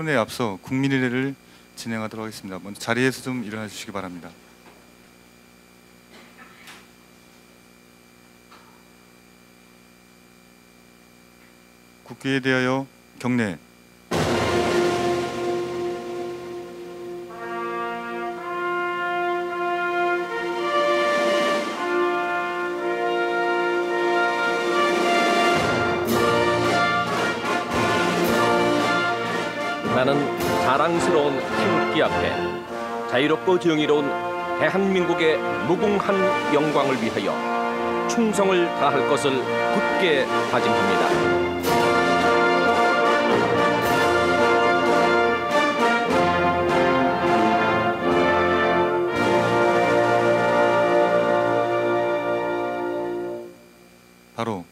토론에 앞서 국민의례를 진행하도록 하겠습니다. 먼저 자리에서 좀 일어나 주시기 바랍니다. 국기에 대하여 경례. 나는 자랑스러운 태극기 앞에 자유롭고 정의로운 대한민국의 무궁한 영광을 위하여 충성을 다할 것을 굳게 다짐합니다. 바로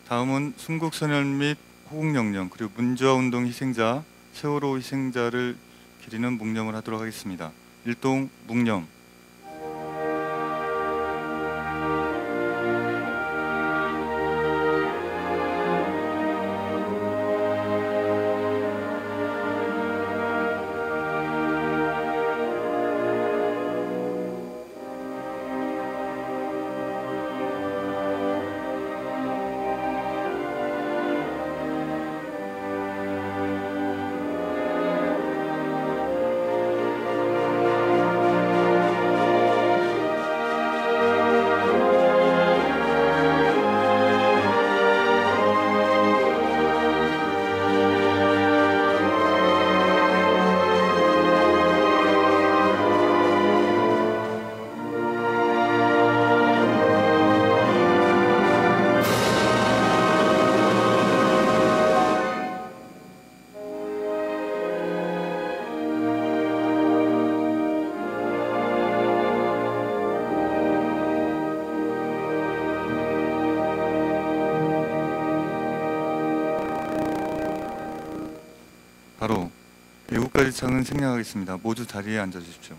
다음은 순국선열 및 호국영령 그리고 문주화운동 희생자, 세월호 희생자를 기리는 묵념을 하도록 하겠습니다. 일동 묵념. 바로 7가지 창은 생략하겠습니다. 모두 자리에 앉아주십시오.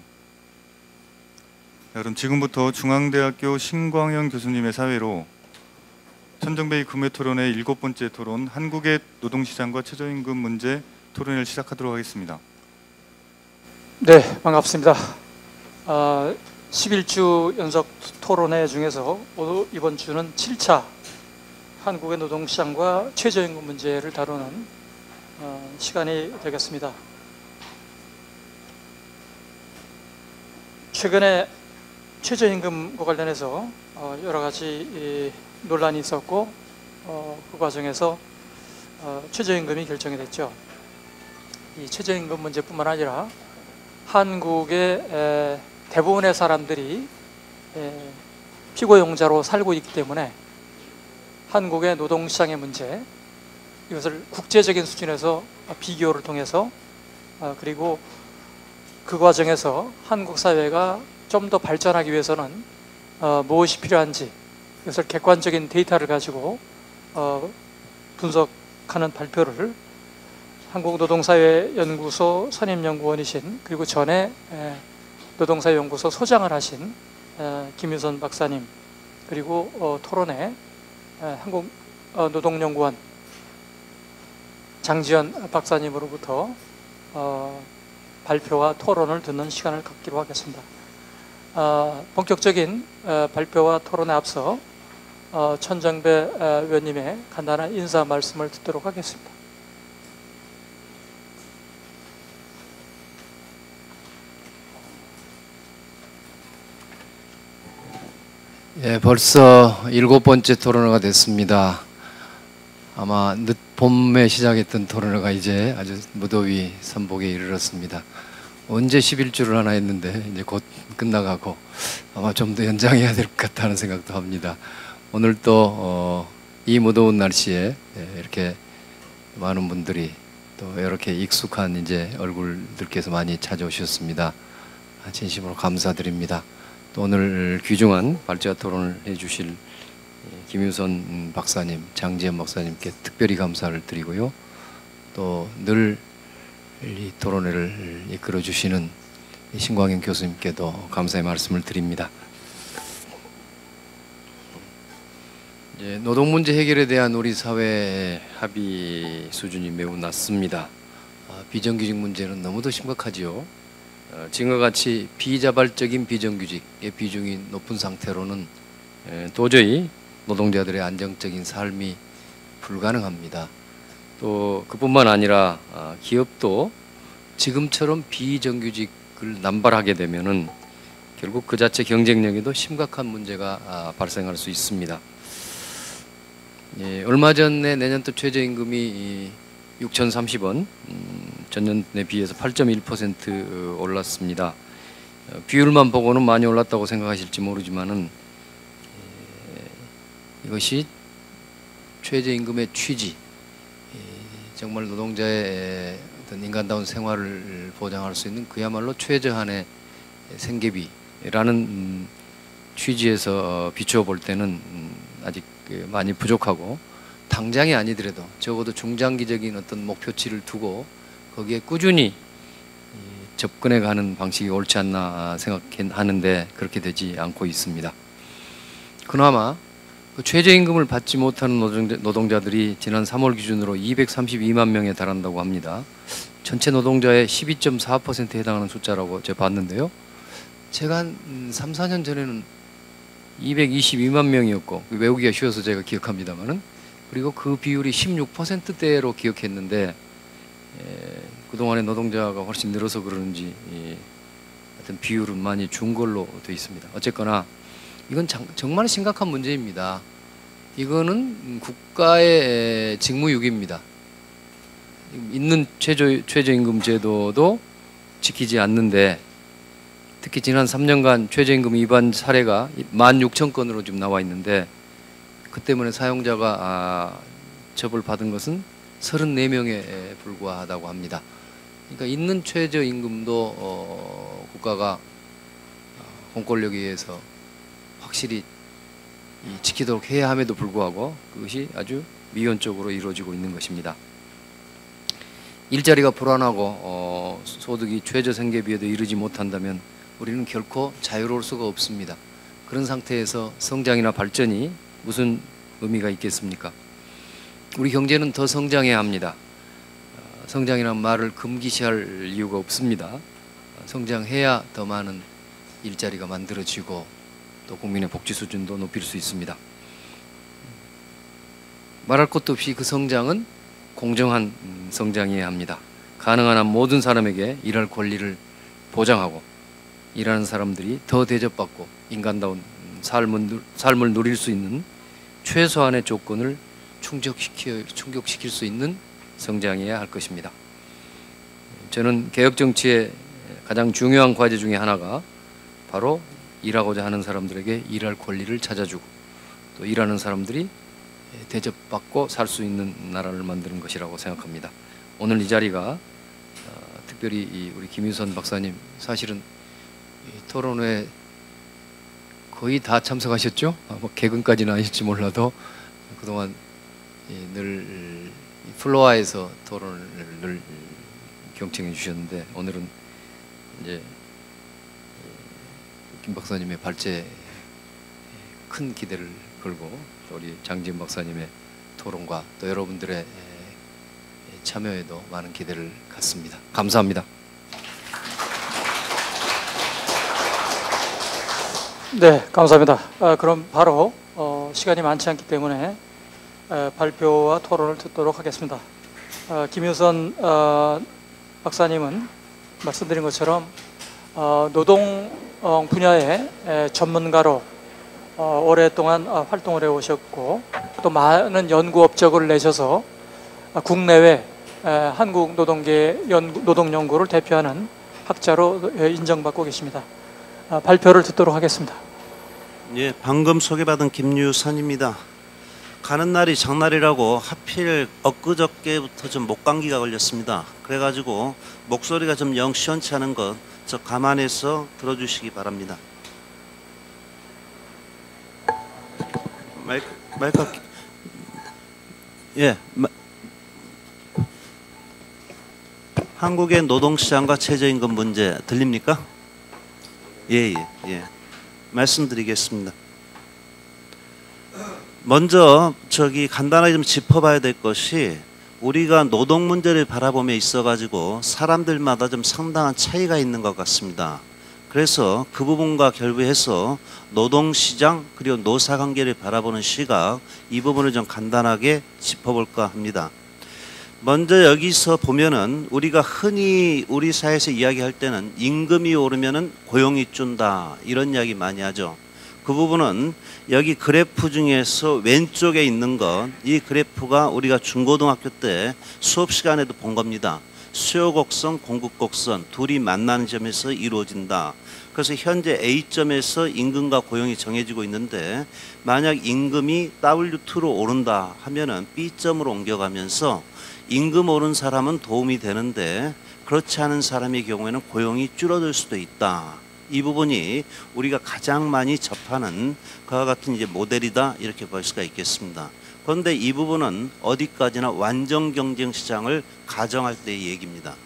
여러분, 지금부터 중앙대학교 신광현 교수님의 사회로 천정배의 금회토론의 7번째 토론, 한국의 노동시장과 최저임금 문제 토론을 시작하도록 하겠습니다. 네, 반갑습니다. 11주 연속 토론회 중에서 이번 주는 7차 한국의 노동시장과 최저임금 문제를 다루는 시간이 되겠습니다. 최근에 최저임금과 관련해서 여러 가지 논란이 있었고 그 과정에서 최저임금이 결정이 됐죠. 이 최저임금 문제뿐만 아니라 한국의 대부분의 사람들이 피고용자로 살고 있기 때문에 한국의 노동시장의 문제, 이것을 국제적인 수준에서 비교를 통해서 그리고 그 과정에서 한국 사회가 좀 더 발전하기 위해서는 무엇이 필요한지 이것을 객관적인 데이터를 가지고 분석하는 발표를 한국노동사회연구소 선임연구원이신 그리고 전에 노동사회연구소 소장을 하신 김유선 박사님, 그리고 토론회 한국노동연구원 장지연 박사님으로부터 발표와 토론을 듣는 시간을 갖기로 하겠습니다. 본격적인 발표와 토론에 앞서 천정배 의원님의 간단한 인사 말씀을 듣도록 하겠습니다. 예, 벌써 7번째 토론회가 됐습니다. 아마 늦 봄에 시작했던 토론회가 이제 아주 무더위 선복에 이르렀습니다. 언제 11주를 하나 했는데 이제 곧 끝나가고 아마 좀 더 연장해야 될 것 같다는 생각도 합니다. 오늘 또 이 무더운 날씨에 이렇게 많은 분들이 또 이렇게 익숙한 이제 얼굴들께서 많이 찾아오셨습니다. 진심으로 감사드립니다. 또 오늘 귀중한 발제와 토론을 해주실 김유선 박사님, 장지연 박사님께 특별히 감사를 드리고요. 또 늘 이 토론회를 이끌어 주시는 신광현 교수님께도 감사의 말씀을 드립니다. 노동 문제 해결에 대한 우리 사회의 합의 수준이 매우 낮습니다. 비정규직 문제는 너무도 심각하지요. 지금과 같이 비자발적인 비정규직의 비중이 높은 상태로는 도저히 노동자들의 안정적인 삶이 불가능합니다. 또 그뿐만 아니라 기업도 지금처럼 비정규직을 남발하게 되면은 결국 그 자체 경쟁력에도 심각한 문제가 발생할 수 있습니다. 얼마 전에 내년도 최저임금이 6,030원, 전년에 비해서 8.1% 올랐습니다. 비율만 보고는 많이 올랐다고 생각하실지 모르지만은 이것이 최저임금의 취지, 정말 노동자의 어떤 인간다운 생활을 보장할 수 있는 그야말로 최저한의 생계비라는 취지에서 비추어 볼 때는 아직 많이 부족하고, 당장이 아니더라도 적어도 중장기적인 어떤 목표치를 두고 거기에 꾸준히 접근해 가는 방식이 옳지 않나 생각하는데 그렇게 되지 않고 있습니다. 그나마 그 최저임금을 받지 못하는 노동자들이 지난 3월 기준으로 232만 명에 달한다고 합니다. 전체 노동자의 12.4%에 해당하는 숫자라고 제가 봤는데요. 제가 한 3, 4년 전에는 222만 명이었고, 외우기가 쉬워서 제가 기억합니다만은, 그리고 그 비율이 16%대로 기억했는데 그동안의 노동자가 훨씬 늘어서 그러는지 하여튼 비율은 많이 준 걸로 되어 있습니다. 어쨌거나 이건 정말 심각한 문제입니다. 이거는 국가의 직무유기입니다. 있는 최저임금 제도도 지키지 않는데, 특히 지난 3년간 최저임금 위반 사례가 16,000건으로 지금 나와 있는데, 그 때문에 사용자가 처벌받은 것은 34명에 불과하다고 합니다. 그러니까 있는 최저임금도 국가가 공권력에 의해서 확실히 지키도록 해야 함에도 불구하고 그것이 아주 미온적으로 이루어지고 있는 것입니다. 일자리가 불안하고 소득이 최저 생계비에도 이르지 못한다면 우리는 결코 자유로울 수가 없습니다. 그런 상태에서 성장이나 발전이 무슨 의미가 있겠습니까? 우리 경제는 더 성장해야 합니다. 성장이라는 말을 금기시할 이유가 없습니다. 성장해야 더 많은 일자리가 만들어지고 또 국민의 복지 수준도 높일 수 있습니다. 말할 것도 없이 그 성장은 공정한 성장이어야 합니다. 가능한 한 모든 사람에게 일할 권리를 보장하고, 일하는 사람들이 더 대접받고 인간다운 삶을 누릴 수 있는 최소한의 조건을 충족시킬 수 있는 성장이어야 할 것입니다. 저는 개혁 정치의 가장 중요한 과제 중에 하나가 바로 일하고자 하는 사람들에게 일할 권리를 찾아주고, 또 일하는 사람들이 대접받고 살 수 있는 나라를 만드는 것이라고 생각합니다. 오늘 이 자리가 특별히 우리 김유선 박사님, 사실은 토론회 거의 다 참석하셨죠? 뭐 개근까지는 아닐지 몰라도 그동안 늘 플로아에서 토론을 늘 경청해 주셨는데, 오늘은 이제 김 박사님의 발제에 큰 기대를 걸고, 또 우리 장지은 박사님의 토론과 또 여러분들의 참여에도 많은 기대를 갖습니다. 감사합니다. 네, 감사합니다. 그럼 바로 시간이 많지 않기 때문에 발표와 토론을 듣도록 하겠습니다. 김유선 박사님은 말씀드린 것처럼 노동 분야의 전문가로 오랫동안 활동을 해오셨고, 또 많은 연구 업적을 내셔서 국내외 한국 노동 연구를 대표하는 학자로 인정받고 계십니다. 발표를 듣도록 하겠습니다. 예, 방금 소개받은 김유선입니다. 가는 날이 장날이라고 하필 엊그저께부터 좀 목감기가 걸렸습니다. 그래가지고 목소리가 좀 영 시원치 않은 것 저 감안해서 들어주시기 바랍니다. 마이크 예, 한국의 노동시장과 최저임금 문제 들립니까? 예. 말씀드리겠습니다. 먼저 간단하게 좀 짚어봐야 될 것이, 우리가 노동 문제를 바라봄에 있어 가지고 사람들마다 좀 상당한 차이가 있는 것 같습니다. 그래서 그 부분과 결부해서 노동시장 그리고 노사관계를 바라보는 시각, 이 부분을 좀 간단하게 짚어볼까 합니다. 먼저 여기서 보면은 우리가 흔히 우리 사회에서 이야기할 때는 임금이 오르면은 고용이 준다, 이런 이야기 많이 하죠. 그 부분은 여기 그래프 중에서 왼쪽에 있는 것, 이 그래프가 우리가 중고등학교 때 수업 시간에도 본 겁니다. 수요 곡선, 공급 곡선 둘이 만나는 점에서 이루어진다. 그래서 현재 A점에서 임금과 고용이 정해지고 있는데, 만약 임금이 W2로 오른다 하면은 B점으로 옮겨가면서 임금 오른 사람은 도움이 되는데 그렇지 않은 사람의 경우에는 고용이 줄어들 수도 있다. 이 부분이 우리가 가장 많이 접하는 그와 같은 이제 모델이다, 이렇게 볼 수가 있겠습니다. 그런데 이 부분은 어디까지나 완전 경쟁 시장을 가정할 때의 얘기입니다.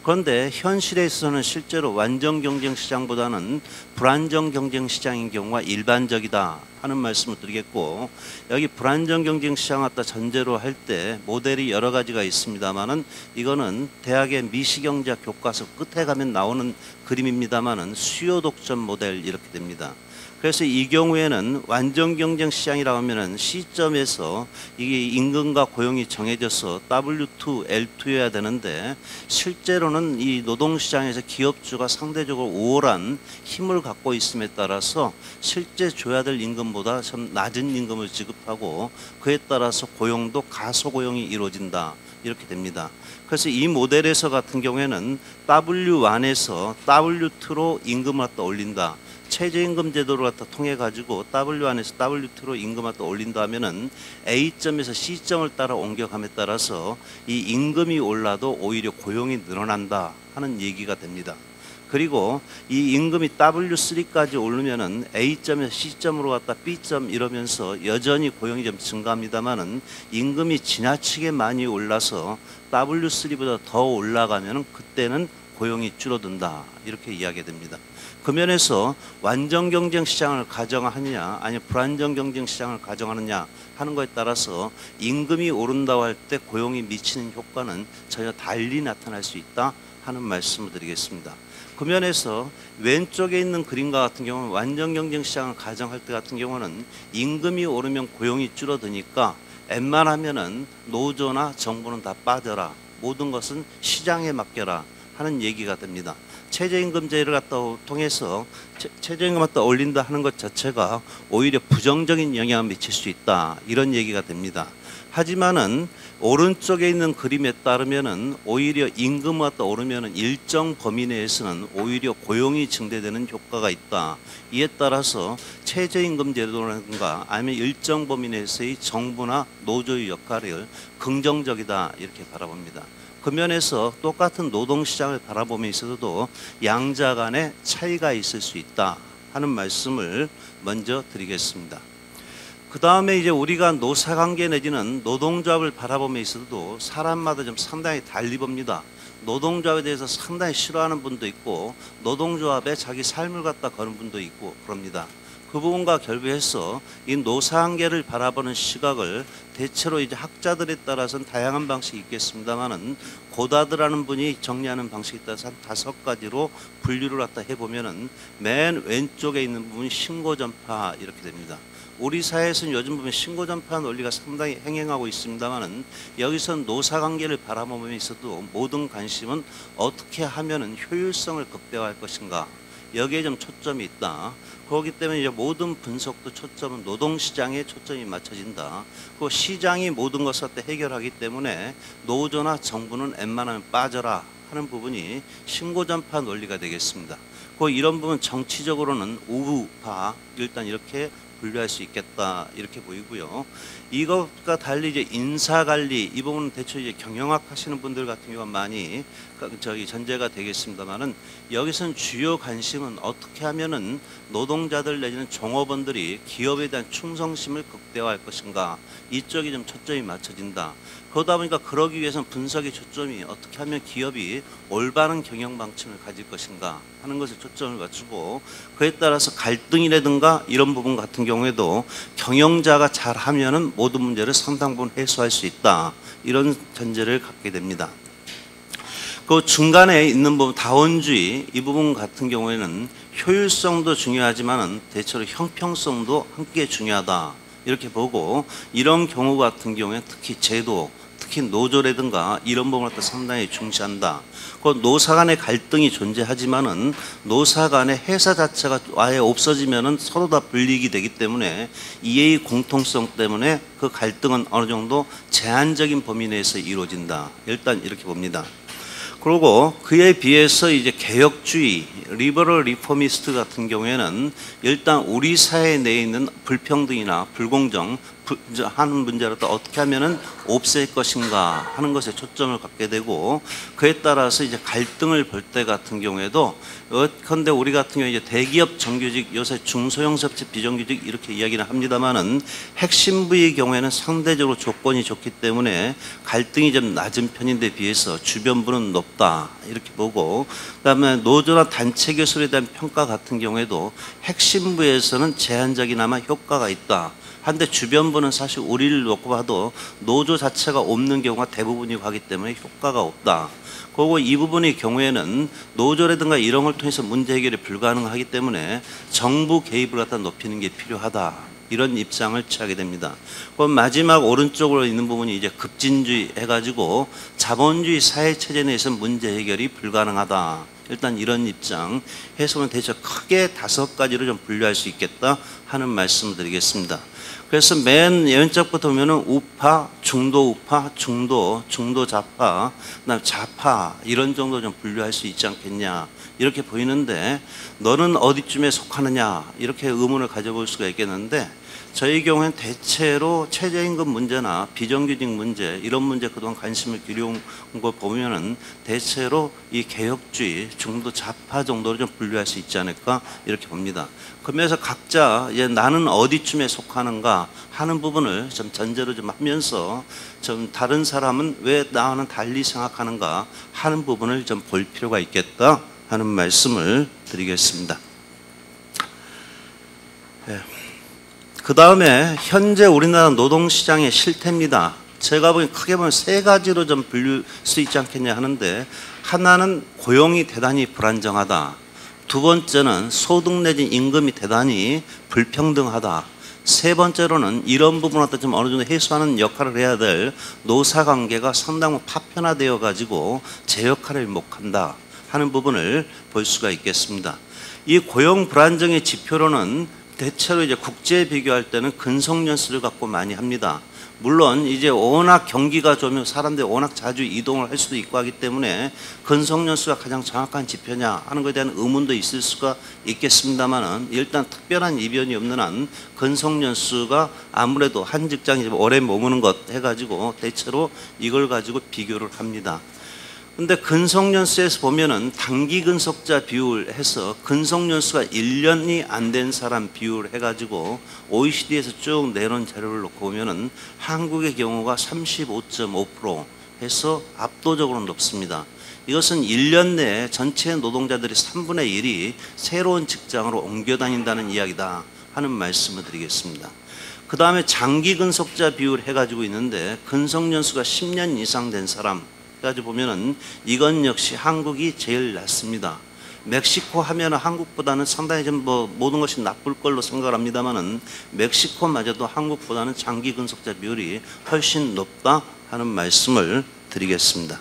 그런데 현실에 있어서는 실제로 완전 경쟁 시장보다는 불안정 경쟁 시장인 경우가 일반적이다 하는 말씀을 드리겠고, 여기 불안정 경쟁 시장 갖다 전제로 할 때 모델이 여러 가지가 있습니다만은, 이거는 대학의 미시경제학 교과서 끝에 가면 나오는 그림입니다만은 수요 독점 모델 이렇게 됩니다. 그래서 이 경우에는 완전 경쟁 시장이라고 하면은 시점에서 이게 임금과 고용이 정해져서 W2, L2여야 되는데, 실제로는 이 노동시장에서 기업주가 상대적으로 우월한 힘을 갖고 있음에 따라서 실제 줘야 될 임금보다 좀 낮은 임금을 지급하고, 그에 따라서 고용도 가소고용이 이루어진다, 이렇게 됩니다. 그래서 이 모델에서 같은 경우에는 W1에서 W2로 임금을 갖다 올린다. 최저임금 제도를 갖다 통해 가지고 W1에서 W2로 임금을 갖다 올린다 하면은 A점에서 C점을 따라 옮겨감에 따라서 이 임금이 올라도 오히려 고용이 늘어난다 하는 얘기가 됩니다. 그리고 이 임금이 W3까지 오르면은 A점에서 C점으로 갔다 B점 이러면서 여전히 고용이 좀 증가합니다만은, 임금이 지나치게 많이 올라서 W3보다 더 올라가면은 그때는 고용이 줄어든다, 이렇게 이야기됩니다. 그 면에서 완전 경쟁 시장을 가정하느냐 아니면 불안정 경쟁 시장을 가정하느냐 하는 것에 따라서 임금이 오른다고 할 때 고용이 미치는 효과는 전혀 달리 나타날 수 있다 하는 말씀을 드리겠습니다. 그 면에서 왼쪽에 있는 그림과 같은 경우는 완전 경쟁 시장을 가정할 때 같은 경우는 임금이 오르면 고용이 줄어드니까 웬만하면은 노조나 정부는 다 빠져라, 모든 것은 시장에 맡겨라 하는 얘기가 됩니다. 최저임금제를 갖다 통해서 최저임금을 갖다 올린다 하는 것 자체가 오히려 부정적인 영향을 미칠 수 있다, 이런 얘기가 됩니다. 하지만은 오른쪽에 있는 그림에 따르면은 오히려 임금을 갖다 오르면은 일정 범위 내에서는 오히려 고용이 증대되는 효과가 있다. 이에 따라서 최저임금 제도라든가 아니면 일정 범위 내에서의 정부나 노조의 역할을 긍정적이다, 이렇게 바라봅니다. 그 면에서 똑같은 노동시장을 바라봄에 있어서도 양자 간의 차이가 있을 수 있다 하는 말씀을 먼저 드리겠습니다. 그 다음에 이제 우리가 노사관계 내지는 노동조합을 바라봄에 있어도 사람마다 좀 상당히 달리 봅니다. 노동조합에 대해서 상당히 싫어하는 분도 있고, 노동조합에 자기 삶을 갖다 거는 분도 있고 그럽니다. 그 부분과 결부해서 이 노사관계를 바라보는 시각을 대체로 이제 학자들에 따라서는 다양한 방식이 있겠습니다만은, 고다드라는 분이 정리하는 방식에 따라서 한 5가지로 분류를 갖다 해보면은 맨 왼쪽에 있는 부분이 신고전파 이렇게 됩니다. 우리 사회에서는 요즘 보면 신고전파 논리가 상당히 행행하고 있습니다만은, 여기서는 노사관계를 바라보면 있어도 모든 관심은 어떻게 하면은 효율성을 극대화할 것인가, 여기에 좀 초점이 있다. 그렇기 때문에 이제 모든 분석도 초점은 노동시장에 초점이 맞춰진다. 그 시장이 모든 것을 해결하기 때문에 노조나 정부는 웬만하면 빠져라 하는 부분이 신고전파 논리가 되겠습니다. 그 이런 부분 정치적으로는 우파, 일단 이렇게 분류할 수 있겠다, 이렇게 보이고요. 이것과 달리 이제 인사관리, 이 부분은 대체 이제 경영학 하시는 분들 같은 경우가 많이 전제가 되겠습니다만은, 여기서는 주요 관심은 어떻게 하면은 노동자들 내지는 종업원들이 기업에 대한 충성심을 극대화할 것인가, 이쪽이 좀 초점이 맞춰진다. 그러다 보니까 그러기 위해서는 분석의 초점이 어떻게 하면 기업이 올바른 경영 방침을 가질 것인가 하는 것에 초점을 맞추고, 그에 따라서 갈등이라든가 이런 부분 같은 경우에도 경영자가 잘하면은 모든 문제를 상당 부분 해소할 수 있다, 이런 전제를 갖게 됩니다. 그 중간에 있는 부분 다원주의 이 부분 같은 경우에는 효율성도 중요하지만은 대체로 형평성도 함께 중요하다, 이렇게 보고, 이런 경우 같은 경우에 특히 제도, 특히 노조라든가 이런 부분을 갖다 상당히 중시한다. 그 노사 간의 갈등이 존재하지만은 노사 간의 회사 자체가 아예 없어지면은 서로 다 불이익이 되기 때문에 이해의 공통성 때문에 그 갈등은 어느 정도 제한적인 범위 내에서 이루어진다, 일단 이렇게 봅니다. 그리고 그에 비해서 이제 개혁주의, 리버럴 리포미스트 같은 경우에는 일단 우리 사회 내에 있는 불평등이나 불공정 하는 문제를 또 어떻게 하면은 없앨 것인가 하는 것에 초점을 갖게 되고, 그에 따라서 이제 갈등을 볼 때 같은 경우에도 그런데 우리 같은 경우에 이제 대기업 정규직, 요새 중소형업체 비정규직 이렇게 이야기를 합니다만은 핵심부의 경우에는 상대적으로 조건이 좋기 때문에 갈등이 좀 낮은 편인데 비해서 주변부는 높다, 이렇게 보고, 그다음에 노조나 단체 교섭에 대한 평가 같은 경우에도 핵심부에서는 제한적이나마 효과가 있다. 한데 주변부는 사실 우리를 놓고 봐도 노조 자체가 없는 경우가 대부분이 가기 때문에 효과가 없다. 그리고 이 부분의 경우에는 노조라든가 이런 걸 통해서 문제 해결이 불가능하기 때문에 정부 개입을 갖다 높이는 게 필요하다, 이런 입장을 취하게 됩니다. 그럼 마지막 오른쪽으로 있는 부분이 이제 급진주의 해가지고 자본주의 사회체제 내에서 문제 해결이 불가능하다, 일단 이런 입장 해석은 대체 크게 5가지로 좀 분류할 수 있겠다 하는 말씀을 드리겠습니다. 그래서 맨 왼쪽부터 보면은 우파, 중도 우파, 중도 좌파, 그다음 좌파 이런 정도 좀 분류할 수 있지 않겠냐, 이렇게 보이는데 너는 어디쯤에 속하느냐, 이렇게 의문을 가져볼 수가 있겠는데, 저희 경우에는 대체로 최저임금 문제나 비정규직 문제 이런 문제 그동안 관심을 기울인 거 보면은 대체로 이 개혁주의 중도 좌파 정도로 좀 분류할 수 있지 않을까, 이렇게 봅니다. 그러면서 각자 이제 나는 어디쯤에 속하는가 하는 부분을 좀 전제로 좀 하면서 좀 다른 사람은 왜 나와는 달리 생각하는가 하는 부분을 좀 볼 필요가 있겠다 하는 말씀을 드리겠습니다. 네. 그 다음에 현재 우리나라 노동시장의 실태입니다. 제가 보기엔 크게 보면 3가지로 좀 분류할 수 있지 않겠냐 하는데, 하나는 고용이 대단히 불안정하다, 2번째는 소득 내지 임금이 대단히 불평등하다, 3번째로는 이런 부분을 좀 어느 정도 해소하는 역할을 해야 될 노사관계가 상당히 파편화되어 가지고 제 역할을 못한다 하는 부분을 볼 수가 있겠습니다. 이 고용 불안정의 지표로는 대체로 이제 국제 비교할 때는 근속연수를 갖고 많이 합니다. 물론 이제 워낙 경기가 좋으면 사람들이 워낙 자주 이동을 할 수도 있고 하기 때문에 근속연수가 가장 정확한 지표냐 하는 것에 대한 의문도 있을 수가 있겠습니다만은, 일단 특별한 이변이 없는 한 근속연수가 아무래도 한 직장이 오래 머무는 것 해가지고 대체로 이걸 가지고 비교를 합니다. 근데 근속연수에서 보면은 단기 근속자 비율 해서 근속연수가 1년이 안 된 사람 비율 해가지고 OECD에서 쭉 내놓은 자료를 놓고 보면은 한국의 경우가 35.5% 해서 압도적으로 높습니다. 이것은 1년 내에 전체 노동자들이 3분의 1이 새로운 직장으로 옮겨 다닌다는 이야기다 하는 말씀을 드리겠습니다. 그 다음에 장기 근속자 비율 해가지고 있는데, 근속연수가 10년 이상 된 사람 까지 보면은 이건 역시 한국이 제일 낮습니다. 멕시코 하면은 한국보다는 상당히 좀 모든 것이 나쁠 걸로 생각을 합니다만은 멕시코마저도 한국보다는 장기 근속자 비율이 훨씬 높다 하는 말씀을 드리겠습니다.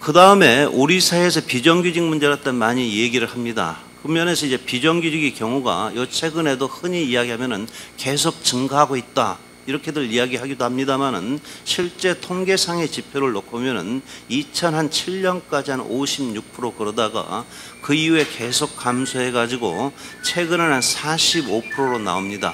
그 다음에 우리 사회에서 비정규직 문제를 갖다 많이 얘기를 합니다. 그 면에서 이제 비정규직의 경우가 요 최근에도 흔히 이야기하면은 계속 증가하고 있다, 이렇게들 이야기하기도 합니다만은 실제 통계상의 지표를 놓고 보면은 2007년까지 한 56% 그러다가 그 이후에 계속 감소해가지고 최근에는 한 45%로 나옵니다.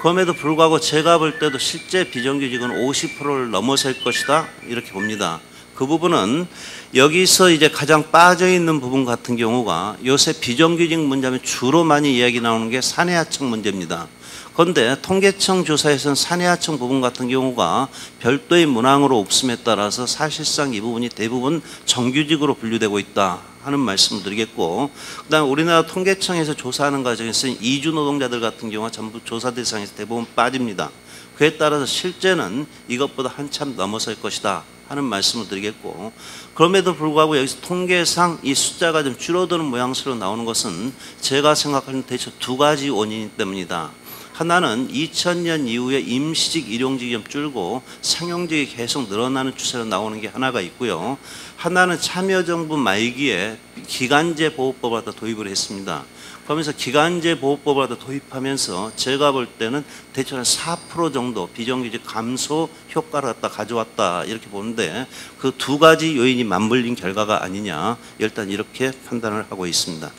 그럼에도 불구하고 제가 볼 때도 실제 비정규직은 50%를 넘어설 것이다, 이렇게 봅니다. 그 부분은 여기서 이제 가장 빠져있는 부분 같은 경우가 요새 비정규직 문제하면 주로 많이 이야기 나오는 게 사내하청 문제입니다. 그런데 통계청 조사에서는 산해하청 부분 같은 경우가 별도의 문항으로 없음에 따라서 사실상 이 부분이 대부분 정규직으로 분류되고 있다 하는 말씀을 드리겠고, 그다음 우리나라 통계청에서 조사하는 과정에서 이주 노동자들 같은 경우가 전부 조사 대상에서 대부분 빠집니다. 그에 따라서 실제는 이것보다 한참 넘어설 것이다 하는 말씀을 드리겠고, 그럼에도 불구하고 여기서 통계상 이 숫자가 좀 줄어드는 모양새로 나오는 것은 제가 생각하는 대체 두 가지 원인 때문이다. 하나는 2000년 이후에 임시직, 일용직이 좀 줄고 상용직이 계속 늘어나는 추세로 나오는 게 하나가 있고요. 하나는 참여정부 말기에 기간제 보호법을 다 도입을 했습니다. 그러면서 기간제 보호법을 다 도입하면서 제가 볼 때는 대충 한 4% 정도 비정규직 감소 효과를 갖다 가져왔다 이렇게 보는데, 그 두 가지 요인이 맞물린 결과가 아니냐 일단 이렇게 판단을 하고 있습니다.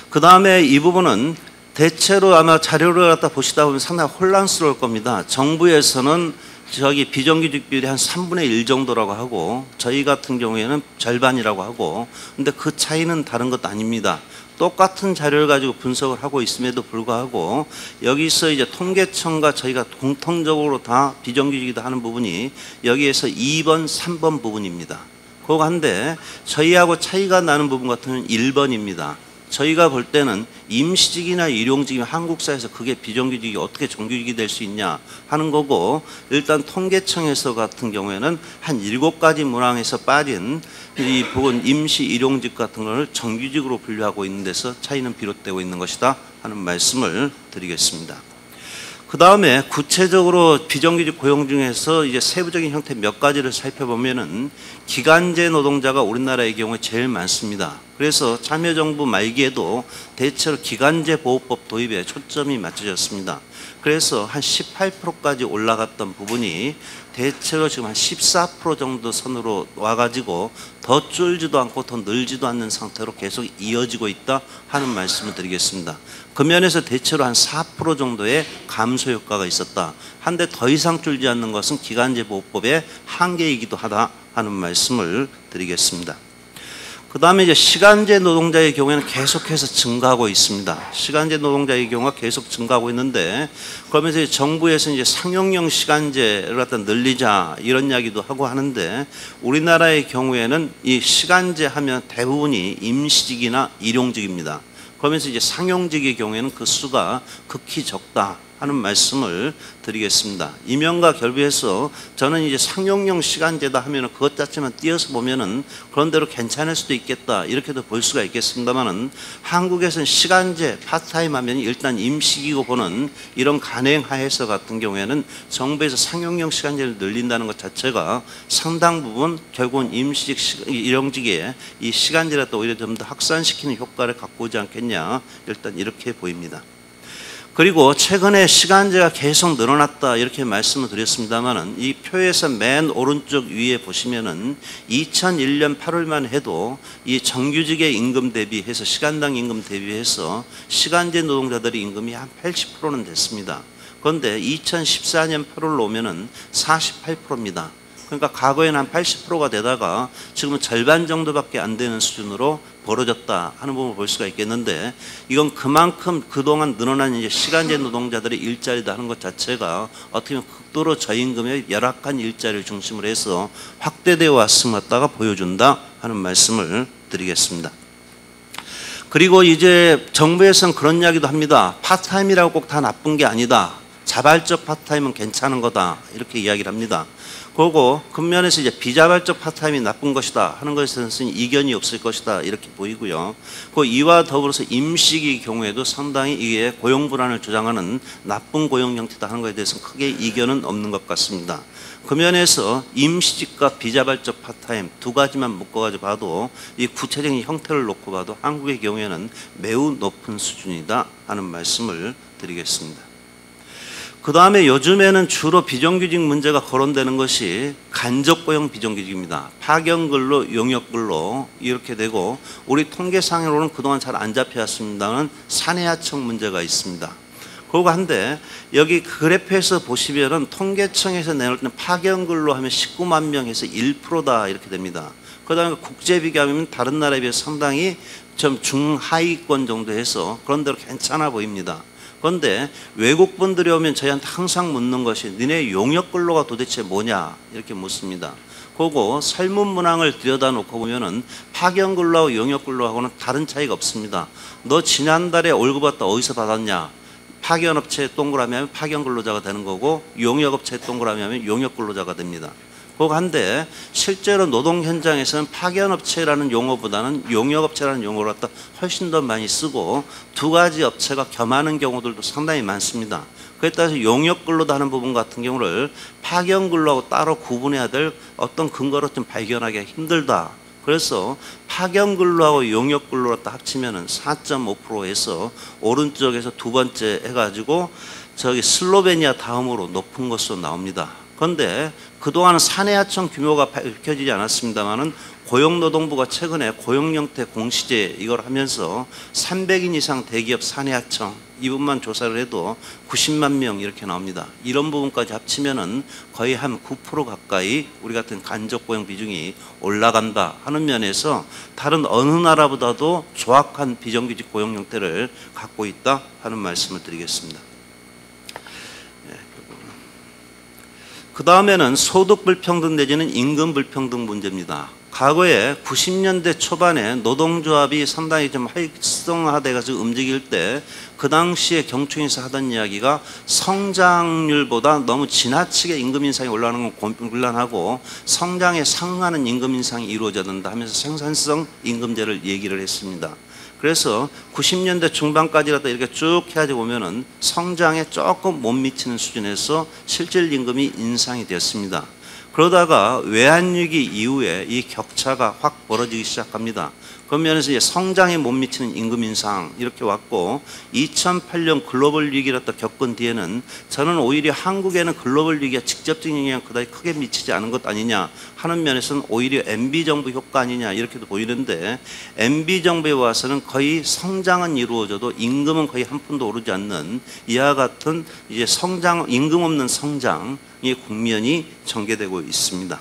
그 다음에 이 부분은 대체로 아마 자료를 갖다 보시다 보면 상당히 혼란스러울 겁니다. 정부에서는 저기 비정규직 비율이 한 3분의 1 정도라고 하고 저희 같은 경우에는 절반이라고 하고, 근데 그 차이는 다른 것 아닙니다. 똑같은 자료를 가지고 분석을 하고 있음에도 불구하고 여기서 이제 통계청과 저희가 공통적으로 다 비정규직이다 하는 부분이 여기에서 2번, 3번 부분입니다. 그거 한데 저희하고 차이가 나는 부분 같은 경우는 1번입니다. 저희가 볼 때는 임시직이나 일용직이면 한국 사회에서 그게 비정규직이 어떻게 정규직이 될 수 있냐 하는 거고, 일단 통계청에서 같은 경우에는 한 7가지 문항에서 빠진 이 부분 임시 일용직 같은 것을 정규직으로 분류하고 있는 데서 차이는 비롯되고 있는 것이다 하는 말씀을 드리겠습니다. 그 다음에 구체적으로 비정규직 고용 중에서 이제 세부적인 형태 몇 가지를 살펴보면은 기간제 노동자가 우리나라의 경우에 제일 많습니다. 그래서 참여정부 말기에도 대체로 기간제 보호법 도입에 초점이 맞춰졌습니다. 그래서 한 18%까지 올라갔던 부분이 대체로 지금 한 14% 정도 선으로 와가지고 더 줄지도 않고 더 늘지도 않는 상태로 계속 이어지고 있다 하는 말씀을 드리겠습니다. 그 면에서 대체로 한 4% 정도의 감소 효과가 있었다. 한데 더 이상 줄지 않는 것은 기간제 보호법의 한계이기도 하다 하는 말씀을 드리겠습니다. 그 다음에 이제 시간제 노동자의 경우에는 계속해서 증가하고 있습니다. 시간제 노동자의 경우가 계속 증가하고 있는데, 그러면서 이제 정부에서 이제 상용형 시간제를 갖다 늘리자 이런 이야기도 하고 하는데, 우리나라의 경우에는 이 시간제 하면 대부분이 임시직이나 일용직입니다. 그러면서 이제 상용직의 경우에는 그 수가 극히 적다 하는 말씀을 드리겠습니다. 임용과 결부해서 저는 이제 상용형 시간제다 하면은 그것 자체만 띄어서 보면은 그런 대로 괜찮을 수도 있겠다 이렇게도 볼 수가 있겠습니다만은, 한국에서는 시간제 파트타임 하면 일단 임시기고 보는 이런 간행하에서 같은 경우에는 정부에서 상용형 시간제를 늘린다는 것 자체가 상당 부분 결국은 임시직 일용직의 이 시간제를 또 오히려 좀 더 확산시키는 효과를 갖고 오지 않겠냐 일단 이렇게 보입니다. 그리고 최근에 시간제가 계속 늘어났다 이렇게 말씀을 드렸습니다만은, 이 표에서 맨 오른쪽 위에 보시면은 2001년 8월만 해도 이 정규직의 임금 대비해서 시간당 임금 대비해서 시간제 노동자들의 임금이 한 80%는 됐습니다. 그런데 2014년 8월로 오면은 48%입니다. 그러니까 과거에는 한 80%가 되다가 지금은 절반 정도밖에 안 되는 수준으로 벌어졌다 하는 부분을 볼 수가 있겠는데, 이건 그만큼 그동안 늘어난 이제 시간제 노동자들의 일자리다 하는 것 자체가 어떻게 보면 극도로 저임금의 열악한 일자리를 중심으로 해서 확대되어 왔음을 갖다가 보여준다 하는 말씀을 드리겠습니다. 그리고 이제 정부에서는 그런 이야기도 합니다. 파트타임이라고 꼭 다 나쁜 게 아니다. 자발적 파트타임은 괜찮은 거다 이렇게 이야기를 합니다. 그리고 근면에서 이제 비자발적 파트타임이 나쁜 것이다 하는 것에 대해서는 이견이 없을 것이다 이렇게 보이고요. 그 이와 더불어서 임시기의 경우에도 상당히 이게 고용 불안을 조장하는 나쁜 고용 형태다 하는 것에 대해서는 크게 이견은 없는 것 같습니다. 그 면에서 임시직과 비자발적 파트타임 두 가지만 묶어가지고 봐도 이 구체적인 형태를 놓고 봐도 한국의 경우에는 매우 높은 수준이다 하는 말씀을 드리겠습니다. 그 다음에 요즘에는 주로 비정규직 문제가 거론되는 것이 간접고용 비정규직입니다. 파견근로, 용역근로 이렇게 되고, 우리 통계상으로는 그동안 잘 안 잡혀왔습니다만 산해하청 문제가 있습니다. 그거 한데 여기 그래프에서 보시면은 통계청에서 내놓을 때는 파견근로 하면 19만 명에서 1%다 이렇게 됩니다. 그 다음에 국제 비교하면 다른 나라에 비해서 상당히 좀 중하위권 정도 해서 그런 대로 괜찮아 보입니다. 그런데 외국 분들이 오면 저희한테 항상 묻는 것이 니네 용역 근로가 도대체 뭐냐 이렇게 묻습니다. 그리고 설문 문항을 들여다놓고 보면은 파견 근로하고 용역 근로하고는 다른 차이가 없습니다. 너 지난달에 월급 왔다 어디서 받았냐? 파견업체에 동그라미 하면 파견 근로자가 되는 거고 용역업체에 동그라미 하면 용역 근로자가 됩니다. 그거 한데 실제로 노동 현장에서는 파견업체라는 용어보다는 용역업체라는 용어를 갖다 훨씬 더 많이 쓰고 두 가지 업체가 겸하는 경우들도 상당히 많습니다. 그에 따라서 용역 근로다 하는 부분 같은 경우를 파견 근로하고 따로 구분해야 될 어떤 근거로 좀 발견하기가 힘들다. 그래서 파견 근로하고 용역 근로를 딱 합치면은 4.5%에서 오른쪽에서 두 번째 해가지고 저기 슬로베니아 다음으로 높은 것으로 나옵니다. 그런데 그동안은 사내하청 규모가 밝혀지지 않았습니다만은 고용노동부가 최근에 고용형태 공시제 이걸 하면서 300인 이상 대기업 사내하청 이 부분만 조사를 해도 90만 명 이렇게 나옵니다. 이런 부분까지 합치면은 거의 한 9% 가까이 우리 같은 간접 고용 비중이 올라간다 하는 면에서 다른 어느 나라보다도 조악한 비정규직 고용 형태를 갖고 있다 하는 말씀을 드리겠습니다. 그 다음에는 소득 불평등 내지는 임금 불평등 문제입니다. 과거에 90년대 초반에 노동조합이 상당히 좀 활성화돼가지고 움직일 때 그 당시에 경총에서 하던 이야기가 성장률보다 너무 지나치게 임금 인상이 올라가는 건 곤란하고 성장에 상응하는 임금 인상이 이루어져야 된다 하면서 생산성 임금제를 얘기를 했습니다. 그래서 90년대 중반까지라도 이렇게 쭉 해야지 보면은 성장에 조금 못 미치는 수준에서 실질 임금이 인상이 됐습니다. 그러다가 외환위기 이후에 이 격차가 확 벌어지기 시작합니다. 그런 면에서 이제 성장에 못 미치는 임금 인상 이렇게 왔고 2008년 글로벌 위기를 또 겪은 뒤에는 저는 오히려 한국에는 글로벌 위기가 직접적인 영향 그다지 크게 미치지 않은 것 아니냐 하는 면에서는 오히려 MB정부 효과 아니냐 이렇게도 보이는데 MB정부에 와서는 거의 성장은 이루어져도 임금은 거의 한 푼도 오르지 않는 이와 같은 이제 성장 임금 없는 성장의 국면이 전개되고 있습니다.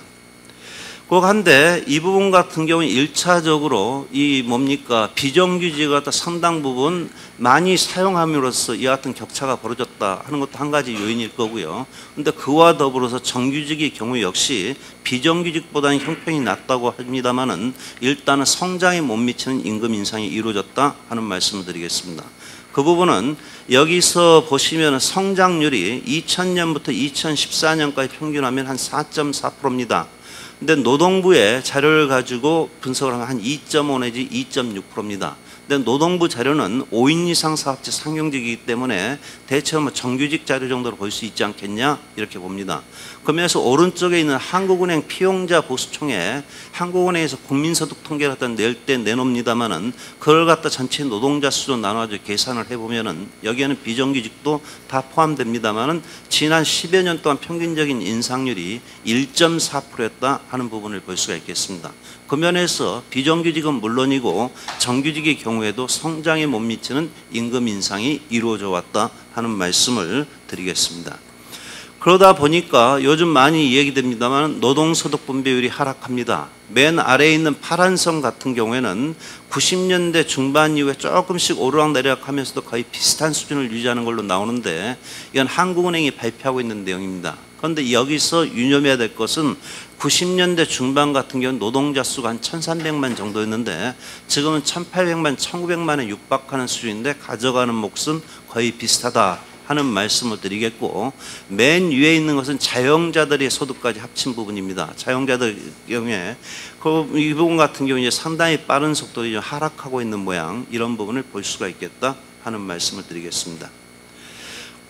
한데 이 부분 같은 경우는 1차적으로 이 뭡니까 비정규직을 갖다 상당 부분 많이 사용함으로써 이와 같은 격차가 벌어졌다 하는 것도 한 가지 요인일 거고요. 근데 그와 더불어서 정규직의 경우 역시 비정규직보다는 형평이 낮다고 합니다만은 일단은 성장에 못 미치는 임금 인상이 이루어졌다 하는 말씀을 드리겠습니다. 그 부분은 여기서 보시면 성장률이 2000년부터 2014년까지 평균하면 한 4.4%입니다. 근데 노동부의 자료를 가지고 분석을 하면 한 2.5 내지 2.6%입니다. 근데 노동부 자료는 5인 이상 사업체 상용직이기 때문에 대체로 뭐 정규직 자료 정도로 볼 수 있지 않겠냐 이렇게 봅니다. 그러면서 오른쪽에 있는 한국은행 피용자 보수총회 한국은행에서 국민소득 통계를 갖다 낼 때 내놓습니다만은 그걸 갖다 전체 노동자 수로 나눠가지고 계산을 해보면은 여기에는 비정규직도 다 포함됩니다만은 지난 10여 년 동안 평균적인 인상률이 1.4%였다 하는 부분을 볼 수가 있겠습니다. 그 면에서 비정규직은 물론이고 정규직의 경우에도 성장에 못 미치는 임금 인상이 이루어져 왔다 하는 말씀을 드리겠습니다. 그러다 보니까 요즘 많이 얘기됩니다만 노동소득 분배율이 하락합니다. 맨 아래에 있는 파란선 같은 경우에는 90년대 중반 이후에 조금씩 오르락내리락 하면서도 거의 비슷한 수준을 유지하는 걸로 나오는데 이건 한국은행이 발표하고 있는 내용입니다. 그런데 여기서 유념해야 될 것은 90년대 중반 같은 경우는 노동자 수가 한 1300만 정도였는데 지금은 1800만, 1900만에 육박하는 수준인데 가져가는 몫은 거의 비슷하다 하는 말씀을 드리겠고 맨 위에 있는 것은 자영자들의 소득까지 합친 부분입니다. 자영자들 경우에 이 부분 같은 경우에 상당히 빠른 속도로 하락하고 있는 모양 이런 부분을 볼 수가 있겠다 하는 말씀을 드리겠습니다.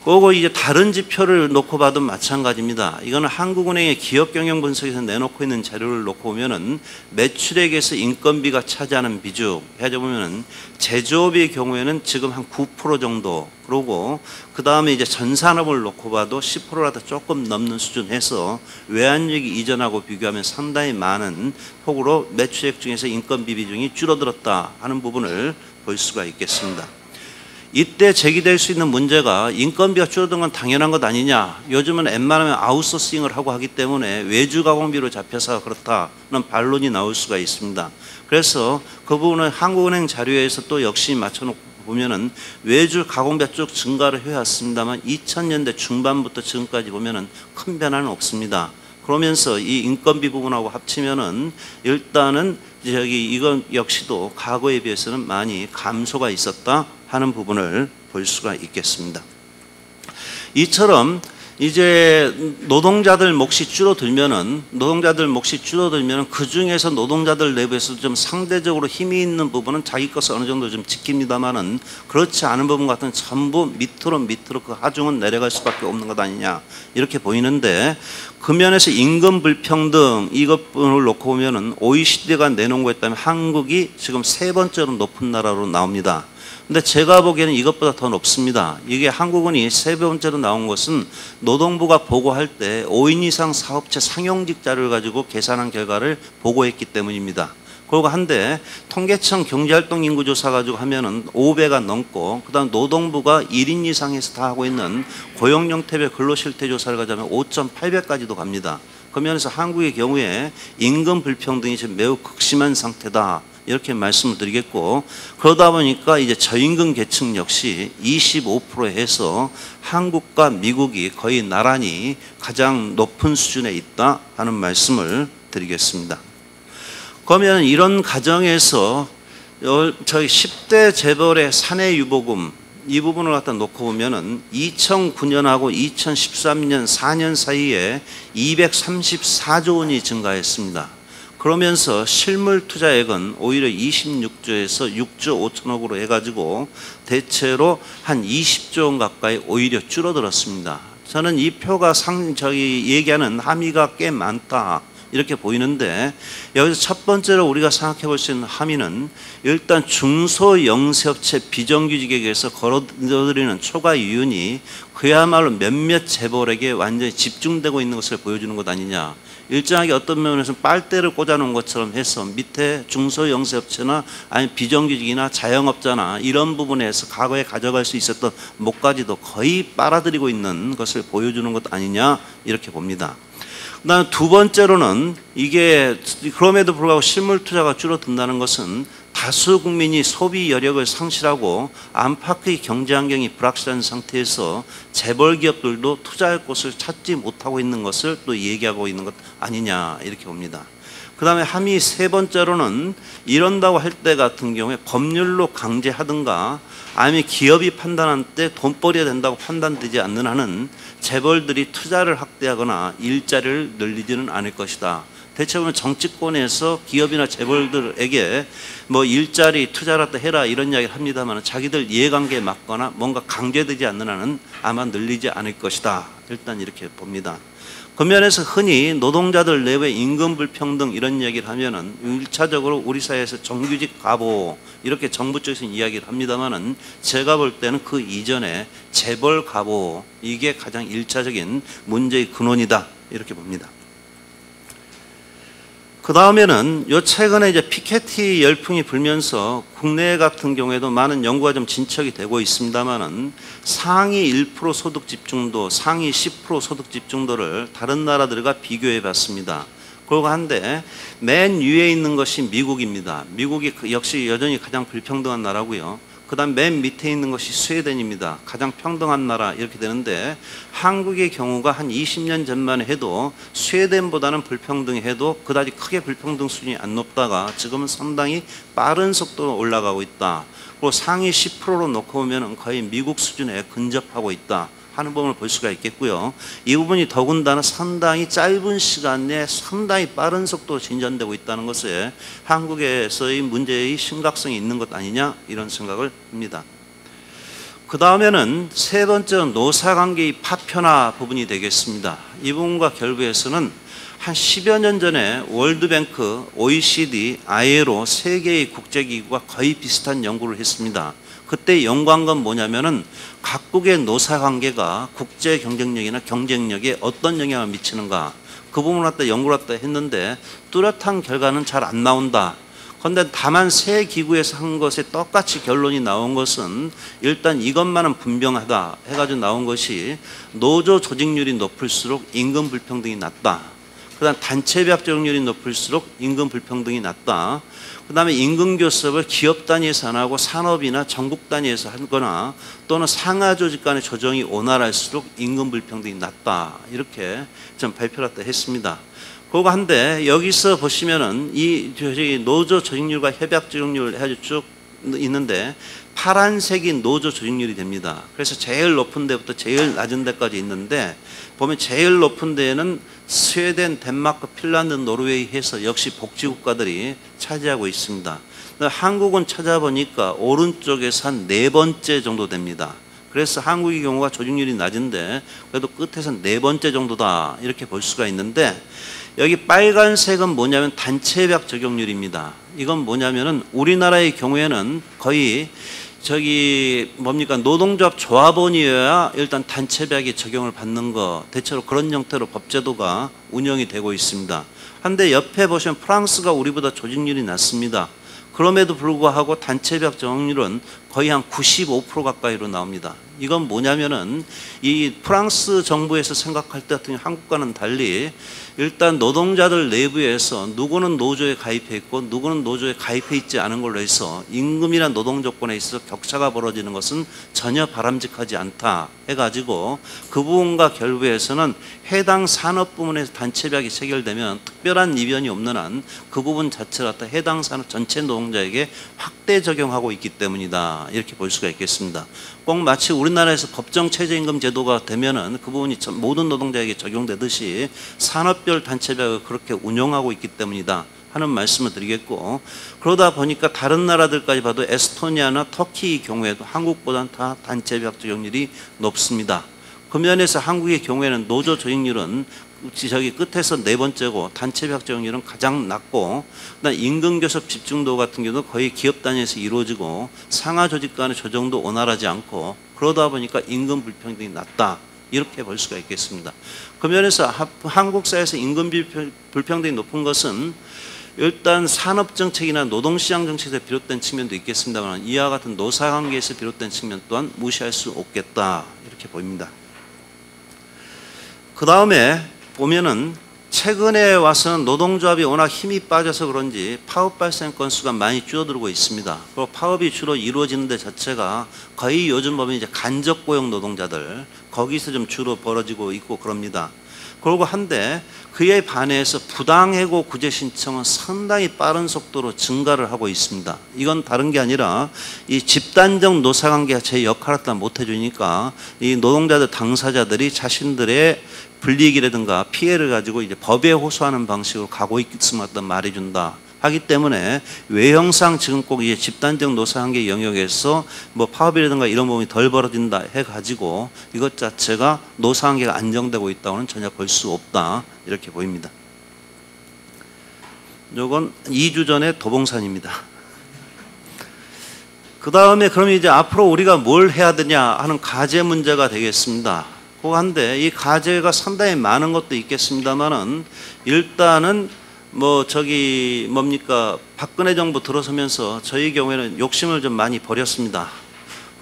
그리고 이제 다른 지표를 놓고 봐도 마찬가지입니다. 이거는 한국은행의 기업경영 분석에서 내놓고 있는 자료를 놓고 보면은 매출액에서 인건비가 차지하는 비중 해보면은 제조업의 경우에는 지금 한 9% 정도 그러고 그 다음에 이제 전산업을 놓고 봐도 10%라도 조금 넘는 수준 해서 외환위기 이전하고 비교하면 상당히 많은 폭으로 매출액 중에서 인건비 비중이 줄어들었다 하는 부분을 볼 수가 있겠습니다. 이때 제기될 수 있는 문제가 인건비가 줄어든 건 당연한 것 아니냐. 요즘은 웬만하면 아웃소싱을 하고 하기 때문에 외주 가공비로 잡혀서 그렇다는 반론이 나올 수가 있습니다. 그래서 그 부분은 한국은행 자료에서 또 역시 맞춰놓고 보면은 외주 가공비 쭉 증가를 해왔습니다만 2000년대 중반부터 지금까지 보면은 큰 변화는 없습니다. 그러면서 이 인건비 부분하고 합치면은 일단은 이건 역시도 과거에 비해서는 많이 감소가 있었다 하는 부분을 볼 수가 있겠습니다. 이처럼 이제 노동자들 몫이 줄어들면은 그 중에서 노동자들 내부에서 좀 상대적으로 힘이 있는 부분은 자기 것을 어느 정도 좀 지킵니다만은 그렇지 않은 부분 같은 전부 밑으로 그 하중은 내려갈 수밖에 없는 것 아니냐 이렇게 보이는데 그 면에서 임금 불평등 이것을 놓고 보면은 OECD가 내놓은 거에 따르면 한국이 지금 3번째로 높은 나라로 나옵니다. 근데 제가 보기에는 이것보다 더 높습니다. 이게 한국은이 3번째로 나온 것은 노동부가 보고할 때 5인 이상 사업체 상용직자를 가지고 계산한 결과를 보고했기 때문입니다. 그리고 한데 통계청 경제활동 인구조사 가지고 하면은 5배가 넘고 그다음 노동부가 1인 이상에서 다 하고 있는 고용용태별 근로실태조사를 가져가면 5.8배까지도 갑니다. 그 면에서 한국의 경우에 임금 불평등이 지금 매우 극심한 상태다. 이렇게 말씀을 드리겠고 그러다 보니까 이제 저임금 계층 역시 25%에 해서 한국과 미국이 거의 나란히 가장 높은 수준에 있다 하는 말씀을 드리겠습니다. 그러면 이런 가정에서 저희 10대 재벌의 사내 유보금 이 부분을 갖다 놓고 보면은 2009년하고 2013년 4년 사이에 234조 원이 증가했습니다. 그러면서 실물 투자액은 오히려 26조에서 6조 5천억으로 해가지고 대체로 한 20조 원 가까이 오히려 줄어들었습니다. 저는 이 표가 저희 얘기하는 함의가 꽤 많다 이렇게 보이는데 여기서 첫 번째로 우리가 생각해 볼 수 있는 함의는 일단 중소영세업체 비정규직에게서 걸어들이는 초과 이윤이 그야말로 몇몇 재벌에게 완전히 집중되고 있는 것을 보여주는 것 아니냐. 일정하게 어떤 면에서 빨대를 꽂아놓은 것처럼 해서 밑에 중소영세업체나 아니면 비정규직이나 자영업자나 이런 부분에서 과거에 가져갈 수 있었던 몫까지도 거의 빨아들이고 있는 것을 보여주는 것 아니냐 이렇게 봅니다. 그다음 두 번째로는 이게 그럼에도 불구하고 실물 투자가 줄어든다는 것은 다수 국민이 소비 여력을 상실하고 안팎의 경제 환경이 불확실한 상태에서 재벌 기업들도 투자할 곳을 찾지 못하고 있는 것을 또 얘기하고 있는 것 아니냐 이렇게 봅니다. 그 다음에 함의 세 번째로는 이런다고 할 때 같은 경우에 법률로 강제하든가 아니면 기업이 판단할 때 돈벌이가 된다고 판단되지 않는 한은 재벌들이 투자를 확대하거나 일자리를 늘리지는 않을 것이다. 대체 보면 정치권에서 기업이나 재벌들에게 뭐 일자리 투자를 해라 이런 이야기를 합니다만 자기들 이해관계에 맞거나 뭔가 강제되지 않는 한은 아마 늘리지 않을 것이다. 일단 이렇게 봅니다. 그 면에서 흔히 노동자들 내부의 임금 불평등 이런 이야기를 하면은 1차적으로 우리 사회에서 정규직 가보 이렇게 정부 쪽에서 이야기를 합니다만은 제가 볼 때는 그 이전에 재벌 가보 이게 가장 1차적인 문제의 근원이다 이렇게 봅니다. 그 다음에는 요 최근에 이제 피케티 열풍이 불면서 국내 같은 경우에도 많은 연구가 좀 진척이 되고 있습니다만은 상위 1% 소득 집중도, 상위 10% 소득 집중도를 다른 나라들과 비교해 봤습니다. 그러고 한데 맨 위에 있는 것이 미국입니다. 미국이 역시 여전히 가장 불평등한 나라고요. 그 다음 맨 밑에 있는 것이 스웨덴입니다. 가장 평등한 나라 이렇게 되는데 한국의 경우가 한 20년 전만 해도 스웨덴보다는 불평등해도 그다지 크게 불평등 수준이 안 높다가 지금은 상당히 빠른 속도로 올라가고 있다. 그리고 상위 10%로 놓고 보면 거의 미국 수준에 근접하고 있다 하는 부분을 볼 수가 있겠고요. 이 부분이 더군다나 상당히 짧은 시간 내에 상당히 빠른 속도로 진전되고 있다는 것에 한국에서의 문제의 심각성이 있는 것 아니냐 이런 생각을 합니다. 그 다음에는 세 번째는 노사관계의 파편화 부분이 되겠습니다. 이 부분과 결부해서는 한 10여 년 전에 월드뱅크, OECD, ILO 세 개의 국제기구가 거의 비슷한 연구를 했습니다. 그때 연구한 건 뭐냐면은 각국의 노사관계가 국제 경쟁력이나 경쟁력에 어떤 영향을 미치는가 그 부분을 갖다 연구를 갖다 했는데 뚜렷한 결과는 잘 안 나온다. 그런데 다만 세 기구에서 한 것에 똑같이 결론이 나온 것은 일단 이것만은 분명하다 해가지고 나온 것이 노조 조직률이 높을수록 임금 불평등이 낮다. 그다음 단체배합 적용률이 높을수록 임금 불평등이 낮다. 그다음에 임금 교섭을 기업 단위에서 안 하고 산업이나 전국 단위에서 하거나 또는 상하 조직 간의 조정이 원활할수록 임금 불평등이 낮다. 이렇게 좀 발표를 했습니다. 그거 한데 여기서 보시면은 이 노조 조직률과 협약 적용률 해가지고 쭉 있는데 파란색이 노조 조직률이 됩니다. 그래서 제일 높은 데부터 제일 낮은 데까지 있는데 보면 제일 높은 데에는 스웨덴, 덴마크, 핀란드, 노르웨이 해서 역시 복지국가들이 차지하고 있습니다. 한국은 찾아보니까 오른쪽에서 한 4번째 정도 됩니다. 그래서 한국의 경우가 조직률이 낮은데 그래도 끝에서 4번째 정도다 이렇게 볼 수가 있는데 여기 빨간색은 뭐냐면 단체협약 적용률입니다. 이건 뭐냐면은 우리나라의 경우에는 거의 노동조합 조합원이어야 일단 단체협약이 적용을 받는 거 대체로 그런 형태로 법제도가 운영이 되고 있습니다. 한데 옆에 보시면 프랑스가 우리보다 조직률이 낮습니다. 그럼에도 불구하고 단체협약 적용률은 거의 한 95% 가까이로 나옵니다. 이건 뭐냐면은 이 프랑스 정부에서 생각할 때 같은 한국과는 달리 일단 노동자들 내부에서 누구는 노조에 가입해 있고 누구는 노조에 가입해 있지 않은 걸로 해서 임금이나 노동 조건에 있어서 격차가 벌어지는 것은 전혀 바람직하지 않다 해가지고 그 부분과 결부해서는 해당 산업 부문에서 단체협약이 체결되면 특별한 이변이 없는 한 그 부분 자체를 갖다 해당 산업 전체 노동자에게 확대 적용하고 있기 때문이다 이렇게 볼 수가 있겠습니다. 꼭 마치 우리나라에서 법정 최저임금 제도가 되면은 그 부분이 모든 노동자에게 적용되듯이 산업별 단체협약을 그렇게 운영하고 있기 때문이다 하는 말씀을 드리겠고, 그러다 보니까 다른 나라들까지 봐도 에스토니아나 터키 경우에도 한국보다는 다 단체협약 적용률이 높습니다. 그 면에서 한국의 경우에는 노조 조직률은 끝에서 4번째고 단체협약 적용률은 가장 낮고, 그다음 임금교섭 집중도 같은 경우도 거의 기업 단위에서 이루어지고 상하 조직 간의 조정도 원활하지 않고, 그러다 보니까 임금 불평등이 낮다 이렇게 볼 수가 있겠습니다. 그 면에서 한국 사회에서 임금 불평등이 높은 것은 일단 산업정책이나 노동시장 정책에서 비롯된 측면도 있겠습니다만 이와 같은 노사관계에서 비롯된 측면 또한 무시할 수 없겠다 이렇게 보입니다. 그 다음에 보면은 최근에 와서는 노동조합이 워낙 힘이 빠져서 그런지 파업 발생 건수가 많이 줄어들고 있습니다. 그리고 파업이 주로 이루어지는 데 자체가 거의 요즘 보면 이제 간접 고용 노동자들 거기서 좀 주로 벌어지고 있고 그럽니다. 그러고 한데 그에 반해서 부당해고 구제 신청은 상당히 빠른 속도로 증가를 하고 있습니다. 이건 다른 게 아니라 이 집단적 노사관계가 제 역할을 다 못해주니까 이 노동자들 당사자들이 자신들의 불이익이라든가 피해를 가지고 이제 법에 호소하는 방식으로 가고 있음을 말해준다 하기 때문에 외형상 지금 꼭 이제 집단적 노사관계 영역에서 뭐 파업이라든가 이런 부분이 덜 벌어진다 해가지고 이것 자체가 노사관계가 안정되고 있다고는 전혀 볼 수 없다 이렇게 보입니다. 이건 2주 전에 도봉산입니다. 그 다음에 그럼 이제 앞으로 우리가 뭘 해야 되냐 하는 과제 문제가 되겠습니다. 한데 이 과제가 상당히 많은 것도 있겠습니다만은 일단은 박근혜 정부 들어서면서 저희 경우에는 욕심을 좀 많이 버렸습니다.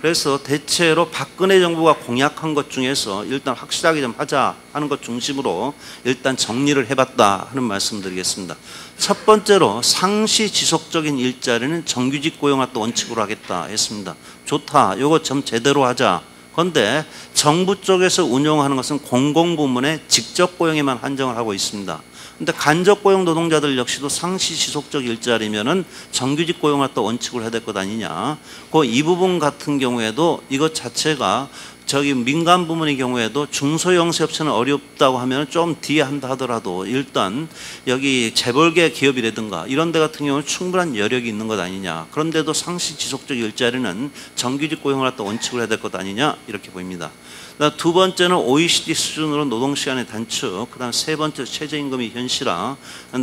그래서 대체로 박근혜 정부가 공약한 것 중에서 일단 확실하게 좀 하자 하는 것 중심으로 일단 정리를 해봤다 하는 말씀 드리겠습니다. 첫 번째로 상시 지속적인 일자리는 정규직 고용화도 원칙으로 하겠다 했습니다. 좋다. 요거 좀 제대로 하자. 그런데 정부 쪽에서 운영하는 것은 공공부문의 직접 고용에만 한정을 하고 있습니다. 근데 간접 고용 노동자들 역시도 상시 지속적 일자리면은 정규직 고용화도 원칙으로 해야 될 것 아니냐. 이 부분 같은 경우에도 이것 자체가 민간 부문의 경우에도 중소영세업체는 어렵다고 하면 좀 뒤에 한다 하더라도 일단 여기 재벌계 기업이라든가 이런 데 같은 경우는 충분한 여력이 있는 것 아니냐. 그런데도 상시 지속적 일자리는 정규직 고용을 또 원칙으로 해야 될 것 아니냐 이렇게 보입니다. 두 번째는 OECD 수준으로 노동시간의 단축, 그 다음 세 번째로 최저임금의 현실화,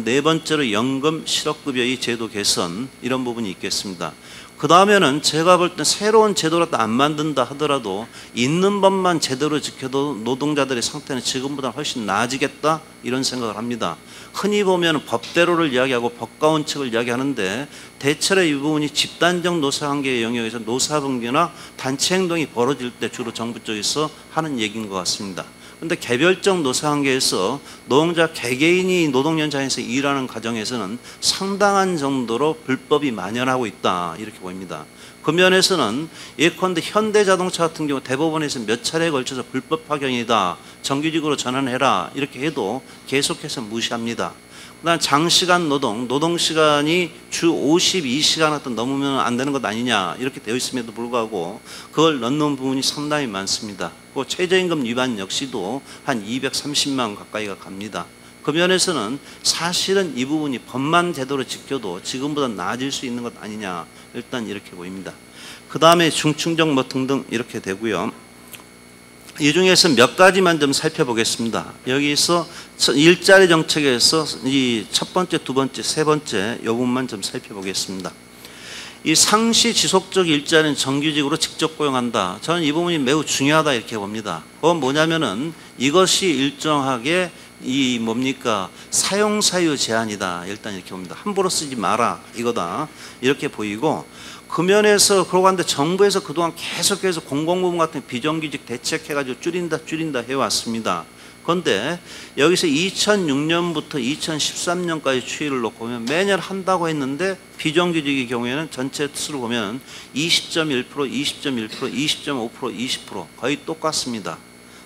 네 번째로 연금 실업급여의 제도 개선 이런 부분이 있겠습니다. 그 다음에는 제가 볼 때 새로운 제도를 안 만든다 하더라도 있는 법만 제대로 지켜도 노동자들의 상태는 지금보다 훨씬 나아지겠다 이런 생각을 합니다. 흔히 보면 법대로를 이야기하고 법가원칙을 이야기하는데 대체로 이 부분이 집단적 노사관계의 영역에서 노사분규나 단체 행동이 벌어질 때 주로 정부 쪽에서 하는 얘기인 것 같습니다. 그런데 개별적 노사관계에서 노동자 개개인이 노동연장에서 일하는 과정에서는 상당한 정도로 불법이 만연하고 있다 이렇게 보입니다. 그 면에서는 예컨대 현대자동차 같은 경우 대법원에서 몇 차례에 걸쳐서 불법 파견이다, 정규직으로 전환해라 이렇게 해도 계속해서 무시합니다. 그다음 장시간 노동시간이 주 52시간 어떤 넘으면 안 되는 것 아니냐 이렇게 되어 있음에도 불구하고 그걸 넣는 부분이 상당히 많습니다. 그 최저임금 위반 역시도 한 230만 가까이가 갑니다. 그 면에서는 사실은 이 부분이 법만 제대로 지켜도 지금보다 나아질 수 있는 것 아니냐 일단 이렇게 보입니다. 그 다음에 중층적 뭐 등등 이렇게 되고요. 이 중에서 몇 가지만 좀 살펴보겠습니다. 여기서 일자리 정책에서 이 첫 번째, 두 번째, 세 번째 이 부분만 좀 살펴보겠습니다. 이 상시 지속적 일자리는 정규직으로 직접 고용한다. 저는 이 부분이 매우 중요하다 이렇게 봅니다. 그건 뭐냐면은 이것이 일정하게 이 뭡니까 사용 사유 제한이다 일단 이렇게 봅니다. 함부로 쓰지 마라 이거다 이렇게 보이고 그 면에서 그러고 하는데 정부에서 그동안 계속해서 공공부문 같은 비정규직 대책해가지고 줄인다 해왔습니다. 그런데 여기서 2006년부터 2013년까지 추이를 놓고 보면 매년 한다고 했는데 비정규직의 경우에는 전체 수를 보면 20.1%, 20.1%, 20.5%, 20% 거의 똑같습니다.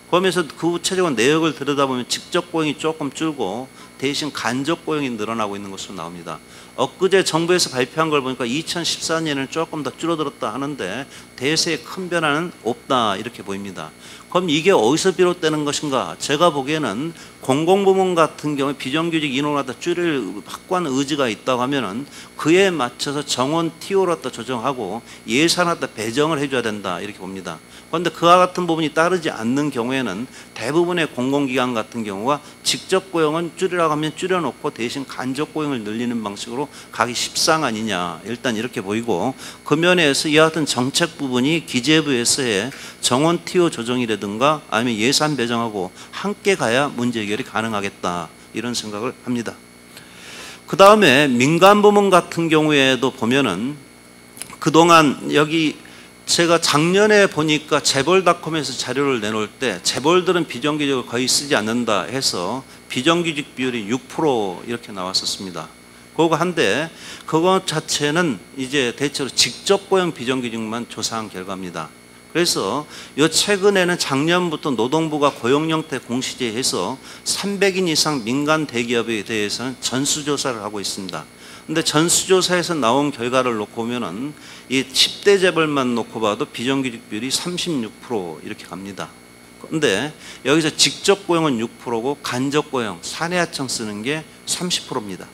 그러면서 그 구체적인 내역을 들여다보면 직접 고용이 조금 줄고 대신 간접 고용이 늘어나고 있는 것으로 나옵니다. 엊그제 정부에서 발표한 걸 보니까 2014년에는 조금 더 줄어들었다 하는데 대세의 큰 변화는 없다 이렇게 보입니다. 그럼 이게 어디서 비롯되는 것인가? 제가 보기에는 공공부문 같은 경우에 비정규직 인원을 갖다 줄일 확고한 의지가 있다고 하면은 그에 맞춰서 정원 TO를 갖다 조정하고 예산을 갖다 배정을 해줘야 된다 이렇게 봅니다. 그런데 그와 같은 부분이 따르지 않는 경우에는 대부분의 공공기관 같은 경우가 직접 고용은 줄이라고 하면 줄여놓고 대신 간접 고용을 늘리는 방식으로 가기 십상 아니냐 일단 이렇게 보이고 그 면에서 이와 같은 정책 부분이 기재부에서의 정원 TO 조정이라든가 아니면 예산 배정하고 함께 가야 문제 해결이 가능하겠다 이런 생각을 합니다. 그 다음에 민간 부문 같은 경우에도 보면은 그동안 여기 제가 작년에 보니까 재벌닷컴에서 자료를 내놓을 때 재벌들은 비정규직을 거의 쓰지 않는다 해서 비정규직 비율이 6% 이렇게 나왔었습니다. 그거 한데 그것 자체는 이제 대체로 직접 고용 비정규직만 조사한 결과입니다. 그래서 요 최근에는 작년부터 노동부가 고용형태 공시제해서 300인 이상 민간 대기업에 대해서는 전수조사를 하고 있습니다. 근데 전수조사에서 나온 결과를 놓고 보면은 이 10대 재벌만 놓고 봐도 비정규직 비율이 36% 이렇게 갑니다. 근데 여기서 직접 고용은 6%고 간접 고용, 사내하청 쓰는 게 30%입니다.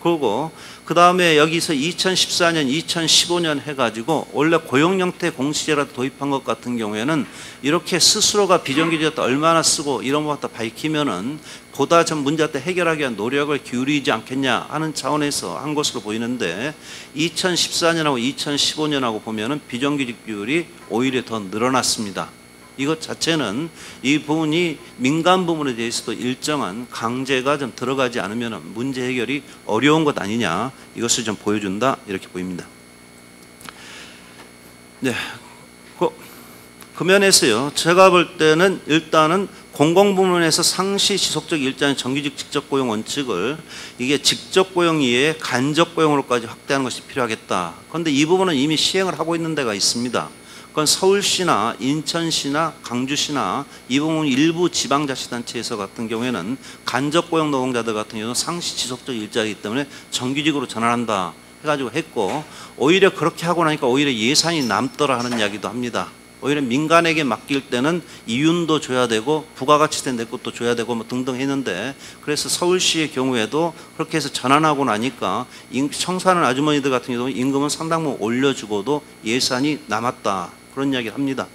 그리고 그 다음에 여기서 2014년, 2015년 해가지고 원래 고용형태 공시제라도 도입한 것 같은 경우에는 이렇게 스스로가 비정규직한테 얼마나 쓰고 이런 것 갖다 밝히면은 보다 전 문제 때 해결하기 위한 노력을 기울이지 않겠냐 하는 차원에서 한 것으로 보이는데 2014년하고 2015년하고 보면은 비정규직 비율이 오히려 더 늘어났습니다. 이것 자체는 이 부분이 민간 부문에 대해서도 일정한 강제가 좀 들어가지 않으면 문제 해결이 어려운 것 아니냐 이것을 좀 보여준다 이렇게 보입니다. 네, 그 면에서요 제가 볼 때는 일단은 공공부문에서 상시 지속적 일자리 정규직 직접 고용 원칙을 이게 직접 고용 이외에 간접 고용으로까지 확대하는 것이 필요하겠다. 그런데 이 부분은 이미 시행을 하고 있는 데가 있습니다. 그건 서울시나 인천시나 강주시나 이 부분 일부 지방자치단체에서 같은 경우에는 간접 고용 노동자들 같은 경우는 상시 지속적 일자리이기 때문에 정규직으로 전환한다 해가지고 했고 오히려 그렇게 하고 나니까 오히려 예산이 남더라 하는 이야기도 합니다. 오히려 민간에게 맡길 때는 이윤도 줘야 되고 부가가치세 내 것도 줘야 되고 뭐 등등 했는데 그래서 서울시의 경우에도 그렇게 해서 전환하고 나니까 청소하는 아주머니들 같은 경우는 임금은 상당 부분 올려주고도 예산이 남았다. 그런 이야기를 합니다.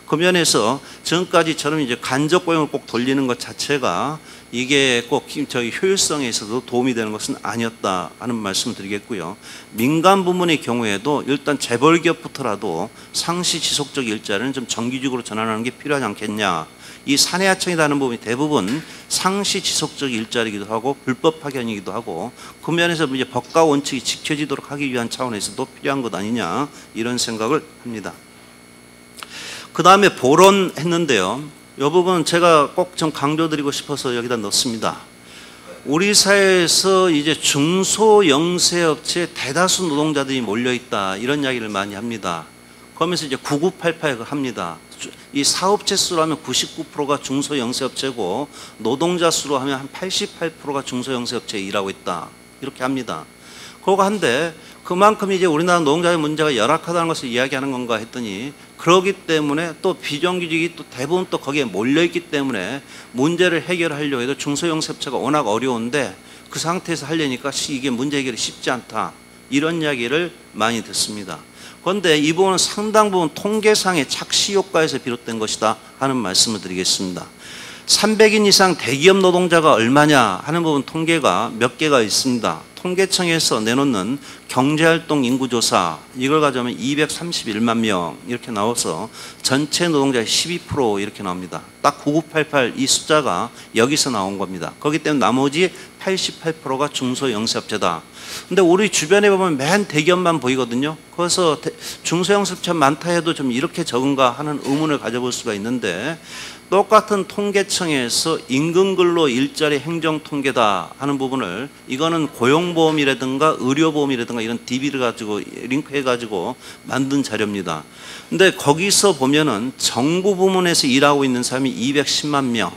그 면에서 지금까지처럼 이제 간접 고용을 꼭 돌리는 것 자체가 이게 꼭 저희 효율성에 있어서 도움이 되는 것은 아니었다 하는 말씀을 드리겠고요. 민간 부문의 경우에도 일단 재벌기업부터라도 상시 지속적 일자리는 좀 정규직으로 전환하는 게 필요하지 않겠냐. 이 사내하청이라는 부분이 대부분 상시 지속적 일자리이기도 하고 불법 파견이기도 하고 그 면에서 이제 법과 원칙이 지켜지도록 하기 위한 차원에서도 필요한 것 아니냐 이런 생각을 합니다. 그 다음에 보론했는데요. 이 부분 제가 꼭 좀 강조드리고 싶어서 여기다 넣습니다. 우리 사회에서 이제 중소영세업체에 대다수 노동자들이 몰려있다 이런 이야기를 많이 합니다. 그러면서 이제 9988을 합니다. 이 사업체 수로 하면 99%가 중소영세업체고 노동자 수로 하면 한 88%가 중소영세업체에 일하고 있다 이렇게 합니다. 그거 한데 그만큼 이제 우리나라 노동자의 문제가 열악하다는 것을 이야기하는 건가 했더니 그러기 때문에 또 비정규직이 또 대부분 또 거기에 몰려있기 때문에 문제를 해결하려고 해도 중소영세업체가 워낙 어려운데 그 상태에서 하려니까 이게 문제 해결이 쉽지 않다 이런 이야기를 많이 듣습니다. 그런데 이 부분은 상당 부분 통계상의 착시 효과에서 비롯된 것이다 하는 말씀을 드리겠습니다. 300인 이상 대기업 노동자가 얼마냐 하는 부분 통계가 몇 개가 있습니다. 통계청에서 내놓는 경제활동 인구조사 이걸 가져오면 231만 명 이렇게 나와서 전체 노동자의 12% 이렇게 나옵니다. 딱 9988 이 숫자가 여기서 나온 겁니다. 그렇기 때문에 나머지 88%가 중소영세업체다. 근데 우리 주변에 보면 맨 대기업만 보이거든요. 그래서 중소영세업체 많다 해도 좀 이렇게 적은가 하는 의문을 가져볼 수가 있는데 똑같은 통계청에서 임금근로 일자리 행정통계다 하는 부분을 이거는 고용보험이라든가 의료보험이라든가 이런 DB를 가지고 링크해가지고 만든 자료입니다. 근데 거기서 보면은 정부 부문에서 일하고 있는 사람이 210만 명,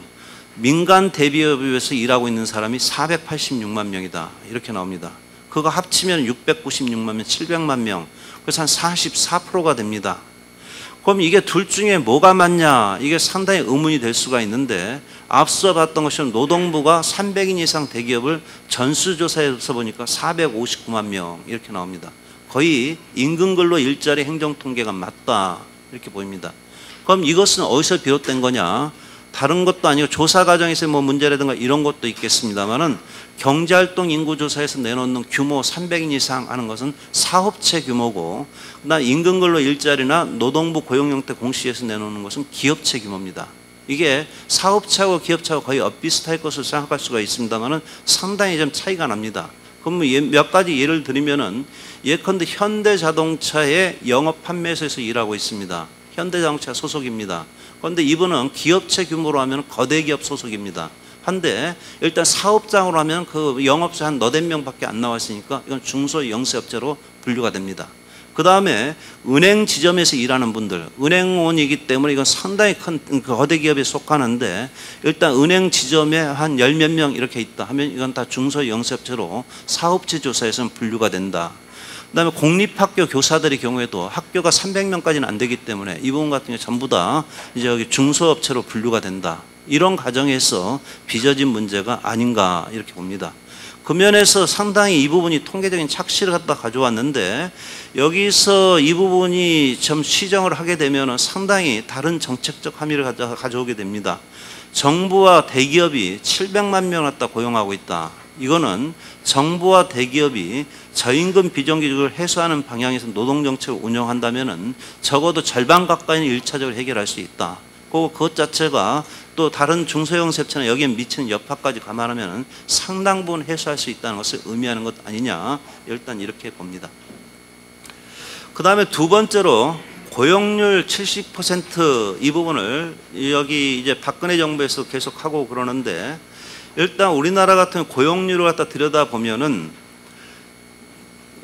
민간 대기업에서 일하고 있는 사람이 486만 명이다 이렇게 나옵니다. 그거 합치면 696만 명, 700만 명, 그래서 한 44%가 됩니다. 그럼 이게 둘 중에 뭐가 맞냐 이게 상당히 의문이 될 수가 있는데 앞서 봤던 것처럼 노동부가 300인 이상 대기업을 전수조사해서 보니까 459만 명 이렇게 나옵니다. 거의 임금근로 일자리 행정통계가 맞다 이렇게 보입니다. 그럼 이것은 어디서 비롯된 거냐? 다른 것도 아니고 조사 과정에서 뭐 문제라든가 이런 것도 있겠습니다만은 경제활동 인구조사에서 내놓는 규모 300인 이상 하는 것은 사업체 규모고 그다음 임금근로 일자리나 노동부 고용형태 공시에서 내놓는 것은 기업체 규모입니다. 이게 사업체하고 기업체하고 거의 엇비슷할 것으로 생각할 수가 있습니다만은 상당히 좀 차이가 납니다. 그럼 몇 가지 예를 들면은 예컨대 현대자동차의 영업 판매소에서 일하고 있습니다. 현대자동차 소속입니다. 그런데 이분은 기업체 규모로 하면 거대 기업 소속입니다. 한데 일단 사업장으로 하면 그 영업자 한 너댓 명밖에 안 나왔으니까 이건 중소영세업체로 분류가 됩니다. 그 다음에 은행 지점에서 일하는 분들, 은행원이기 때문에 이건 상당히 큰 거대 기업에 속하는데 일단 은행 지점에 한 열 몇 명 이렇게 있다 하면 이건 다 중소영세업체로 사업체 조사에서는 분류가 된다. 그다음에 공립학교 교사들의 경우에도 학교가 300명까지는 안 되기 때문에 이 부분 같은 경우 전부 다 이제 여기 중소업체로 분류가 된다. 이런 과정에서 빚어진 문제가 아닌가 이렇게 봅니다. 그 면에서 상당히 이 부분이 통계적인 착시를 갖다 가져왔는데 여기서 이 부분이 좀 시정을 하게 되면 상당히 다른 정책적 함의를 가져오게 됩니다. 정부와 대기업이 700만 명을 갖다 고용하고 있다. 이거는 정부와 대기업이 저임금 비정규직을 해소하는 방향에서 노동정책을 운영한다면 적어도 절반 가까이는 1차적으로 해결할 수 있다. 그것 자체가 또 다른 중소형세업체나 여기에 미치는 여파까지 감안하면 상당 부분 해소할 수 있다는 것을 의미하는 것 아니냐 일단 이렇게 봅니다. 그 다음에 두 번째로 고용률 70% 이 부분을 여기 이제 박근혜 정부에서 계속 하고 그러는데 일단 우리나라 같은 고용률을 갖다 들여다보면은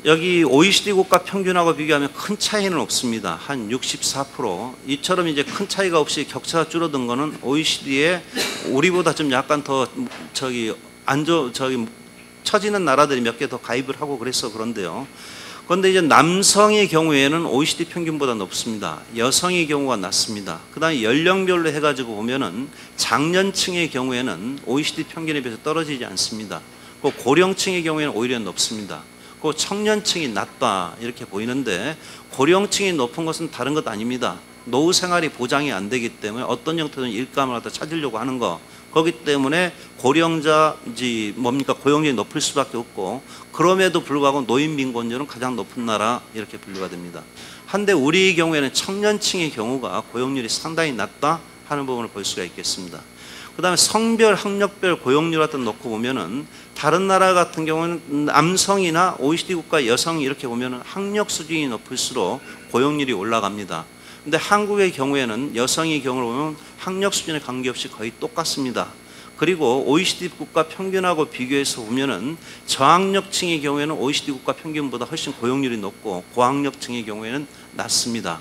여기 OECD 국가 평균하고 비교하면 큰 차이는 없습니다. 한 64%. 이처럼 이제 큰 차이가 없이 격차가 줄어든 거는 OECD에 우리보다 좀 약간 더 처지는 나라들이 몇 개 더 가입을 하고 그래서 그런데요. 그런데 이제 남성의 경우에는 OECD 평균보다 높습니다. 여성의 경우가 낮습니다. 그 다음에 연령별로 해가지고 보면은 장년층의 경우에는 OECD 평균에 비해서 떨어지지 않습니다. 그 고령층의 경우에는 오히려 높습니다. 그 청년층이 낮다 이렇게 보이는데 고령층이 높은 것은 다른 것 아닙니다. 노후 생활이 보장이 안 되기 때문에 어떤 형태든 일감을 갖다 찾으려고 하는 거. 그렇기 때문에 고령자지 뭡니까 고용률이 높을 수밖에 없고 그럼에도 불구하고 노인 빈곤율은 가장 높은 나라 이렇게 분류가 됩니다. 한데 우리의 경우에는 청년층의 경우가 고용률이 상당히 낮다 하는 부분을 볼 수가 있겠습니다. 그 다음에 성별, 학력별 고용률 같은 놓고 보면은 다른 나라 같은 경우는 남성이나 OECD 국가 여성 이렇게 보면은 학력 수준이 높을수록 고용률이 올라갑니다. 근데 한국의 경우에는 여성의 경우를 보면 학력 수준에 관계없이 거의 똑같습니다. 그리고 OECD 국가 평균하고 비교해서 보면은 저학력층의 경우에는 OECD 국가 평균보다 훨씬 고용률이 높고 고학력층의 경우에는 낮습니다.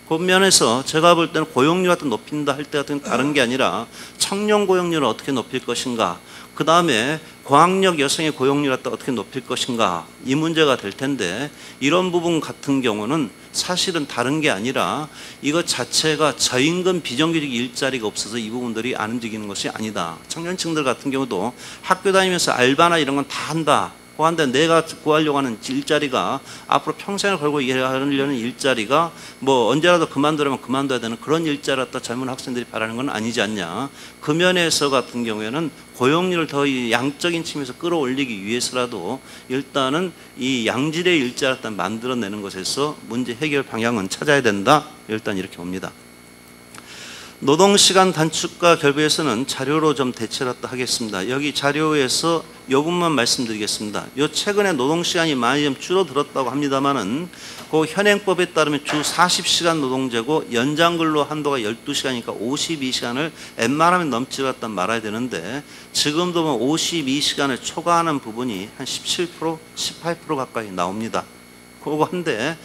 그 면에서 제가 볼 때는 고용률 같은 높인다 할 때 같은 다른 게 아니라 청년 고용률을 어떻게 높일 것인가, 그 다음에 고학력 여성의 고용률을 갖다 어떻게 높일 것인가, 이 문제가 될 텐데, 이런 부분 같은 경우는 사실은 다른 게 아니라 이것 자체가 저임금 비정규직 일자리가 없어서 이 부분들이 안 움직이는 것이 아니다. 청년층들 같은 경우도 학교 다니면서 알바나 이런 건 다 한다. 한데 내가 구하려고 하는 일자리가 앞으로 평생을 걸고 일하려는 일자리가 뭐 언제라도 그만두려면 그만둬야 되는 그런 일자리 갖다 젊은 학생들이 바라는 건 아니지 않냐. 그 면에서 같은 경우에는 고용률을 더 양적인 측면에서 끌어올리기 위해서라도 일단은 이 양질의 일자리 갖다 만들어내는 것에서 문제 해결 방향은 찾아야 된다. 일단 이렇게 봅니다. 노동시간 단축과 결부해서는 자료로 좀 대체를 하겠습니다. 여기 자료에서 이 부분만 말씀드리겠습니다. 요 최근에 노동시간이 많이 좀 줄어들었다고 합니다만은 그 현행법에 따르면 주 40시간 노동제고 연장근로 한도가 12시간이니까 52시간을 웬만하면 넘지 갖다 말아야 되는데 지금도 뭐 52시간을 초과하는 부분이 한 17%, 18% 가까이 나옵니다. 그거 한데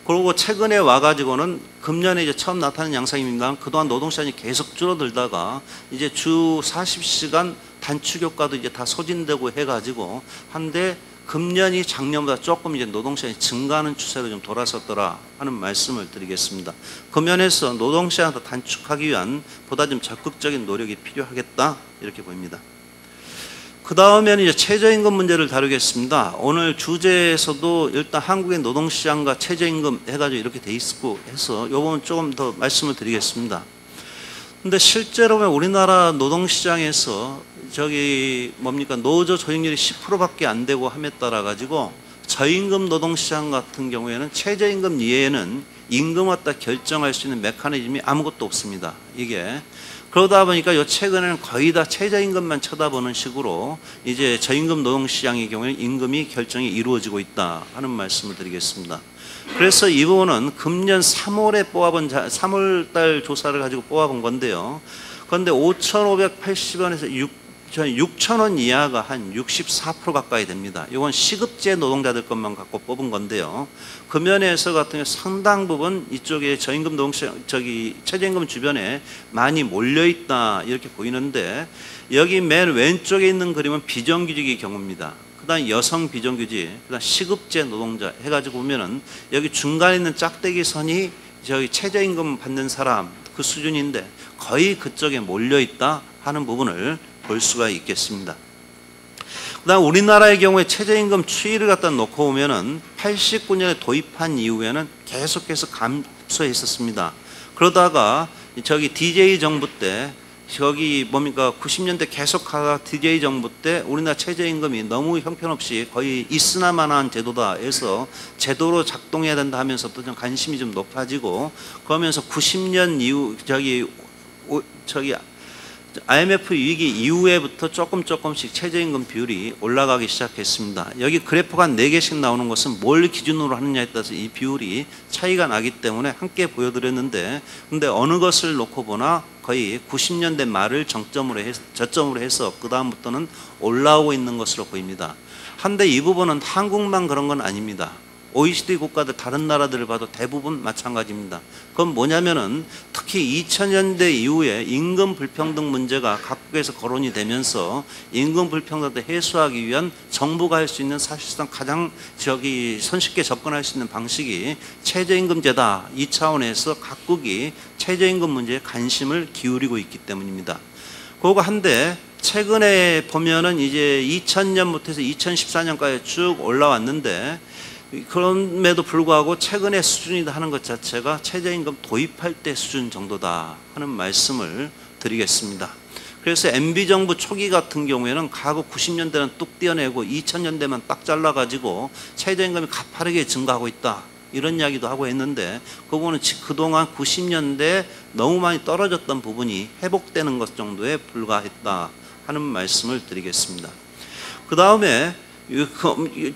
그리고 최근에 와가지고는 금년에 이제 처음 나타난 양상입니다. 그동안 노동시간이 계속 줄어들다가 이제 주 40시간 단축 효과도 이제 다 소진되고 해가지고 한데 금년이 작년보다 조금 이제 노동시간이 증가하는 추세로 좀 돌아섰더라 하는 말씀을 드리겠습니다. 그 면에서 노동시간을 더 단축하기 위한 보다 좀 적극적인 노력이 필요하겠다 이렇게 보입니다. 그 다음에는 이제 최저임금 문제를 다루겠습니다. 오늘 주제에서도 일단 한국의 노동시장과 최저임금 해가지고 이렇게 돼 있고 해서 이 부분 조금 더 말씀을 드리겠습니다. 근데 실제로 보면 우리나라 노동시장에서 노조 조직률이 10%밖에 안 되고 함에 따라 가지고 저임금 노동시장 같은 경우에는 최저임금 이외에는 임금 갖다 결정할 수 있는 메커니즘이 아무것도 없습니다. 이게 그러다 보니까 요 최근에는 거의 다 최저임금만 쳐다보는 식으로 이제 저임금 노동시장의 경우에는 임금이 결정이 이루어지고 있다 하는 말씀을 드리겠습니다. 그래서 이 부분은 금년 3월달 조사를 가지고 뽑아본 건데요. 그런데 5,580원에서 6,000원 이하가 한 64% 가까이 됩니다. 이건 시급제 노동자들 것만 갖고 뽑은 건데요. 그 면에서 같은 경우 상당 부분 이쪽에 저임금 노동시장, 최저임금 주변에 많이 몰려 있다 이렇게 보이는데 여기 맨 왼쪽에 있는 그림은 비정규직의 경우입니다. 그다음 여성 비정규직, 그다음 시급제 노동자 해가지고 보면은 여기 중간에 있는 짝대기 선이 최저임금 받는 사람 그 수준인데 거의 그쪽에 몰려 있다 하는 부분을 볼 수가 있겠습니다. 그다음 우리나라의 경우에 최저임금 추이를 갖다 놓고 보면은 89년에 도입한 이후에는 계속해서 감소했었습니다. 그러다가 DJ 정부 때 90년대 계속 가다가 DJ 정부 때 우리나라 최저임금이 너무 형편없이 거의 있으나마나한 제도다 해서 제도로 작동해야 된다 하면서부터 좀 관심이 좀 높아지고 그러면서 90년 이후 IMF 위기 이후에부터 조금씩 최저임금 비율이 올라가기 시작했습니다. 여기 그래프가 4개씩 나오는 것은 뭘 기준으로 하느냐에 따라서 이 비율이 차이가 나기 때문에 함께 보여드렸는데 근데 어느 것을 놓고 보나 거의 90년대 말을 저점으로 해서 그 다음부터는 올라오고 있는 것으로 보입니다. 한데 이 부분은 한국만 그런 건 아닙니다. OECD 국가들 다른 나라들을 봐도 대부분 마찬가지입니다. 그건 뭐냐면은 특히 2000년대 이후에 임금 불평등 문제가 각국에서 거론이 되면서 임금 불평등을 해소하기 위한 정부가 할 수 있는 사실상 가장 손쉽게 접근할 수 있는 방식이 최저임금제다. 이 차원에서 각국이 최저임금 문제에 관심을 기울이고 있기 때문입니다. 그거 한데 최근에 보면은 이제 2000년부터 해서 2014년까지 쭉 올라왔는데 그럼에도 불구하고 최근의 수준이다 하는 것 자체가 최저임금 도입할 때 수준 정도다 하는 말씀을 드리겠습니다. 그래서 MB정부 초기 같은 경우에는 과거 90년대는 뚝 떼어내고 2000년대만 딱 잘라가지고 최저임금이 가파르게 증가하고 있다 이런 이야기도 하고 했는데 그 부분은 그동안 90년대에 너무 많이 떨어졌던 부분이 회복되는 것 정도에 불과했다 하는 말씀을 드리겠습니다. 그 다음에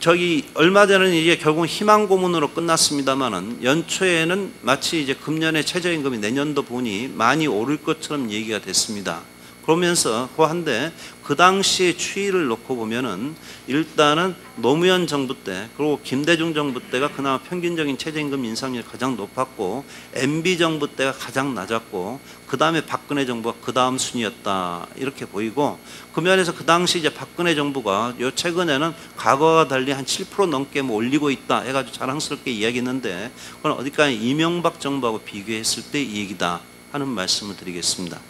저기 얼마 전에는 이제 결국 희망 고문으로 끝났습니다만은 연초에는 마치 이제 금년의 최저임금이 내년도 보니 많이 오를 것처럼 얘기가 됐습니다. 그러면서 한데 그 당시의 추이를 놓고 보면은 일단은 노무현 정부 때 그리고 김대중 정부 때가 그나마 평균적인 최저임금 인상률이 가장 높았고 MB 정부 때가 가장 낮았고 그 다음에 박근혜 정부가 그 다음 순이었다 이렇게 보이고 그 면에서 그 당시 이제 박근혜 정부가 요 최근에는 과거와 달리 한 7% 넘게 뭐 올리고 있다 해가지고 자랑스럽게 이야기했는데 그건 어디까지 이명박 정부하고 비교했을 때 이 얘기다 하는 말씀을 드리겠습니다.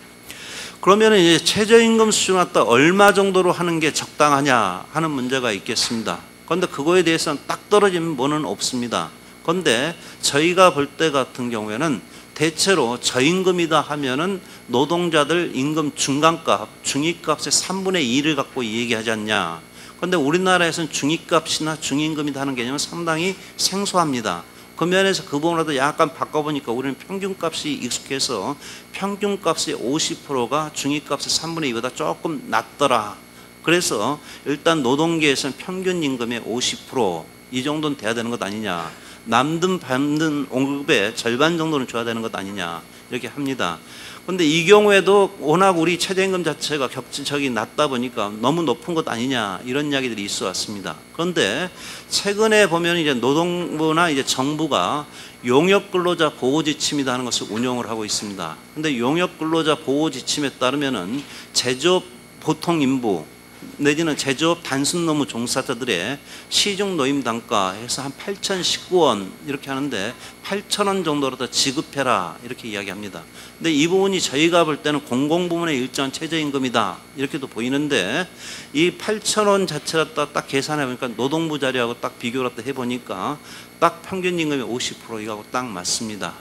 그러면 이제 최저임금 수준 갖다 얼마 정도로 하는 게 적당하냐 하는 문제가 있겠습니다. 그런데 그거에 대해서는 딱 떨어진 뭐는 없습니다. 그런데 저희가 볼 때 같은 경우에는 대체로 저임금이다 하면은 노동자들 임금 중간값, 중위값의 3분의 2를 갖고 얘기하지 않냐. 그런데 우리나라에서는 중위값이나 중임금이다 하는 개념은 상당히 생소합니다. 그 면에서 그 부분으로도 약간 바꿔보니까 우리는 평균값이 익숙해서 평균값의 50%가 중위값의 3분의 2보다 조금 낮더라. 그래서 일단 노동계에서는 평균 임금의 50% 이 정도는 돼야 되는 것 아니냐. 남든 받는 월급의 절반 정도는 줘야 되는 것 아니냐. 이렇게 합니다. 그런데 이 경우에도 워낙 우리 최저임금 자체가 격차적이 낮다 보니까 너무 높은 것 아니냐 이런 이야기들이 있어 왔습니다. 그런데 최근에 보면 이제 노동부나 이제 정부가 용역 근로자 보호 지침이다 하는 것을 운용을 하고 있습니다. 그런데 용역 근로자 보호 지침에 따르면은 제조업 보통 인부 내지는 제조업 단순 노무 종사자들의 시중 노임 단가에서 한 8,019원 이렇게 하는데 8,000원 정도로 더 지급해라 이렇게 이야기합니다. 근데 이 부분이 저희가 볼 때는 공공부문의 일정한 최저임금이다 이렇게도 보이는데 이 8,000원 자체를 딱 계산해 보니까 노동부 자료하고 딱 비교를 해보니까 딱 평균 임금의 50% 이거하고 딱 맞습니다.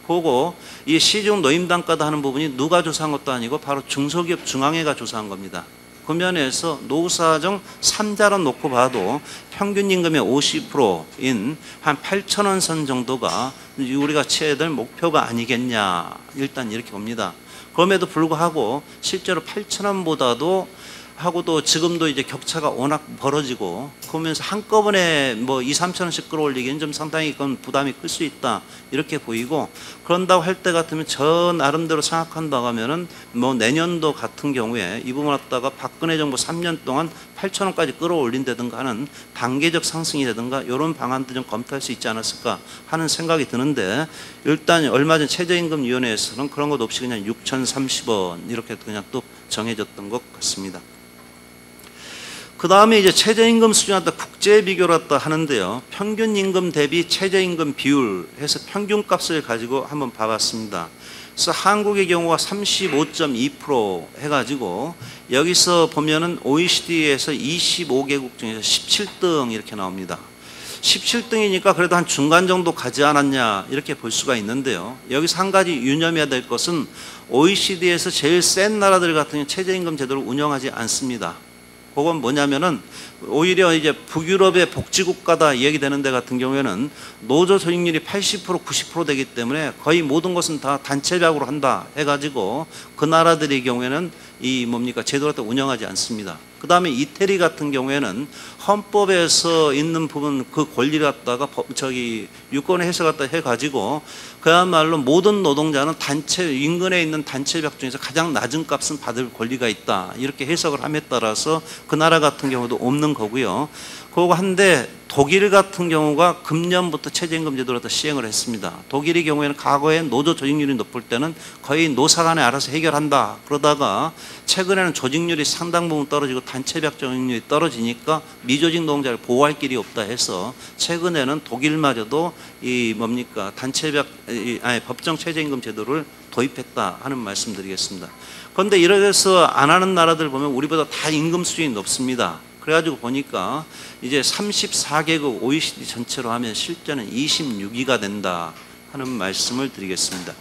그거 이 시중 노임 단가다 하는 부분이 누가 조사한 것도 아니고 바로 중소기업 중앙회가 조사한 겁니다. 그 면에서 노사정 3자로 놓고 봐도 평균 임금의 50%인 한 8,000원 선 정도가 우리가 취해야 될 목표가 아니겠냐 일단 이렇게 봅니다. 그럼에도 불구하고 실제로 8,000원보다도 하고도 지금도 이제 격차가 워낙 벌어지고 그러면서 한꺼번에 뭐 2, 3천원씩 끌어올리기는 좀 상당히 그건 부담이 클 수 있다 이렇게 보이고 그런다고 할 때 같으면 저 나름대로 생각한다고 하면은 뭐 내년도 같은 경우에 이 부분 갖다가 박근혜 정부 3년 동안 8천원까지 끌어올린다든가 하는 단계적 상승이 되든가 이런 방안도 좀 검토할 수 있지 않았을까 하는 생각이 드는데 일단 얼마 전 최저임금위원회에서는 그런 것 없이 그냥 6,030원 이렇게 그냥 또 정해졌던 것 같습니다. 그 다음에 이제 최저임금 수준 갖다 국제 비교를 갖다 하는데요. 평균 임금 대비 최저임금 비율 해서 평균값을 가지고 한번 봐봤습니다. 그래서 한국의 경우가 35.2% 해가지고 여기서 보면은 OECD에서 25개국 중에서 17등 이렇게 나옵니다. 17등이니까 그래도 한 중간 정도 가지 않았냐 이렇게 볼 수가 있는데요. 여기서 한 가지 유념해야 될 것은 OECD에서 제일 센 나라들 같은 경우 최저임금 제도를 운영하지 않습니다. 그건 뭐냐면은 오히려 이제 북유럽의 복지국가다 얘기되는 데 같은 경우에는 노조 소득률이 80% 90% 되기 때문에 거의 모든 것은 다 단체벽으로 한다 해가지고 그 나라들의 경우에는 이 뭡니까 제도를 운영하지 않습니다. 그 다음에 이태리 같은 경우에는 헌법에서 있는 부분 그 권리를 갖다가 유권의 해석 갖다 해가지고 그야말로 모든 노동자는 단체 인근에 있는 단체벽 중에서 가장 낮은 값은 받을 권리가 있다 이렇게 해석을 함에 따라서 그 나라 같은 경우도 없는 거고요. 그거 한데 독일 같은 경우가 금년부터 최저임금 제도를 시행을 했습니다. 독일의 경우에는 과거에 노조 조직률이 높을 때는 거의 노사 간에 알아서 해결한다 그러다가 최근에는 조직률이 상당 부분 떨어지고 단체벽 조직률이 떨어지니까 미조직 노동자를 보호할 길이 없다 해서 최근에는 독일마저도 이 뭡니까 단체벽 법정 최저임금 제도를 도입했다 하는 말씀드리겠습니다. 그런데 이래서 안 하는 나라들 보면 우리보다 다 임금 수준이 높습니다. 그래가지고 보니까 이제 34개국 OECD 전체로 하면 실제는 26위가 된다 하는 말씀을 드리겠습니다.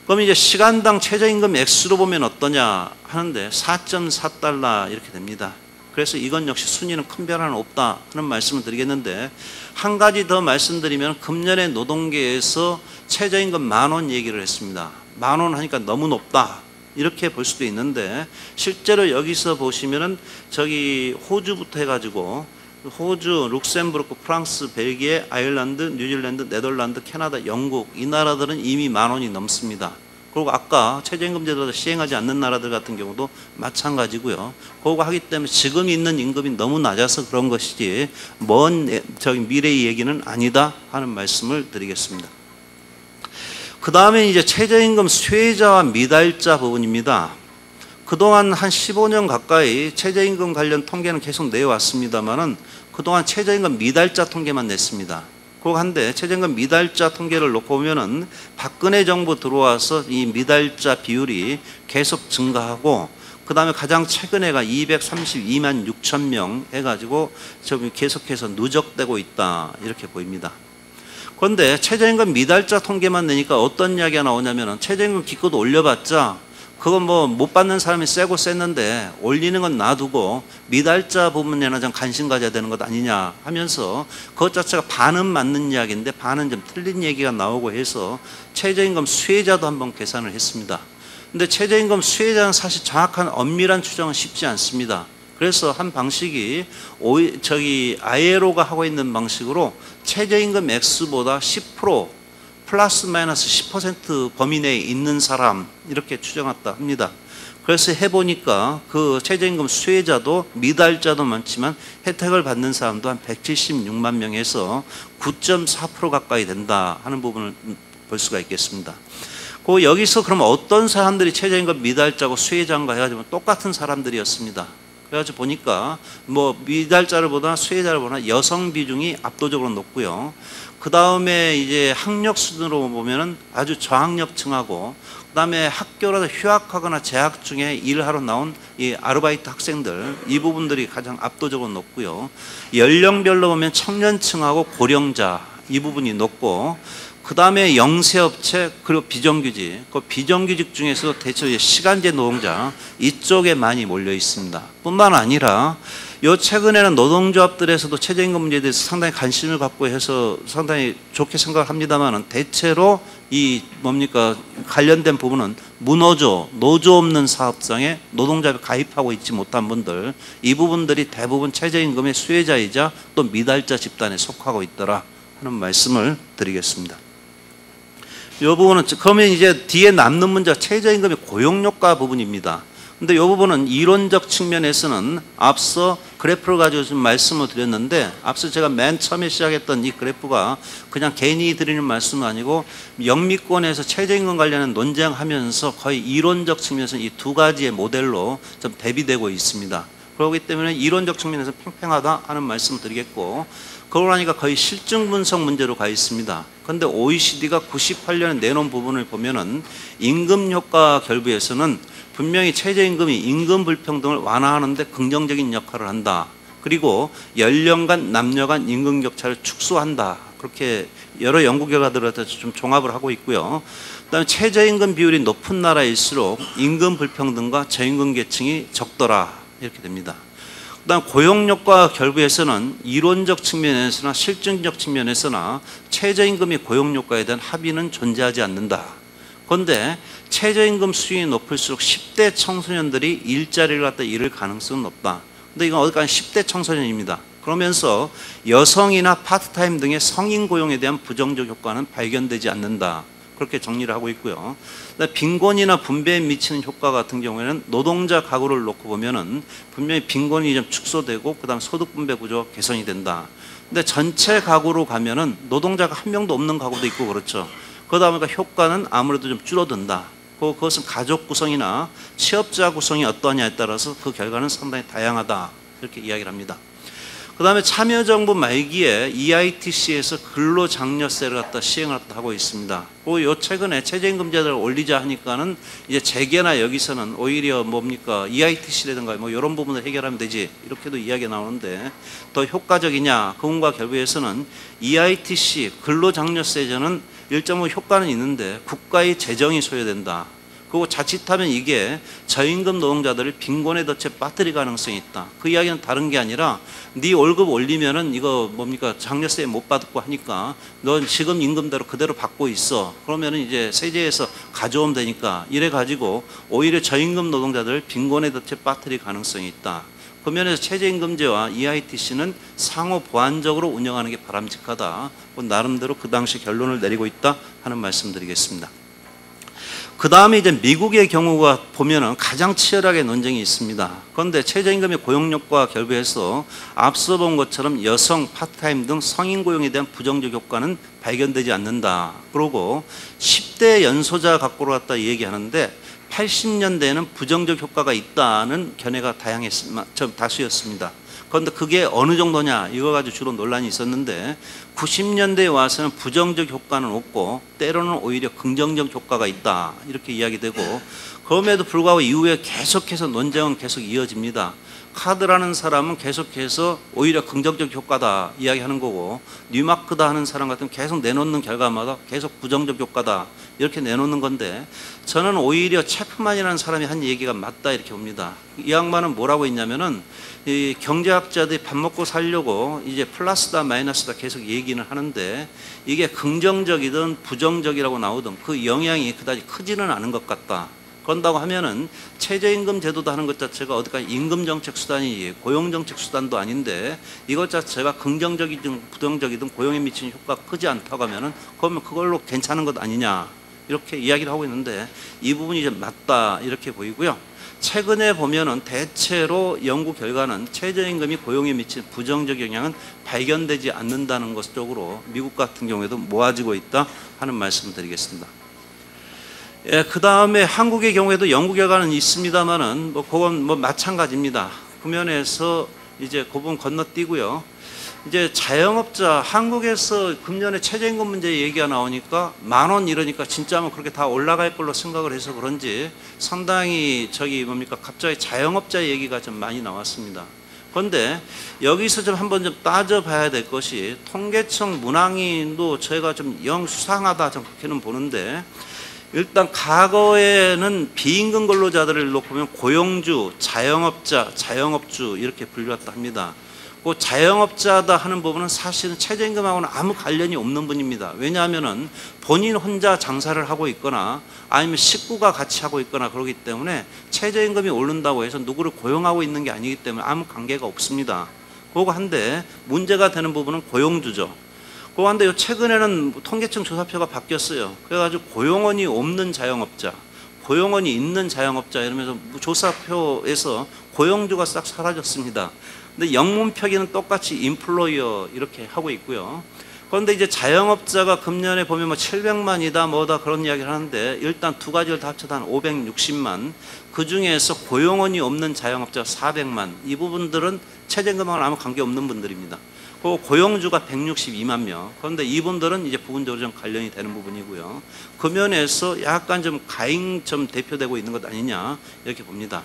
그럼 이제 시간당 최저임금 액수로 보면 어떠냐 하는데 4.4달러 이렇게 됩니다. 그래서 이건 역시 순위는 큰 변화는 없다 하는 말씀을 드리겠는데 한 가지 더 말씀드리면 금년에 노동계에서 최저임금 10,000원 얘기를 했습니다. 10,000원 하니까 너무 높다. 이렇게 볼 수도 있는데 실제로 여기서 보시면은 저기 호주부터 해가지고 호주, 룩셈부르크, 프랑스, 벨기에, 아일랜드, 뉴질랜드, 네덜란드, 캐나다, 영국 이 나라들은 이미 10,000원이 넘습니다. 그리고 아까 최저임금 제도를 시행하지 않는 나라들 같은 경우도 마찬가지고요. 그거 하기 때문에 지금 있는 임금이 너무 낮아서 그런 것이지 먼 미래의 얘기는 아니다 하는 말씀을 드리겠습니다. 그 다음에 이제 최저임금 수혜자와 미달자 부분입니다. 그동안 한 15년 가까이 최저임금 관련 통계는 계속 내왔습니다만은 그동안 최저임금 미달자 통계만 냈습니다. 그거 한데 최저임금 미달자 통계를 놓고 보면은 박근혜 정부 들어와서 이 미달자 비율이 계속 증가하고 그 다음에 가장 최근에가 232만 6천 명 해가지고 좀 계속해서 누적되고 있다 이렇게 보입니다. 그런데 최저임금 미달자 통계만 내니까 어떤 이야기가 나오냐면은 최저임금 기껏 올려봤자 그건 뭐 못 받는 사람이 세고 셌는데 올리는 건 놔두고 미달자 부분에나 좀 관심 가져야 되는 것 아니냐 하면서 그것 자체가 반은 맞는 이야기인데 반은 좀 틀린 얘기가 나오고 해서 최저임금 수혜자도 한번 계산을 했습니다. 근데 최저임금 수혜자는 사실 정확한 엄밀한 추정은 쉽지 않습니다. 그래서 한 방식이 ILO가 하고 있는 방식으로 최저임금 X보다 10% 플러스 마이너스 10% 범위 내에 있는 사람 이렇게 추정했다 합니다. 그래서 해보니까 그 최저임금 수혜자도 미달자도 많지만 혜택을 받는 사람도 한 176만 명에서 9.4% 가까이 된다 하는 부분을 볼 수가 있겠습니다. 그 여기서 그럼 어떤 사람들이 최저임금 미달자고 수혜자인가 해가지고 똑같은 사람들이었습니다. 그래가지고 보니까 뭐 미달자를 보다 수혜자를 보나 여성 비중이 압도적으로 높고요. 그 다음에 이제 학력 수준으로 보면은 아주 저학력층하고 그 다음에 학교라도 휴학하거나 재학 중에 일하러 나온 이 아르바이트 학생들 이 부분들이 가장 압도적으로 높고요. 연령별로 보면 청년층하고 고령자 이 부분이 높고 그 다음에 영세업체 그리고 비정규직 그 비정규직 중에서 대체로 시간제 노동자 이쪽에 많이 몰려 있습니다. 뿐만 아니라 요 최근에는 노동조합들에서도 최저임금 문제에 대해서 상당히 관심을 갖고 해서 상당히 좋게 생각을 합니다만은 대체로 이 뭡니까 관련된 부분은 무노조, 노조 없는 사업장에 노동조합에 가입하고 있지 못한 분들 이 부분들이 대부분 최저임금의 수혜자이자 또 미달자 집단에 속하고 있더라 하는 말씀을 드리겠습니다. 이 부분은 그러면 이제 뒤에 남는 문제가 최저임금의 고용효과 부분입니다. 근데 이 부분은 이론적 측면에서는 앞서 그래프를 가지고 좀 말씀을 드렸는데 앞서 제가 맨 처음에 시작했던 이 그래프가 그냥 괜히 드리는 말씀은 아니고 영미권에서 최저임금 관련한 논쟁하면서 거의 이론적 측면에서 이 두 가지의 모델로 좀 대비되고 있습니다. 그렇기 때문에 이론적 측면에서 팽팽하다 하는 말씀을 드리겠고 그러고 나니까 거의 실증 분석 문제로 가 있습니다. 그런데 OECD가 98년에 내놓은 부분을 보면은 임금 효과 결부에서는 분명히 최저임금이 임금 불평등을 완화하는 데 긍정적인 역할을 한다. 그리고 연령 간 남녀 간 임금 격차를 축소한다. 그렇게 여러 연구 결과들을 좀 종합을 하고 있고요. 그다음에 최저임금 비율이 높은 나라일수록 임금 불평등과 저임금 계층이 적더라. 이렇게 됩니다. 그다음 고용효과 결부에서는 이론적 측면에서나 실증적 측면에서나 최저임금이 고용효과에 대한 합의는 존재하지 않는다. 그런데 최저임금 수준이 높을수록 10대 청소년들이 일자리를 갖다 잃을 가능성은 높다. 근데 이건 어디까지 10대 청소년입니다. 그러면서 여성이나 파트타임 등의 성인 고용에 대한 부정적 효과는 발견되지 않는다. 그렇게 정리를 하고 있고요. 빈곤이나 분배에 미치는 효과 같은 경우에는 노동자 가구를 놓고 보면은 분명히 빈곤이 좀 축소되고 그다음 소득 분배 구조 개선이 된다. 근데 전체 가구로 가면은 노동자가 한 명도 없는 가구도 있고 그렇죠. 그러다 보니까 효과는 아무래도 좀 줄어든다. 그것은 가족 구성이나 취업자 구성이 어떠냐에 따라서 그 결과는 상당히 다양하다. 이렇게 이야기를 합니다. 그 다음에 참여정부 말기에 EITC에서 근로장려세를 갖다 시행을 하고 있습니다. 요 최근에 최저임금제도를 올리자 하니까는 이제 재계나 여기서는 오히려 뭡니까 EITC라든가 뭐 이런 부분을 해결하면 되지 이렇게도 이야기가 나오는데 더 효과적이냐 그분과 결부에서는 EITC 근로장려세제는 일정 효과는 있는데 국가의 재정이 소요된다. 그리고 자칫하면 이게 저임금 노동자들을 빈곤의 덫에 빠뜨릴 가능성이 있다. 그 이야기는 다른 게 아니라 네 월급 올리면은 이거 뭡니까 장려세 못 받고 하니까 넌 지금 임금대로 그대로 받고 있어. 그러면은 이제 세제에서 가져오면 되니까 이래 가지고 오히려 저임금 노동자들 빈곤의 덫에 빠뜨릴 가능성이 있다. 그 면에서 최저임금제와 EITC는 상호 보완적으로 운영하는 게 바람직하다. 나름대로 그 당시 결론을 내리고 있다 하는 말씀드리겠습니다. 그 다음에 이제 미국의 경우가 보면은 가장 치열하게 논쟁이 있습니다. 그런데 최저임금의 고용력과 결부해서 앞서 본 것처럼 여성, 파트타임 등 성인 고용에 대한 부정적 효과는 발견되지 않는다. 그러고 10대 연소자 각고로 갖다 얘기하는데 80년대에는 부정적 효과가 있다는 견해가 다수였습니다. 그런데 그게 어느 정도냐 이거 가지고 주로 논란이 있었는데 90년대에 와서는 부정적 효과는 없고 때로는 오히려 긍정적 효과가 있다 이렇게 이야기되고, 그럼에도 불구하고 이후에 계속해서 논쟁은 계속 이어집니다. 카드라는 사람은 계속해서 오히려 긍정적 효과다 이야기하는 거고, 뉴마크다 하는 사람 같으면 계속 내놓는 결과마다 계속 부정적 효과다 이렇게 내놓는 건데, 저는 오히려 체프만이라는 사람이 한 얘기가 맞다 이렇게 봅니다. 이 양반은 뭐라고 했냐면은 이 경제학자들이 밥 먹고 살려고 이제 플러스다 마이너스다 계속 얘기는 하는데, 이게 긍정적이든 부정적이라고 나오든 그 영향이 그다지 크지는 않은 것 같다. 그런다고 하면은 최저임금 제도도 하는 것 자체가 어디까지 임금정책 수단이 고용정책 수단도 아닌데, 이것 자체가 긍정적이든 부정적이든 고용에 미치는 효과가 크지 않다고 하면은 그러면 그걸로 괜찮은 것 아니냐 이렇게 이야기를 하고 있는데, 이 부분이 좀 맞다 이렇게 보이고요. 최근에 보면은 대체로 연구 결과는 최저임금이 고용에 미치는 부정적 영향은 발견되지 않는다는 것 쪽으로 미국 같은 경우에도 모아지고 있다 하는 말씀을 드리겠습니다. 예, 그 다음에 한국의 경우에도 연구 결과는 있습니다만은 그건 마찬가지입니다. 그 면에서 이제 그 부분 건너뛰고요. 이제 자영업자, 한국에서 금년에 최저임금 문제 얘기가 나오니까 10,000원 이러니까 진짜 그렇게 다 올라갈 걸로 생각을 해서 그런지 상당히 갑자기 자영업자 얘기가 좀 많이 나왔습니다. 그런데 여기서 좀 한번 좀 따져봐야 될 것이, 통계청 문항인도 저희가 좀 영 수상하다 좀 그렇게는 보는데, 일단 과거에는 비임금 근로자들을 놓고 보면 고용주, 자영업자, 자영업주 이렇게 분류했다 합니다. 그 자영업자다 하는 부분은 사실은 최저임금하고는 아무 관련이 없는 분입니다. 왜냐하면은 본인 혼자 장사를 하고 있거나 아니면 식구가 같이 하고 있거나 그러기 때문에 최저임금이 오른다고 해서 누구를 고용하고 있는 게 아니기 때문에 아무 관계가 없습니다. 그거 한데 문제가 되는 부분은 고용주죠. 그거 한데 최근에는 통계청 조사표가 바뀌었어요. 그래가지고 고용원이 없는 자영업자, 고용원이 있는 자영업자 이러면서 조사표에서 고용주가 싹 사라졌습니다. 근데 영문 표기는 똑같이 인플로이어 이렇게 하고 있고요. 그런데 이제 자영업자가 금년에 보면 700만이다 뭐다 그런 이야기를 하는데, 일단 두 가지를 다 합쳐도 한 560만, 그 중에서 고용원이 없는 자영업자 400만, 이 부분들은 최저임금하고는 아무 관계없는 분들입니다. 그 고용주가 162만 명. 그런데 이분들은 이제 부분적으로 좀 관련이 되는 부분이고요. 그 면에서 약간 좀 가행 좀 대표되고 있는 것 아니냐 이렇게 봅니다.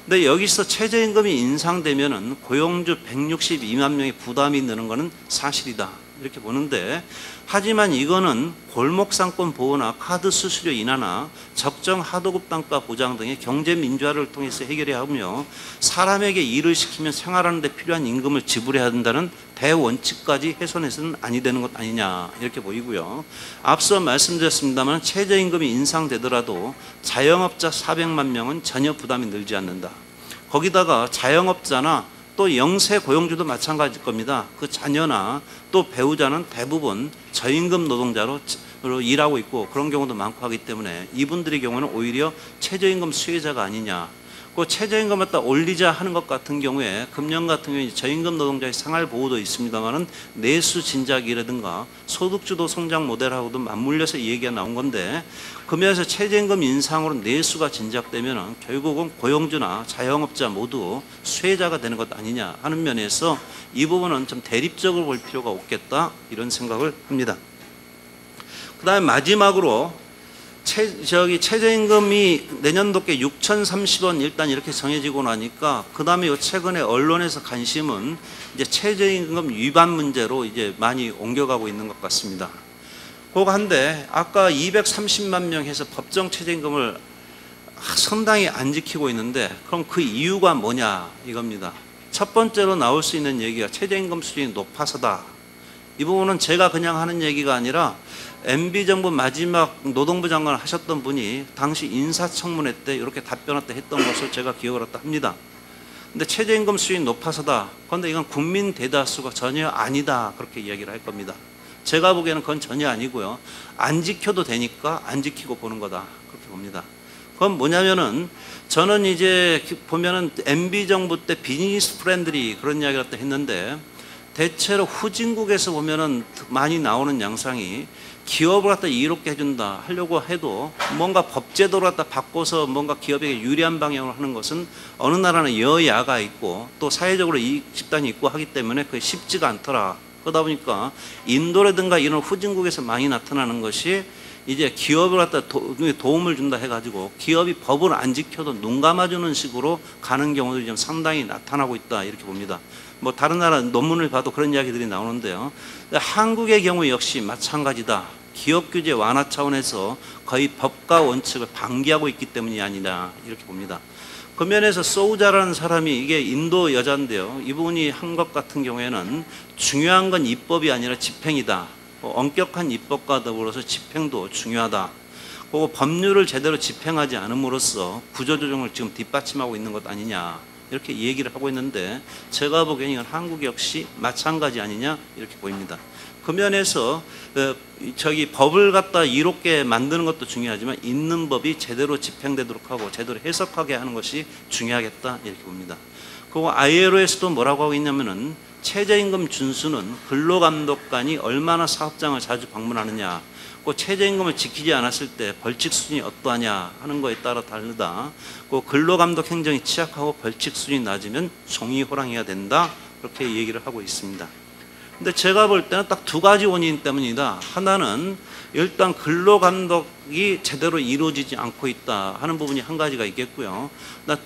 근데 여기서 최저임금이 인상되면은 고용주 162만 명의 부담이 느는 것은 사실이다 이렇게 보는데, 하지만 이거는 골목상권 보호나 카드 수수료 인하나 적정 하도급 단가 보장 등의 경제 민주화를 통해서 해결해야 하며, 사람에게 일을 시키면 생활하는 데 필요한 임금을 지불해야 한다는 대원칙까지 훼손해서는 아니 되는 것 아니냐 이렇게 보이고요. 앞서 말씀드렸습니다만 최저임금이 인상되더라도 자영업자 400만 명은 전혀 부담이 늘지 않는다. 거기다가 자영업자나 또 영세 고용주도 마찬가지일 겁니다. 그 자녀나 또 배우자는 대부분 저임금 노동자로 일하고 있고 그런 경우도 많고 하기 때문에 이분들의 경우는 오히려 최저임금 수혜자가 아니냐. 그 최저임금을 딱 올리자 하는 것 같은 경우에 금년 같은 경우에 저임금 노동자의 생활 보호도 있습니다만은 내수 진작이라든가 소득주도 성장 모델하고도 맞물려서 얘기가 나온 건데, 그 면에서 최저임금 인상으로 내수가 진작되면은 결국은 고용주나 자영업자 모두 수혜자가 되는 것 아니냐 하는 면에서 이 부분은 좀 대립적으로 볼 필요가 없겠다 이런 생각을 합니다. 그 다음에 마지막으로 최저임금이 내년도께 6,030원 일단 이렇게 정해지고 나니까, 그 다음에 최근에 언론에서 관심은 이제 최저임금 위반 문제로 이제 많이 옮겨가고 있는 것 같습니다. 그거 한데 아까 230만 명 해서 법정 최저임금을 상당히 안 지키고 있는데, 그럼 그 이유가 뭐냐 이겁니다. 첫 번째로 나올 수 있는 얘기가 최저임금 수준이 높아서다. 이 부분은 제가 그냥 하는 얘기가 아니라 MB정부 마지막 노동부 장관을 하셨던 분이 당시 인사청문회 때 이렇게 답변할 때 했던 것을 제가 기억을 합니다. 근데 최저임금 수준이 높아서다. 그런데 이건 국민 대다수가 전혀 아니다. 그렇게 이야기를 할 겁니다. 제가 보기에는 그건 전혀 아니고요. 안 지켜도 되니까 안 지키고 보는 거다. 그렇게 봅니다. 그건 뭐냐면은 저는 이제 보면은 MB 정부 때 비즈니스 프렌들이 그런 이야기를 또 했는데 대체로 후진국에서 보면은 많이 나오는 양상이 기업을 갖다 이롭게 해준다 하려고 해도 뭔가 법제도를 갖다 바꿔서 뭔가 기업에게 유리한 방향으로 하는 것은 어느 나라는 여야가 있고 또 사회적으로 이익 집단이 있고 하기 때문에 그게 쉽지가 않더라. 그러다 보니까 인도라든가 이런 후진국에서 많이 나타나는 것이 이제 기업을 갖다 도움을 준다 해가지고 기업이 법을 안 지켜도 눈 감아주는 식으로 가는 경우들이 좀 상당히 나타나고 있다 이렇게 봅니다. 뭐 다른 나라 논문을 봐도 그런 이야기들이 나오는데요. 한국의 경우 역시 마찬가지다. 기업 규제 완화 차원에서 거의 법과 원칙을 방기하고 있기 때문이 아니냐 이렇게 봅니다. 그 면에서 소우자라는 사람이 이게 인도 여자인데요. 이분이 한 것 같은 경우에는 중요한 건 입법이 아니라 집행이다. 엄격한 입법과 더불어서 집행도 중요하다. 그리고 법률을 제대로 집행하지 않음으로써 구조조정을 지금 뒷받침하고 있는 것 아니냐 이렇게 얘기를 하고 있는데 제가 보기에는 이건 한국 역시 마찬가지 아니냐 이렇게 보입니다. 그 면에서 법을 갖다 이롭게 만드는 것도 중요하지만 있는 법이 제대로 집행되도록 하고 제대로 해석하게 하는 것이 중요하겠다 이렇게 봅니다. 그리고 ILO에서도 뭐라고 하고 있냐면은 최저임금 준수는 근로감독관이 얼마나 사업장을 자주 방문하느냐, 그 최저임금을 지키지 않았을 때 벌칙 수준이 어떠하냐 하는 거에 따라 다르다. 그 근로감독 행정이 취약하고 벌칙 수준이 낮으면 종이호랑이가 된다. 그렇게 얘기를 하고 있습니다. 근데 제가 볼 때는 딱 두 가지 원인 때문이다. 하나는 일단 근로감독이 제대로 이루어지지 않고 있다 하는 부분이 한 가지가 있겠고요.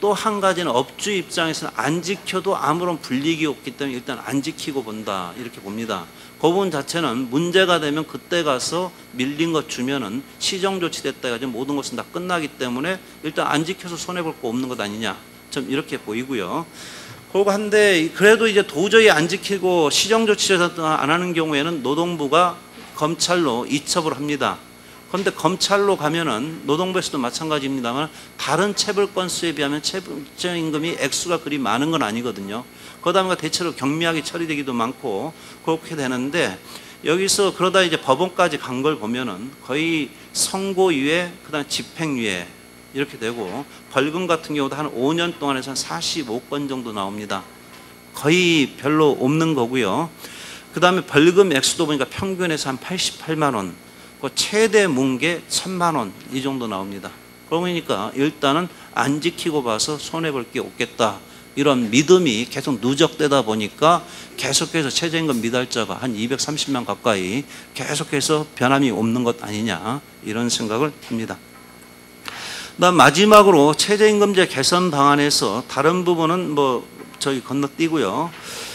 또 한 가지는 업주 입장에서는 안 지켜도 아무런 불이익이 없기 때문에 일단 안 지키고 본다 이렇게 봅니다. 그 부분 자체는 문제가 되면 그때 가서 밀린 것 주면은 시정 조치됐다 해가지고 모든 것은 다 끝나기 때문에 일단 안 지켜서 손해볼 거 없는 것 아니냐 좀 이렇게 보이고요. 그리고 한데 그래도 이제 도저히 안 지키고 시정 조치를 안 하는 경우에는 노동부가 검찰로 이첩을 합니다. 그런데 검찰로 가면은 노동부에서도 마찬가지입니다만 다른 체불 건수에 비하면 최저임금이 액수가 그리 많은 건 아니거든요. 그러다 보니까 대체로 경미하게 처리되기도 많고 그렇게 되는데 여기서 그러다 이제 법원까지 간 걸 보면은 거의 선고유예, 그다음 집행유예 이렇게 되고 벌금 같은 경우도 한 5년 동안 해서 한 45건 정도 나옵니다. 거의 별로 없는 거고요. 그 다음에 벌금 액수도 보니까 평균에서 한 88만 원, 그 최대 뭉개 1000만 원 이 정도 나옵니다. 그러니까 일단은 안 지키고 봐서 손해볼 게 없겠다. 이런 믿음이 계속 누적되다 보니까 계속해서 최저임금 미달자가 한 230만 가까이 계속해서 변함이 없는 것 아니냐 이런 생각을 합니다. 그다음 마지막으로 최저임금제 개선 방안에서 다른 부분은 뭐 저희 건너뛰고요.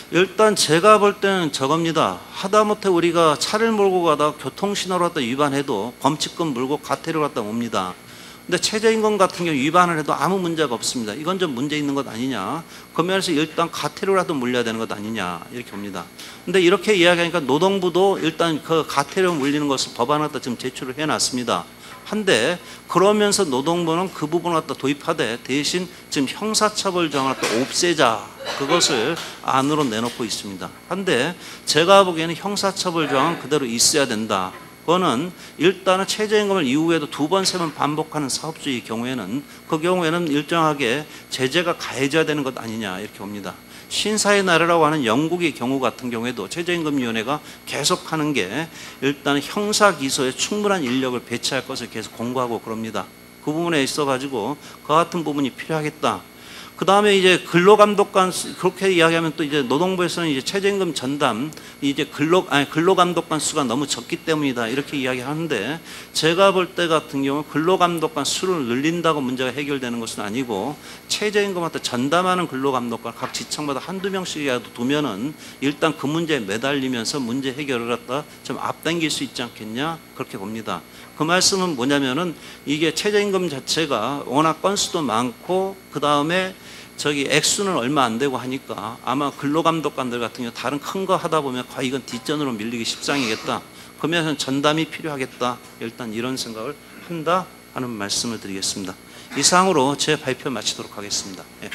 일단 제가 볼 때는 저겁니다. 하다못해 우리가 차를 몰고 가다 교통신호를 갖다 위반해도 범칙금 물고 과태료 갖다 옵니다. 근데 최저임금 같은 경우 위반을 해도 아무 문제가 없습니다. 이건 좀 문제 있는 것 아니냐. 그 면에서 일단 과태료라도 물려야 되는 것 아니냐 이렇게 봅니다. 근데 이렇게 이야기하니까 노동부도 일단 그 과태료 물리는 것을 법안을 갖다 지금 제출을 해놨습니다. 한데 그러면서 노동부는 그 부분을 갖다 도입하되 대신 지금 형사처벌 조항을 또 없애자 그것을 안으로 내놓고 있습니다. 한데 제가 보기에는 형사처벌 조항은 그대로 있어야 된다. 그거는 일단은 최저임금을 이후에도 2번, 3번 반복하는 사업주의 경우에는 그 경우에는 일정하게 제재가 가해져야 되는 것 아니냐 이렇게 봅니다. 신사의 나라라고 하는 영국의 경우 같은 경우에도 최저임금위원회가 계속하는 게 일단 형사 기소에 충분한 인력을 배치할 것을 계속 공고하고 그럽니다. 그 부분에 있어가지고 그 같은 부분이 필요하겠다. 그 다음에 이제 근로감독관 그렇게 이야기하면 또 이제 노동부에서는 이제 최저임금 전담 이제 근로감독관 수가 너무 적기 때문이다 이렇게 이야기하는데 제가 볼 때 같은 경우 근로감독관 수를 늘린다고 문제가 해결되는 것은 아니고 최저임금한테 전담하는 근로감독관 각 지청마다 한두 명씩이라도 두면은 일단 그 문제에 매달리면서 문제 해결을 갖다 좀 앞당길 수 있지 않겠냐 그렇게 봅니다. 그 말씀은 뭐냐면은 이게 최저임금 자체가 워낙 건수도 많고 그 다음에 저기 액수는 얼마 안 되고 하니까 아마 근로감독관들 같은 경우 다른 큰 거 하다 보면 거의 이건 뒷전으로 밀리기 십상이겠다. 그러면 전담이 필요하겠다. 일단 이런 생각을 한다 하는 말씀을 드리겠습니다. 이상으로 제 발표 마치도록 하겠습니다. 예.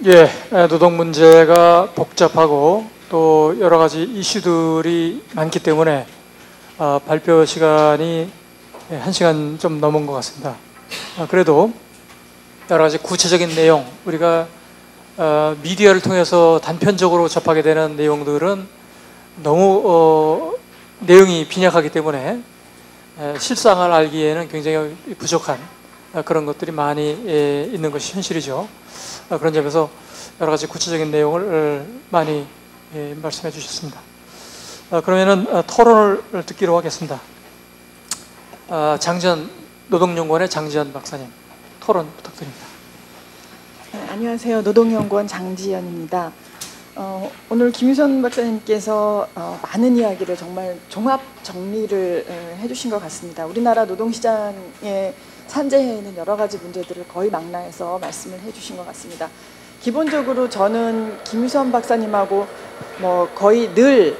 예, 노동 문제가 복잡하고 또 여러 가지 이슈들이 많기 때문에 발표 시간이 1시간 좀 넘은 것 같습니다. 그래도 여러 가지 구체적인 내용, 우리가 미디어를 통해서 단편적으로 접하게 되는 내용들은 너무 내용이 빈약하기 때문에 실상을 알기에는 굉장히 부족한 그런 것들이 많이 있는 것이 현실이죠. 그런 점에서 여러 가지 구체적인 내용을 많이 말씀해 주셨습니다. 그러면은 토론을 듣기로 하겠습니다. 장지연 노동연구원의 장지연 박사님, 토론 부탁드립니다. 안녕하세요. 노동연구원 장지연입니다. 오늘 김유선 박사님께서 많은 이야기를 정말 종합 정리를 해주신 것 같습니다. 우리나라 노동시장에 산재해 있는 여러 가지 문제들을 거의 망라해서 말씀을 해주신 것 같습니다. 기본적으로 저는 김유선 박사님하고 거의 늘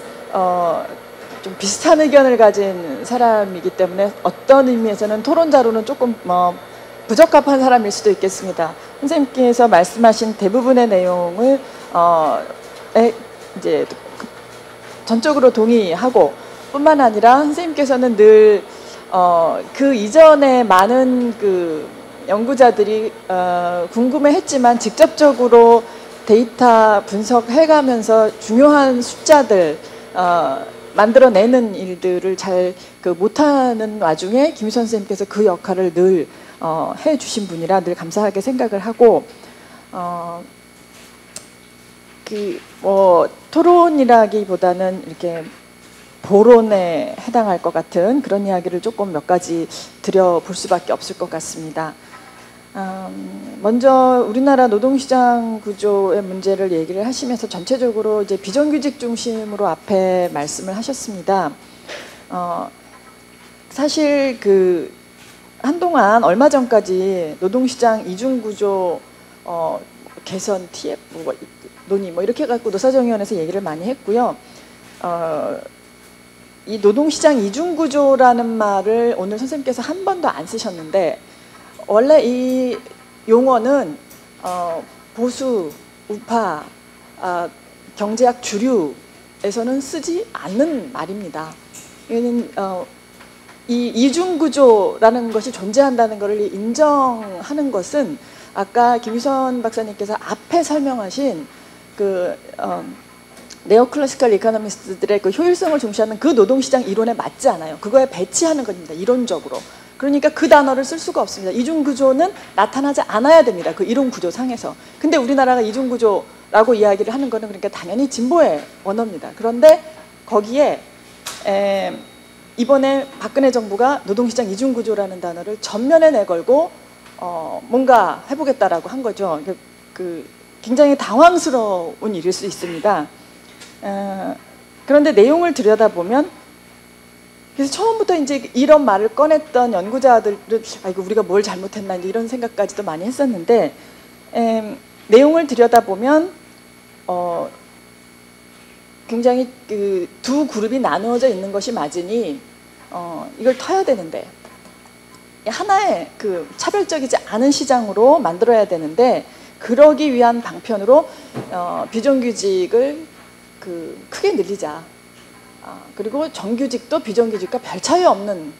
좀 비슷한 의견을 가진 사람이기 때문에 어떤 의미에서는 토론자로는 조금 부적합한 사람일 수도 있겠습니다. 선생님께서 말씀하신 대부분의 내용을 이제 전적으로 동의하고 뿐만 아니라 선생님께서는 늘 그 이전에 많은 그 연구자들이 궁금해했지만 직접적으로 데이터 분석해가면서 중요한 숫자들 만들어내는 일들을 잘 못하는 와중에 김유선 선생님께서 그 역할을 늘 해주신 분이라 늘 감사하게 생각을 하고 토론이라기보다는 이렇게 보론에 해당할 것 같은 그런 이야기를 조금 몇 가지 드려볼 수밖에 없을 것 같습니다. 먼저 우리나라 노동시장 구조의 문제를 얘기를 하시면서 전체적으로 이제 비정규직 중심으로 앞에 말씀을 하셨습니다. 사실 한동안 얼마 전까지 노동시장 이중구조 개선 TF 논의 이렇게 갖고 노사정위원회에서 얘기를 많이 했고요. 이 노동시장 이중구조라는 말을 오늘 선생님께서 한 번도 안 쓰셨는데 원래 이 용어는 보수, 우파, 경제학 주류에서는 쓰지 않는 말입니다. 이거는 이 이중구조라는 것이 존재한다는 것을 인정하는 것은 아까 김유선 박사님께서 앞에 설명하신 네오클래시컬 이코노미스트들의 효율성을 중시하는 그 노동시장 이론에 맞지 않아요. 그거에 배치하는 겁니다. 이론적으로. 그러니까 그 단어를 쓸 수가 없습니다. 이중구조는 나타나지 않아야 됩니다. 그 이론 구조상에서. 근데 우리나라가 이중구조라고 이야기를 하는 거는 그러니까 당연히 진보의 언어입니다. 그런데 거기에 이번에 박근혜 정부가 노동시장 이중구조라는 단어를 전면에 내걸고 뭔가 해보겠다라고 한 거죠. 굉장히 당황스러운 일일 수 있습니다. 그런데 내용을 들여다보면 그래서 처음부터 이제 이런 말을 꺼냈던 연구자들은 아이고 우리가 뭘 잘못했나 이제 이런 생각까지도 많이 했었는데 내용을 들여다보면 굉장히 두 그룹이 나누어져 있는 것이 맞으니 이걸 터야 되는데 하나의 차별적이지 않은 시장으로 만들어야 되는데 그러기 위한 방편으로 비정규직을 크게 늘리자. 그리고 정규직도 비정규직과 별 차이 없는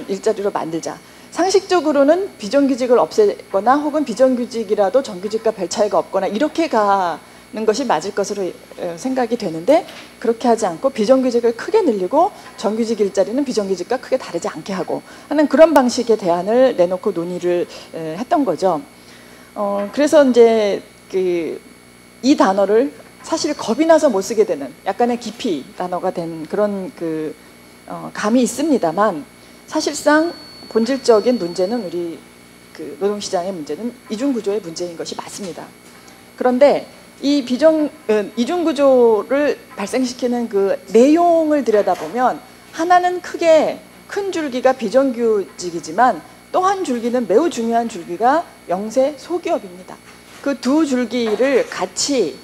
일자리로 만들자. 상식적으로는 비정규직을 없애거나 혹은 비정규직이라도 정규직과 별 차이가 없거나 이렇게 가는 것이 맞을 것으로 생각이 되는데 그렇게 하지 않고 비정규직을 크게 늘리고 정규직 일자리는 비정규직과 크게 다르지 않게 하고 하는 그런 방식의 대안을 내놓고 논의를 했던 거죠. 그래서 이제 이 단어를 사실 겁이 나서 못 쓰게 되는 약간의 기피 단어가 된 그런 감이 있습니다만 사실상 본질적인 문제는 우리 노동시장의 문제는 이중구조의 문제인 것이 맞습니다. 그런데 이 이중구조를 발생시키는 내용을 들여다보면 하나는 크게 큰 줄기가 비정규직이지만 또 한 줄기는 매우 중요한 줄기가 영세 소기업입니다. 그 두 줄기를 같이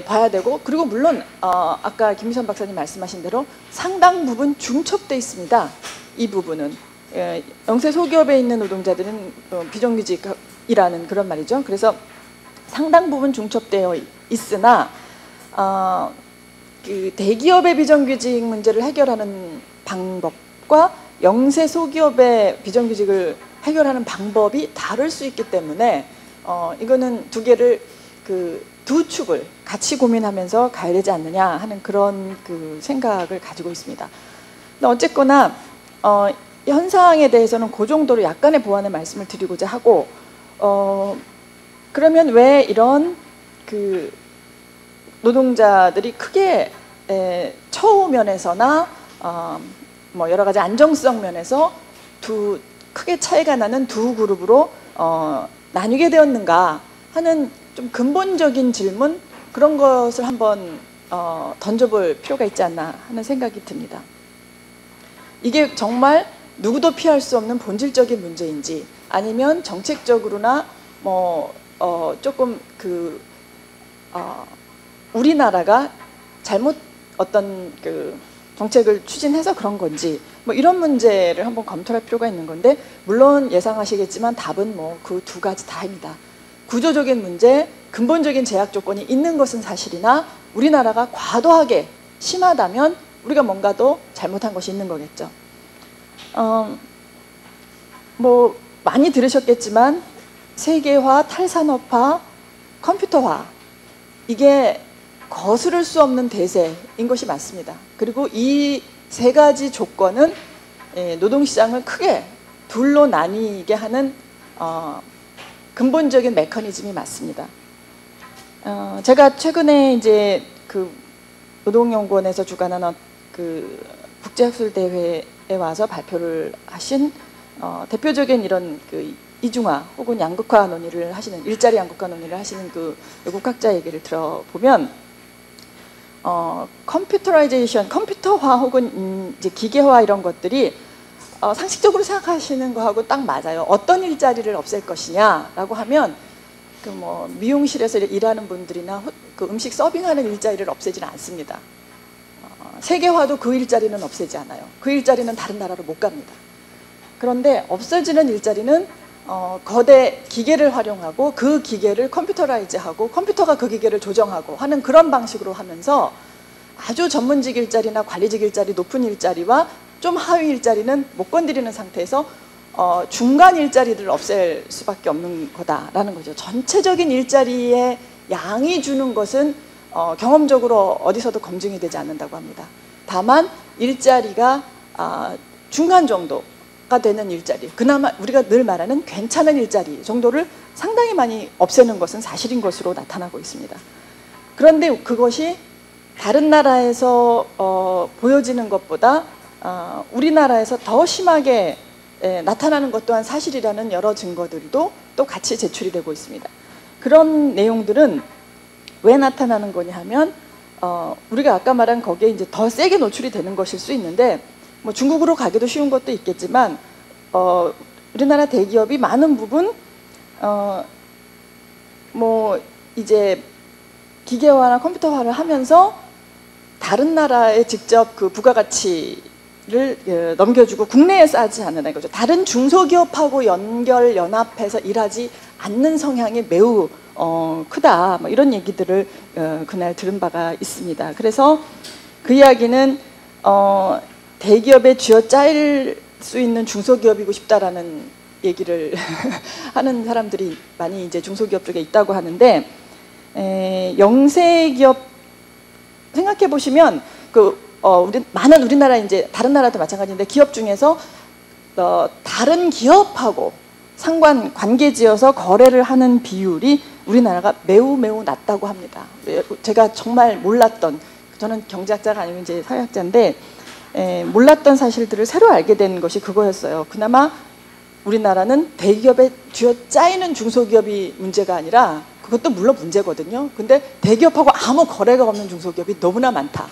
봐야 되고 그리고 물론 아까 김유선 박사님 말씀하신 대로 상당 부분 중첩돼 있습니다. 이 부분은 영세 소기업에 있는 노동자들은 비정규직이라는 그런 말이죠. 그래서 상당 부분 중첩되어 있으나 그 대기업의 비정규직 문제를 해결하는 방법과 영세 소기업의 비정규직을 해결하는 방법이 다를 수 있기 때문에 이거는 두 축을 같이 고민하면서 가야 되지 않느냐 하는 그런 그 생각을 가지고 있습니다. 근데 어쨌거나 현상에 대해서는 그 정도로 약간의 보완의 말씀을 드리고자 하고 그러면 왜 이런 그 노동자들이 크게 처우 면에서나 뭐 여러 가지 안정성 면에서 크게 차이가 나는 두 그룹으로 나뉘게 되었는가 하는 좀 근본적인 질문, 그런 것을 한번 던져볼 필요가 있지 않나 하는 생각이 듭니다. 이게 정말 누구도 피할 수 없는 본질적인 문제인지, 아니면 정책적으로나 뭐 조금 우리나라가 잘못 어떤 그 정책을 추진해서 그런 건지, 뭐 이런 문제를 한번 검토할 필요가 있는 건데, 물론 예상하시겠지만 답은 뭐 그 두 가지 다입니다. 구조적인 문제, 근본적인 제약 조건이 있는 것은 사실이나 우리나라가 과도하게 심하다면 우리가 뭔가 더 잘못한 것이 있는 거겠죠. 뭐 많이 들으셨겠지만 세계화, 탈산업화, 컴퓨터화, 이게 거스를 수 없는 대세인 것이 맞습니다. 그리고 이 세 가지 조건은 노동시장을 크게 둘로 나뉘게 하는 근본적인 메커니즘이 맞습니다. 제가 최근에 이제 그 노동연구원에서 주관하는 그 국제학술대회에 와서 발표를 하신 대표적인 이런 그 이중화 혹은 양극화 논의를 하시는, 일자리 양극화 논의를 하시는 그 외국학자 얘기를 들어보면 컴퓨터라이제이션, 컴퓨터화 혹은 이제 기계화 이런 것들이 상식적으로 생각하시는 거하고 딱 맞아요. 어떤 일자리를 없앨 것이냐라고 하면 그 뭐 미용실에서 일하는 분들이나 그 음식 서빙하는 일자리를 없애지는 않습니다. 세계화도 그 일자리는 없애지 않아요. 그 일자리는 다른 나라로 못 갑니다. 그런데 없어지는 일자리는 거대 기계를 활용하고 그 기계를 컴퓨터라이즈하고 컴퓨터가 그 기계를 조정하고 하는 그런 방식으로 하면서 아주 전문직 일자리나 관리직 일자리, 높은 일자리와 좀 하위 일자리는 못 건드리는 상태에서 중간 일자리를 없앨 수밖에 없는 거다라는 거죠. 전체적인 일자리의 양이 주는 것은 경험적으로 어디서도 검증이 되지 않는다고 합니다. 다만 일자리가 중간 정도가 되는 일자리, 그나마 우리가 늘 말하는 괜찮은 일자리 정도를 상당히 많이 없애는 것은 사실인 것으로 나타나고 있습니다. 그런데 그것이 다른 나라에서 보여지는 것보다 우리나라에서 더 심하게 나타나는 것 또한 사실이라는 여러 증거들도 또 같이 제출이 되고 있습니다. 그런 내용들은 왜 나타나는 거냐 하면 우리가 아까 말한 거기에 이제 더 세게 노출이 되는 것일 수 있는데, 뭐 중국으로 가기도 쉬운 것도 있겠지만 우리나라 대기업이 많은 부분 뭐 이제 기계화나 컴퓨터화를 하면서 다른 나라에 직접 그 부가가치를 넘겨주고 국내에 쌓지 않는 거죠. 다른 중소기업하고 연합해서 일하지 않는 성향이 매우 크다, 뭐 이런 얘기들을 그날 들은 바가 있습니다. 그래서 그 이야기는 대기업에 쥐어짜일 수 있는 중소기업이고 싶다라는 얘기를 하는 사람들이 많이 이제 중소기업 쪽에 있다고 하는데, 영세기업 생각해 보시면 많은 우리나라 이제 다른 나라도 마찬가지인데 기업 중에서 다른 기업하고 관계지어서 거래를 하는 비율이 우리나라가 매우 낮다고 합니다. 제가 정말 몰랐던, 저는 경제학자가 아니고 이제 사회학자인데 몰랐던 사실들을 새로 알게 된 것이 그거였어요. 그나마 우리나라는 대기업에 쥐어짜이는 중소기업이 문제가 아니라, 그것도 물론 문제거든요. 근데 대기업하고 아무 거래가 없는 중소기업이 너무나 많다.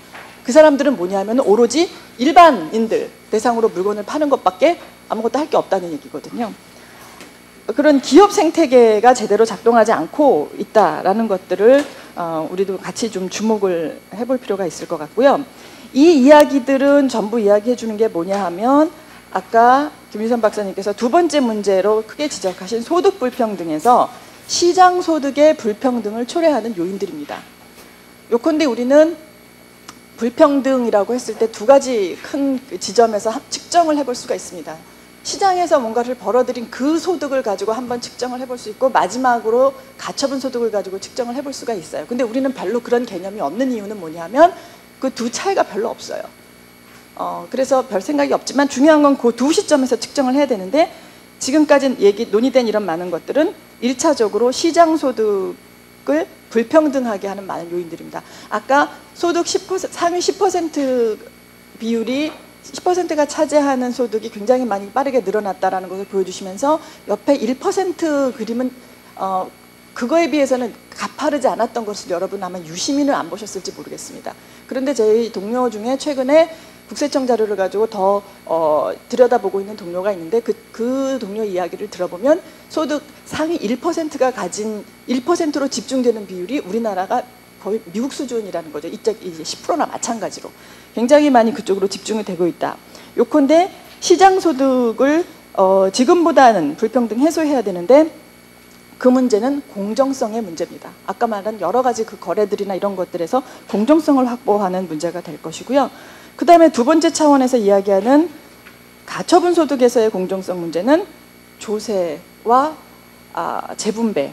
그 사람들은 뭐냐 하면 오로지 일반인들 대상으로 물건을 파는 것밖에 아무것도 할 게 없다는 얘기거든요. 그런 기업 생태계가 제대로 작동하지 않고 있다라는 것들을 우리도 같이 좀 주목을 해볼 필요가 있을 것 같고요. 이 이야기들은 전부 이야기해 주는 게 뭐냐 하면, 아까 김유선 박사님께서 두 번째 문제로 크게 지적하신 소득 불평등에서 시장 소득의 불평등을 초래하는 요인들입니다. 요컨대 우리는 불평등이라고 했을 때 두 가지 큰 지점에서 측정을 해볼 수가 있습니다. 시장에서 뭔가를 벌어들인 그 소득을 가지고 한번 측정을 해볼 수 있고, 마지막으로 가처분 소득을 가지고 측정을 해볼 수가 있어요. 근데 우리는 별로 그런 개념이 없는 이유는 뭐냐면 그 두 차이가 별로 없어요. 그래서 별 생각이 없지만 중요한 건 그 두 시점에서 측정을 해야 되는데, 지금까지 논의된 이런 많은 것들은 1차적으로 시장 소득을 불평등하게 하는 많은 요인들입니다. 아까 소득 10%, 상위 10% 비율이 10%가 차지하는 소득이 굉장히 많이 빠르게 늘어났다라는 것을 보여주시면서 옆에 1% 그림은 그거에 비해서는 가파르지 않았던 것을 여러분 아마 유심히는 안 보셨을지 모르겠습니다. 그런데 저희 동료 중에 최근에 국세청 자료를 가지고 더 들여다보고 있는 동료가 있는데 그 동료 이야기를 들어보면 소득 상위 1%가 가진 1%로 집중되는 비율이 우리나라가 거의 미국 수준이라는 거죠. 이제 10%나 마찬가지로 굉장히 많이 그쪽으로 집중이 되고 있다. 요컨대 시장 소득을 지금보다는 불평등 해소해야 되는데, 그 문제는 공정성의 문제입니다. 아까 말한 여러 가지 그 거래들이나 이런 것들에서 공정성을 확보하는 문제가 될 것이고요. 그 다음에 두 번째 차원에서 이야기하는 가처분 소득에서의 공정성 문제는 조세와 재분배,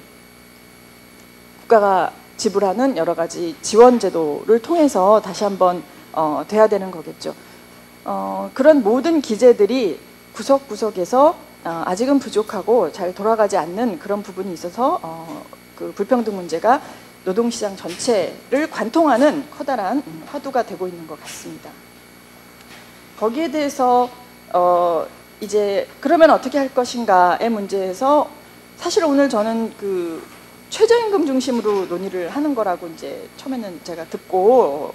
국가가 지불하는 여러 가지 지원 제도를 통해서 다시 한번 돼야 되는 거겠죠. 그런 모든 기제들이 구석구석에서 아직은 부족하고 잘 돌아가지 않는 그런 부분이 있어서 그 불평등 문제가 노동시장 전체를 관통하는 커다란 화두가 되고 있는 것 같습니다. 거기에 대해서 이제 그러면 어떻게 할 것인가의 문제에서 사실 오늘 저는 그 최저임금 중심으로 논의를 하는 거라고 이제 처음에는 제가 듣고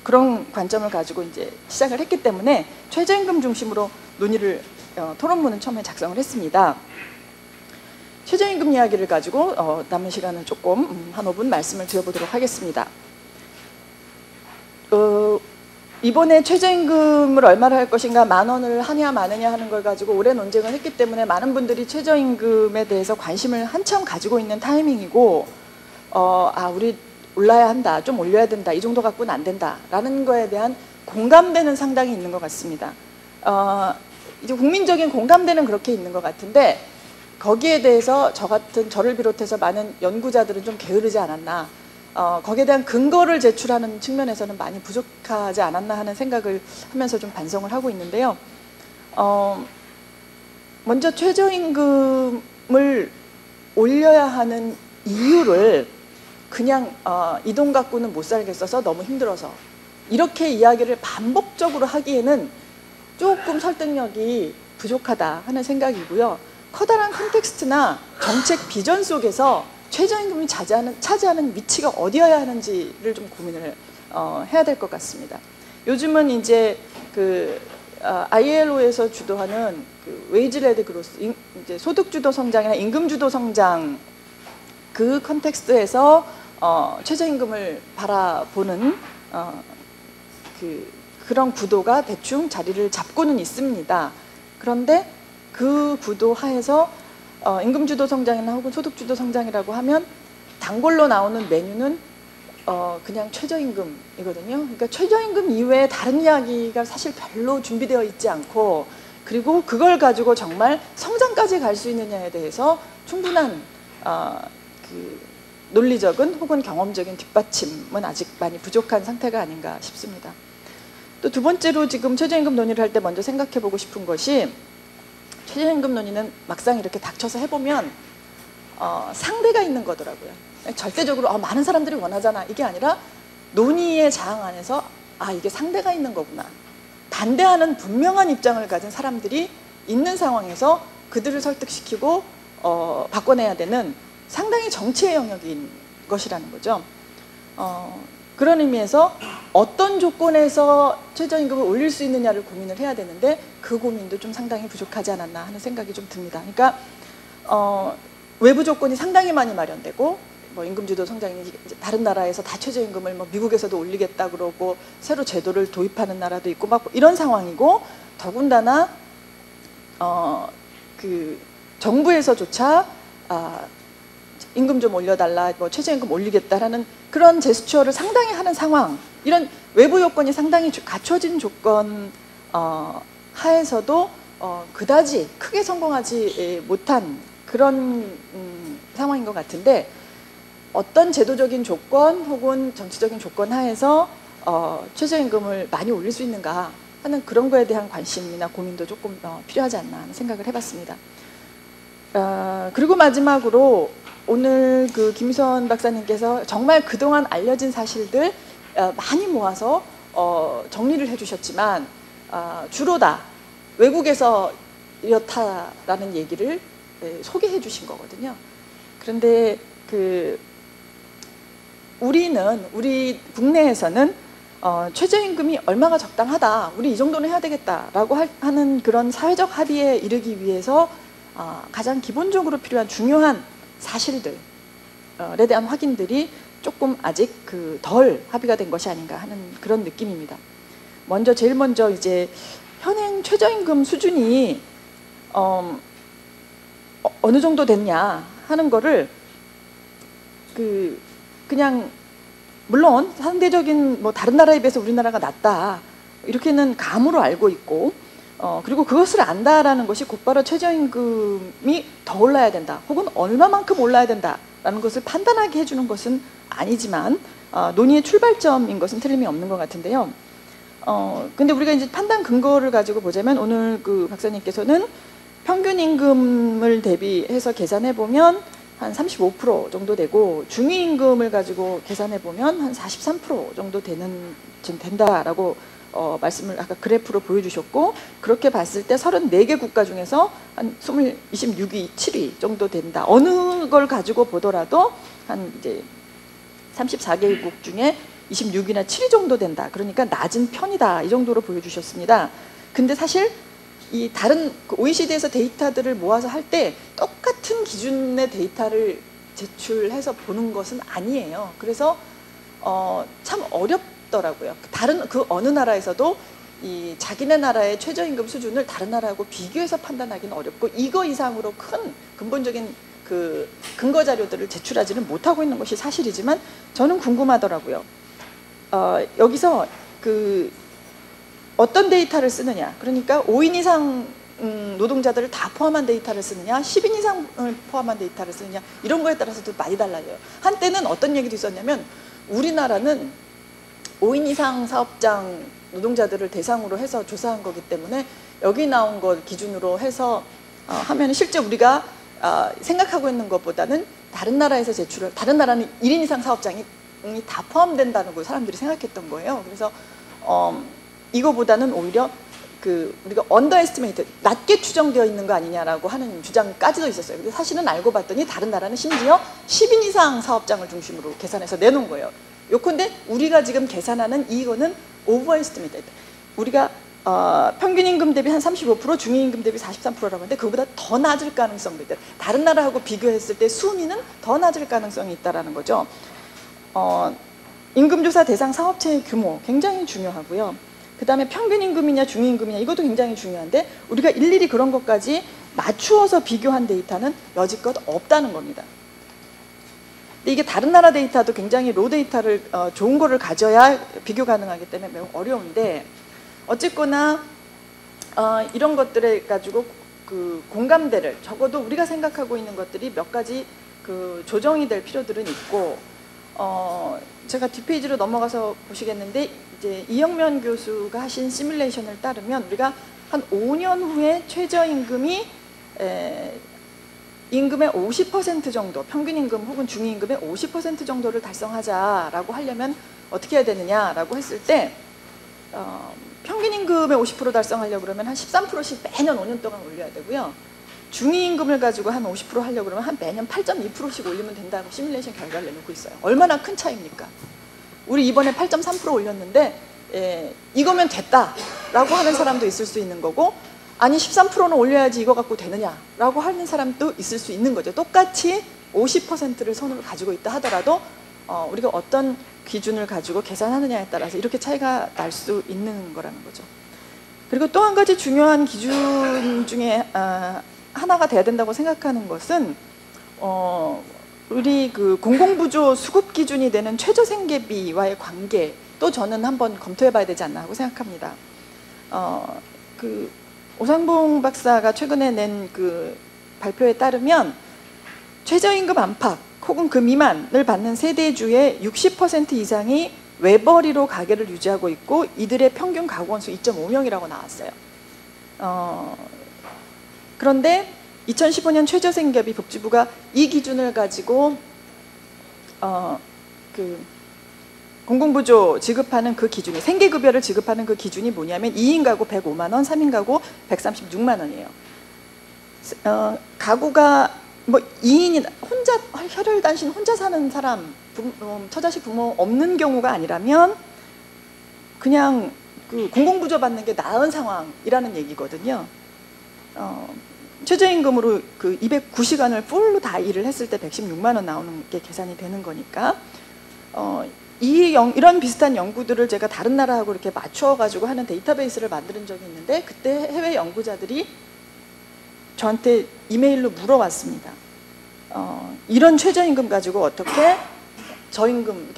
그런 관점을 가지고 이제 시작을 했기 때문에 최저임금 중심으로 논의를 토론문은 처음에 작성을 했습니다. 최저임금 이야기를 가지고 남은 시간은 조금 한 5분 말씀을 드려보도록 하겠습니다. 이번에 최저임금을 얼마를 할 것인가, 10,000원을 하냐 마느냐 하는 걸 가지고 오래 논쟁을 했기 때문에 많은 분들이 최저임금에 대해서 관심을 한참 가지고 있는 타이밍이고, 우리 올라야 한다, 좀 올려야 된다, 이 정도 갖고는 안 된다라는 거에 대한 공감대는 상당히 있는 것 같습니다. 이제 국민적인 공감대는 그렇게 있는 것 같은데, 거기에 대해서 저를 비롯해서 많은 연구자들은 좀 게으르지 않았나, 거기에 대한 근거를 제출하는 측면에서는 많이 부족하지 않았나 하는 생각을 하면서 좀 반성을 하고 있는데요. 먼저 최저임금을 올려야 하는 이유를 그냥 이 돈 갖고는 못 살겠어서 너무 힘들어서 이렇게 이야기를 반복적으로 하기에는 조금 설득력이 부족하다 하는 생각이고요. 커다란 컨텍스트나 정책 비전 속에서 최저임금이 차지하는 위치가 어디여야 하는지를 좀 고민을 해야 될 것 같습니다. 요즘은 이제 그 ILO에서 주도하는 그 웨이지-레드 그로스, 이제 소득주도 성장이나 임금주도 성장, 그 컨텍스트에서 최저임금을 바라보는 그런 구도가 대충 자리를 잡고는 있습니다. 그런데 그 구도 하에서 임금주도 성장이나 혹은 소득주도 성장이라고 하면 단골로 나오는 메뉴는 그냥 최저임금이거든요. 그러니까 최저임금 이외에 다른 이야기가 사실 별로 준비되어 있지 않고, 그리고 그걸 가지고 정말 성장까지 갈 수 있느냐에 대해서 충분한 그 논리적인 혹은 경험적인 뒷받침은 아직 많이 부족한 상태가 아닌가 싶습니다. 또 두 번째로 지금 최저임금 논의를 할 때 먼저 생각해 보고 싶은 것이, 최저임금 논의는 막상 이렇게 닥쳐서 해보면 상대가 있는 거더라고요. 절대적으로 많은 사람들이 원하잖아, 이게 아니라 논의의 장 안에서 이게 상대가 있는 거구나, 반대하는 분명한 입장을 가진 사람들이 있는 상황에서 그들을 설득시키고 바꿔내야 되는 상당히 정치의 영역인 것이라는 거죠. 그런 의미에서 어떤 조건에서 최저임금을 올릴 수 있느냐를 고민을 해야 되는데, 그 고민도 좀 상당히 부족하지 않았나 하는 생각이 좀 듭니다. 그러니까 외부 조건이 상당히 많이 마련되고, 뭐 임금주도 성장이 다른 나라에서 다 최저임금을 뭐 미국에서도 올리겠다 그러고 새로 제도를 도입하는 나라도 있고 막 이런 상황이고, 더군다나 그 정부에서조차 임금 좀 올려달라, 뭐 최저임금 올리겠다라는 그런 제스처를 상당히 하는 상황, 이런 외부 요건이 상당히 갖춰진 조건 하에서도 그다지 크게 성공하지 못한 그런 상황인 것 같은데, 어떤 제도적인 조건 혹은 정치적인 조건 하에서 최저임금을 많이 올릴 수 있는가 하는 그런 거에 대한 관심이나 고민도 조금 필요하지 않나 하는 생각을 해봤습니다. 그리고 마지막으로 오늘 그 김유선 박사님께서 정말 그동안 알려진 사실들 많이 모아서 정리를 해주셨지만 주로 다 외국에서 이렇다라는 얘기를 소개해 주신 거거든요. 그런데 우리 국내에서는 최저임금이 얼마가 적당하다, 우리 이 정도는 해야 되겠다라고 하는 그런 사회적 합의에 이르기 위해서 가장 기본적으로 필요한 중요한 사실들에 대한 확인들이 조금 아직 덜 합의가 된 것이 아닌가 하는 그런 느낌입니다. 제일 먼저 이제 현행 최저임금 수준이 어느 정도 됐냐 하는 거를 그냥 물론 상대적인 뭐 다른 나라에 비해서 우리나라가 낮다 이렇게는 감으로 알고 있고, 그리고 그것을 안다라는 것이 곧바로 최저임금이 더 올라야 된다 혹은 얼마만큼 올라야 된다라는 것을 판단하게 해주는 것은 아니지만 논의의 출발점인 것은 틀림이 없는 것 같은데요. 근데 우리가 이제 판단 근거를 가지고 보자면, 오늘 그 박사님께서는 평균 임금을 대비해서 계산해 보면 한 35% 정도 되고, 중위임금을 가지고 계산해 보면 한 43% 정도 된다라고 말씀을 아까 그래프로 보여주셨고, 그렇게 봤을 때 34개 국가 중에서 한 26위, 7위 정도 된다. 어느 걸 가지고 보더라도 한 이제 34개국 중에 26위나 7위 정도 된다. 그러니까 낮은 편이다. 이 정도로 보여주셨습니다. 근데 사실 이 다른 OECD에서 데이터들을 모아서 할 때 똑같은 기준의 데이터를 제출해서 보는 것은 아니에요. 그래서 참 어렵더라고요. 다른 그 어느 나라에서도 이 자기네 나라의 최저임금 수준을 다른 나라하고 비교해서 판단하기는 어렵고, 이거 이상으로 큰 근본적인 그 근거 자료들을 제출하지는 못하고 있는 것이 사실이지만, 저는 궁금하더라고요. 여기서 어떤 데이터를 쓰느냐, 그러니까 5인 이상 노동자들을 다 포함한 데이터를 쓰느냐, 10인 이상을 포함한 데이터를 쓰느냐, 이런 거에 따라서도 많이 달라져요. 한때는 어떤 얘기도 있었냐면, 우리나라는 5인 이상 사업장 노동자들을 대상으로 해서 조사한 거기 때문에 여기 나온 것 기준으로 해서 하면 실제 우리가 생각하고 있는 것보다는 다른 나라에서 다른 나라는 1인 이상 사업장이 다 포함된다는 걸 사람들이 생각했던 거예요. 그래서 이거보다는 오히려 우리가 언더에스티메이트, 낮게 추정되어 있는 거 아니냐라고 하는 주장까지도 있었어요. 근데 사실은 알고 봤더니 다른 나라는 심지어 10인 이상 사업장을 중심으로 계산해서 내놓은 거예요. 요컨대 우리가 지금 계산하는 이거는 오버에스티메이트. 우리가 평균 임금 대비 한 35%, 중위 임금 대비 43%라고 하는데 그거보다 더 낮을 가능성도 있다. 다른 나라하고 비교했을 때 순위는 더 낮을 가능성이 있다라는 거죠. 임금조사 대상 사업체의 규모 굉장히 중요하고요. 그 다음에 평균 임금이냐 중위 임금이냐 이것도 굉장히 중요한데, 우리가 일일이 그런 것까지 맞추어서 비교한 데이터는 여지껏 없다는 겁니다. 근데 이게 다른 나라 데이터도 굉장히 로 데이터를 좋은 거를 가져야 비교 가능하기 때문에 매우 어려운데, 어쨌거나 이런 것들에 가지고 공감대를, 적어도 우리가 생각하고 있는 것들이 몇 가지 조정이 될 필요들은 있고, 제가 뒷페이지로 넘어가서 보시겠는데, 이제 이영면 교수가 하신 시뮬레이션을 따르면 우리가 한 5년 후에 최저임금이 임금의 50% 정도, 평균임금 혹은 중위임금의 50% 정도를 달성하자라고 하려면 어떻게 해야 되느냐라고 했을 때, 평균임금의 50% 달성하려고 그러면 한 13%씩 매년 5년 동안 올려야 되고요. 중위임금을 가지고 한 50% 하려고 그러면 한 매년 8.2%씩 올리면 된다고 시뮬레이션 결과를 내놓고 있어요. 얼마나 큰 차이입니까? 우리 이번에 8.3% 올렸는데 이거면 됐다라고 하는 사람도 있을 수 있는 거고, 아니 13%는 올려야지 이거 갖고 되느냐라고 하는 사람도 있을 수 있는 거죠. 똑같이 50%를 선으로 가지고 있다 하더라도 우리가 어떤 기준을 가지고 계산하느냐에 따라서 이렇게 차이가 날 수 있는 거라는 거죠. 그리고 또 한 가지 중요한 기준 중에 하나가 돼야 된다고 생각하는 것은 우리 그 공공부조 수급 기준이 되는 최저생계비와의 관계 또 저는 한번 검토해봐야 되지 않나 하고 생각합니다. 그 오상봉 박사가 최근에 낸 그 발표에 따르면 최저임금 안팎 혹은 그 미만을 받는 세대주의 60% 이상이 외벌이로 가계를 유지하고 있고 이들의 평균 가구 원수 2.5명이라고 나왔어요. 그런데 2015년 최저생계비 복지부가 이 기준을 가지고 그 공공부조 지급하는 그 기준이 생계급여를 지급하는 그 기준이 뭐냐면 2인 가구 105만 원, 3인 가구 136만 원이에요. 가구가 뭐 2인이 혼자 혈혈단신 혼자 사는 사람, 처자식 부모 없는 경우가 아니라면 그냥 그 공공부조 받는 게 나은 상황이라는 얘기거든요. 최저임금으로 그 209시간을 풀로 다 일을 했을 때 116만 원 나오는 게 계산이 되는 거니까 이런 비슷한 연구들을 제가 다른 나라하고 이렇게 맞춰가지고 하는 데이터베이스를 만드는 적이 있는데 그때 해외 연구자들이 저한테 이메일로 물어왔습니다. 이런 최저임금 가지고 어떻게 저임금,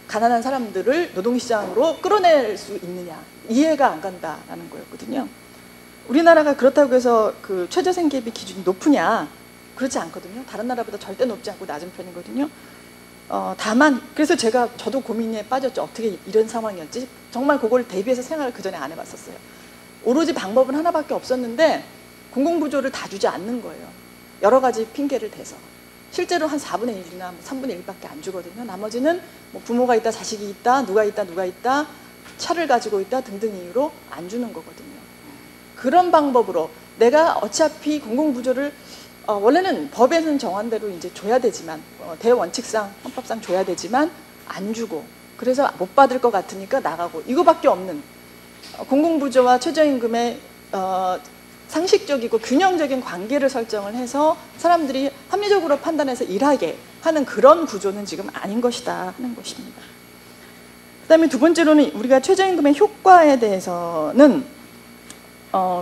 가난한 사람들을 노동시장으로 끌어낼 수 있느냐, 이해가 안 간다라는 거였거든요. 우리나라가 그렇다고 해서 그 최저생계비 기준이 높으냐? 그렇지 않거든요. 다른 나라보다 절대 높지 않고 낮은 편이거든요. 다만 그래서 저도 고민에 빠졌죠. 어떻게 이런 상황이었지? 정말 그걸 대비해서 생각을 그 전에 안 해봤었어요. 오로지 방법은 하나밖에 없었는데 공공부조를 다 주지 않는 거예요. 여러 가지 핑계를 대서. 실제로 한 4분의 1이나 3분의 1밖에 안 주거든요. 나머지는 뭐 부모가 있다, 자식이 있다, 누가 있다, 차를 가지고 있다 등등 이유로 안 주는 거거든요. 그런 방법으로 내가 어차피 공공부조를 원래는 법에는 정한 대로 이제 줘야 되지만 대원칙상 헌법상 줘야 되지만 안 주고 그래서 못 받을 것 같으니까 나가고 이거밖에 없는 공공부조와 최저임금의 상식적이고 균형적인 관계를 설정을 해서 사람들이 합리적으로 판단해서 일하게 하는 그런 구조는 지금 아닌 것이다 하는 것입니다. 그다음에 두 번째로는 우리가 최저임금의 효과에 대해서는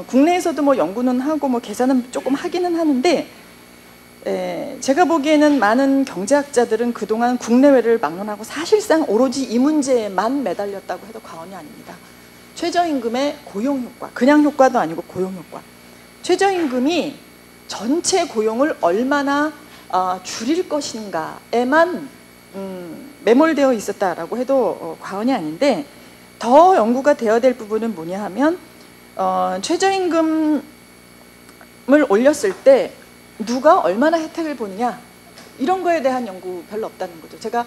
국내에서도 뭐 연구는 하고 뭐 계산은 조금 하기는 하는데 제가 보기에는 많은 경제학자들은 그동안 국내외를 막론하고 사실상 오로지 이 문제에만 매달렸다고 해도 과언이 아닙니다. 최저임금의 고용효과, 그냥 효과도 아니고 고용효과. 최저임금이 전체 고용을 얼마나 줄일 것인가에만 매몰되어 있었다라고 해도 과언이 아닌데 더 연구가 되어야 될 부분은 뭐냐 하면 최저임금을 올렸을 때 누가 얼마나 혜택을 보느냐 이런 거에 대한 연구 별로 없다는 거죠. 제가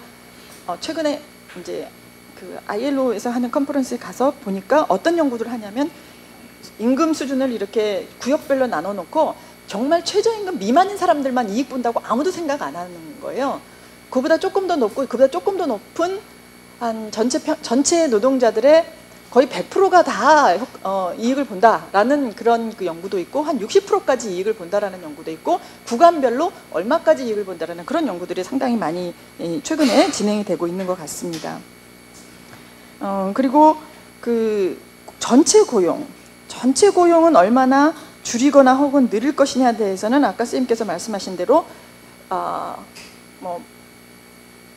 최근에 이제 그 ILO에서 하는 컨퍼런스에 가서 보니까 어떤 연구를 하냐면 임금 수준을 이렇게 구역별로 나눠 놓고 정말 최저임금 미만인 사람들만 이익 본다고 아무도 생각 안 하는 거예요. 그보다 조금 더 높고 그보다 조금 더 높은 한 전체 노동자들의 거의 100%가 다 이익을 본다라는 그런 그 연구도 있고 한 60%까지 이익을 본다라는 연구도 있고 구간별로 얼마까지 이익을 본다라는 그런 연구들이 상당히 많이 최근에 진행이 되고 있는 것 같습니다. 그리고 그 전체 고용은 얼마나 줄이거나 혹은 늘릴 것이냐에 대해서는 아까 선생님께서 말씀하신 대로 뭐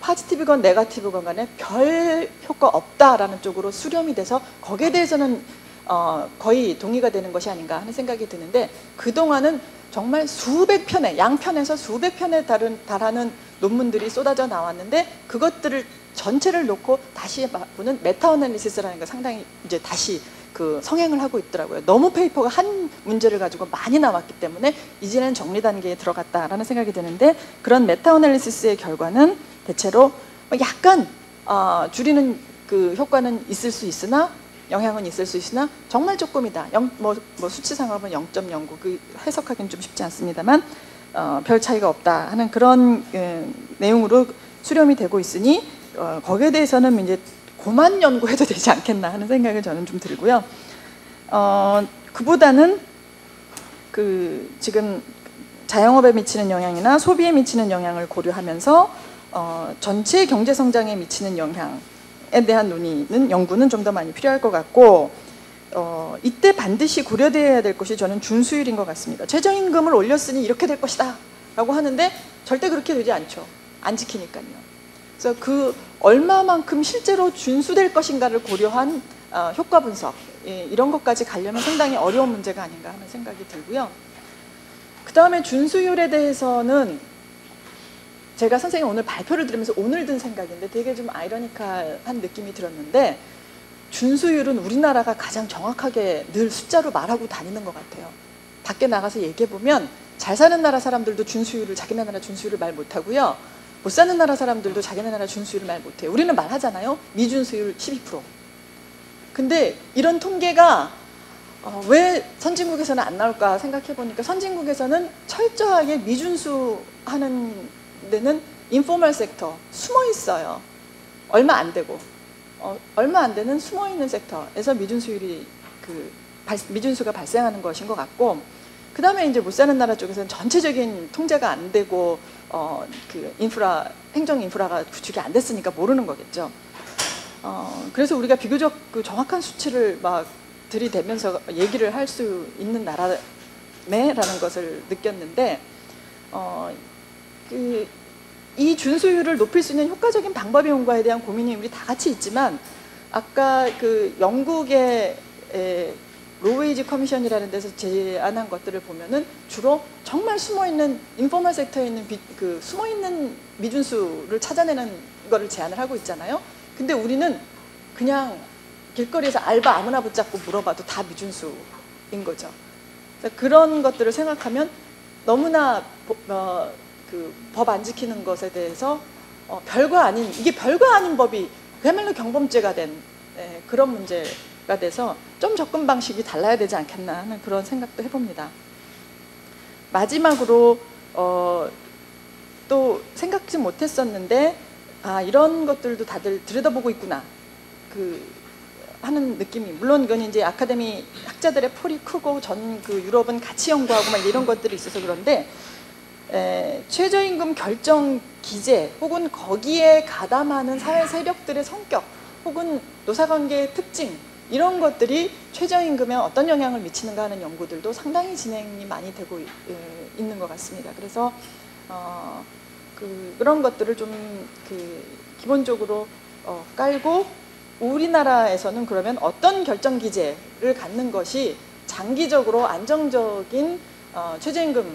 파지티브건 네거티브건 간에 별 효과 없다라는 쪽으로 수렴이 돼서 거기에 대해서는 거의 동의가 되는 것이 아닌가 하는 생각이 드는데 그동안은 정말 수백 편의 양편에서 수백 편에 달하는 논문들이 쏟아져 나왔는데 그것들을 전체를 놓고 다시 보는 메타 어널리시스라는 게 상당히 이제 다시 그 성행을 하고 있더라고요. 너무 페이퍼가 한 문제를 가지고 많이 나왔기 때문에 이제는 정리 단계에 들어갔다라는 생각이 드는데 그런 메타 어널리시스의 결과는 대체로 약간 줄이는 그 효과는 있을 수 있으나 영향은 있을 수 있으나 정말 조금이다. 뭐 수치상으로 보면 0.09 그 해석하기는 좀 쉽지 않습니다만 별 차이가 없다 하는 그런 내용으로 수렴이 되고 있으니 거기에 대해서는 이제 그만 연구해도 되지 않겠나 하는 생각을 저는 좀 들고요. 그보다는 그 지금 자영업에 미치는 영향이나 소비에 미치는 영향을 고려하면서 전체 경제 성장에 미치는 영향에 대한 연구는 좀 더 많이 필요할 것 같고 이때 반드시 고려되어야 될 것이 저는 준수율인 것 같습니다. 최저임금을 올렸으니 이렇게 될 것이다 라고 하는데 절대 그렇게 되지 않죠. 안 지키니까요. 그래서 그 얼마만큼 실제로 준수될 것인가를 고려한 효과 분석, 이런 것까지 가려면 상당히 어려운 문제가 아닌가 하는 생각이 들고요. 그 다음에 준수율에 대해서는 제가 선생님 오늘 발표를 들으면서 오늘 든 생각인데 되게 좀 아이러니컬한 느낌이 들었는데, 준수율은 우리나라가 가장 정확하게 늘 숫자로 말하고 다니는 것 같아요. 밖에 나가서 얘기해보면 잘 사는 나라 사람들도 자기네 나라 준수율을 말 못하고요. 못 사는 나라 사람들도 자기네 나라 준수율을 말 못해요. 우리는 말하잖아요. 미준수율 12%. 근데 이런 통계가 왜 선진국에서는 안 나올까 생각해보니까 선진국에서는 철저하게 미준수하는 데는 인포멀 섹터, 숨어 있어요. 얼마 안 되고. 얼마 안 되는 숨어 있는 섹터에서 미준수가 발생하는 것인 것 같고, 그 다음에 이제 못 사는 나라 쪽에서는 전체적인 통제가 안 되고 행정 인프라가 구축이 안 됐으니까 모르는 거겠죠. 그래서 우리가 비교적 정확한 수치를 막 들이대면서 얘기를 할 수 있는 나라네라는 것을 느꼈는데, 이 준수율을 높일 수 있는 효과적인 방법이 뭔가에 대한 고민이 우리 다 같이 있지만, 아까 영국의 로웨이지 커미션이라는 데서 제안한 것들을 보면은 주로 정말 숨어있는 인포멀 섹터에 있는 숨어있는 미준수를 찾아내는 거를 제안을 하고 있잖아요. 근데 우리는 그냥 길거리에서 알바 아무나 붙잡고 물어봐도 다 미준수인 거죠. 그런 것들을 생각하면 너무나 법 안 지키는 것에 대해서 이게 별거 아닌 법이 그야말로 경범죄가 된 그런 문제가 돼서 좀 접근 방식이 달라야 되지 않겠나 하는 그런 생각도 해봅니다. 마지막으로 또 생각지 못했었는데 이런 것들도 다들 들여다보고 있구나 하는 느낌이, 물론 이건 이제 아카데미 학자들의 폴이 크고 유럽은 같이 연구하고 막 이런 것들이 있어서 그런데, 최저임금 결정 기제 혹은 거기에 가담하는 사회 세력들의 성격 혹은 노사관계의 특징, 이런 것들이 최저임금에 어떤 영향을 미치는가 하는 연구들도 상당히 진행이 많이 되고 있는 것 같습니다. 그래서 그런 것들을 좀 기본적으로 깔고, 우리나라에서는 그러면 어떤 결정 기제를 갖는 것이 장기적으로 안정적인 최저임금을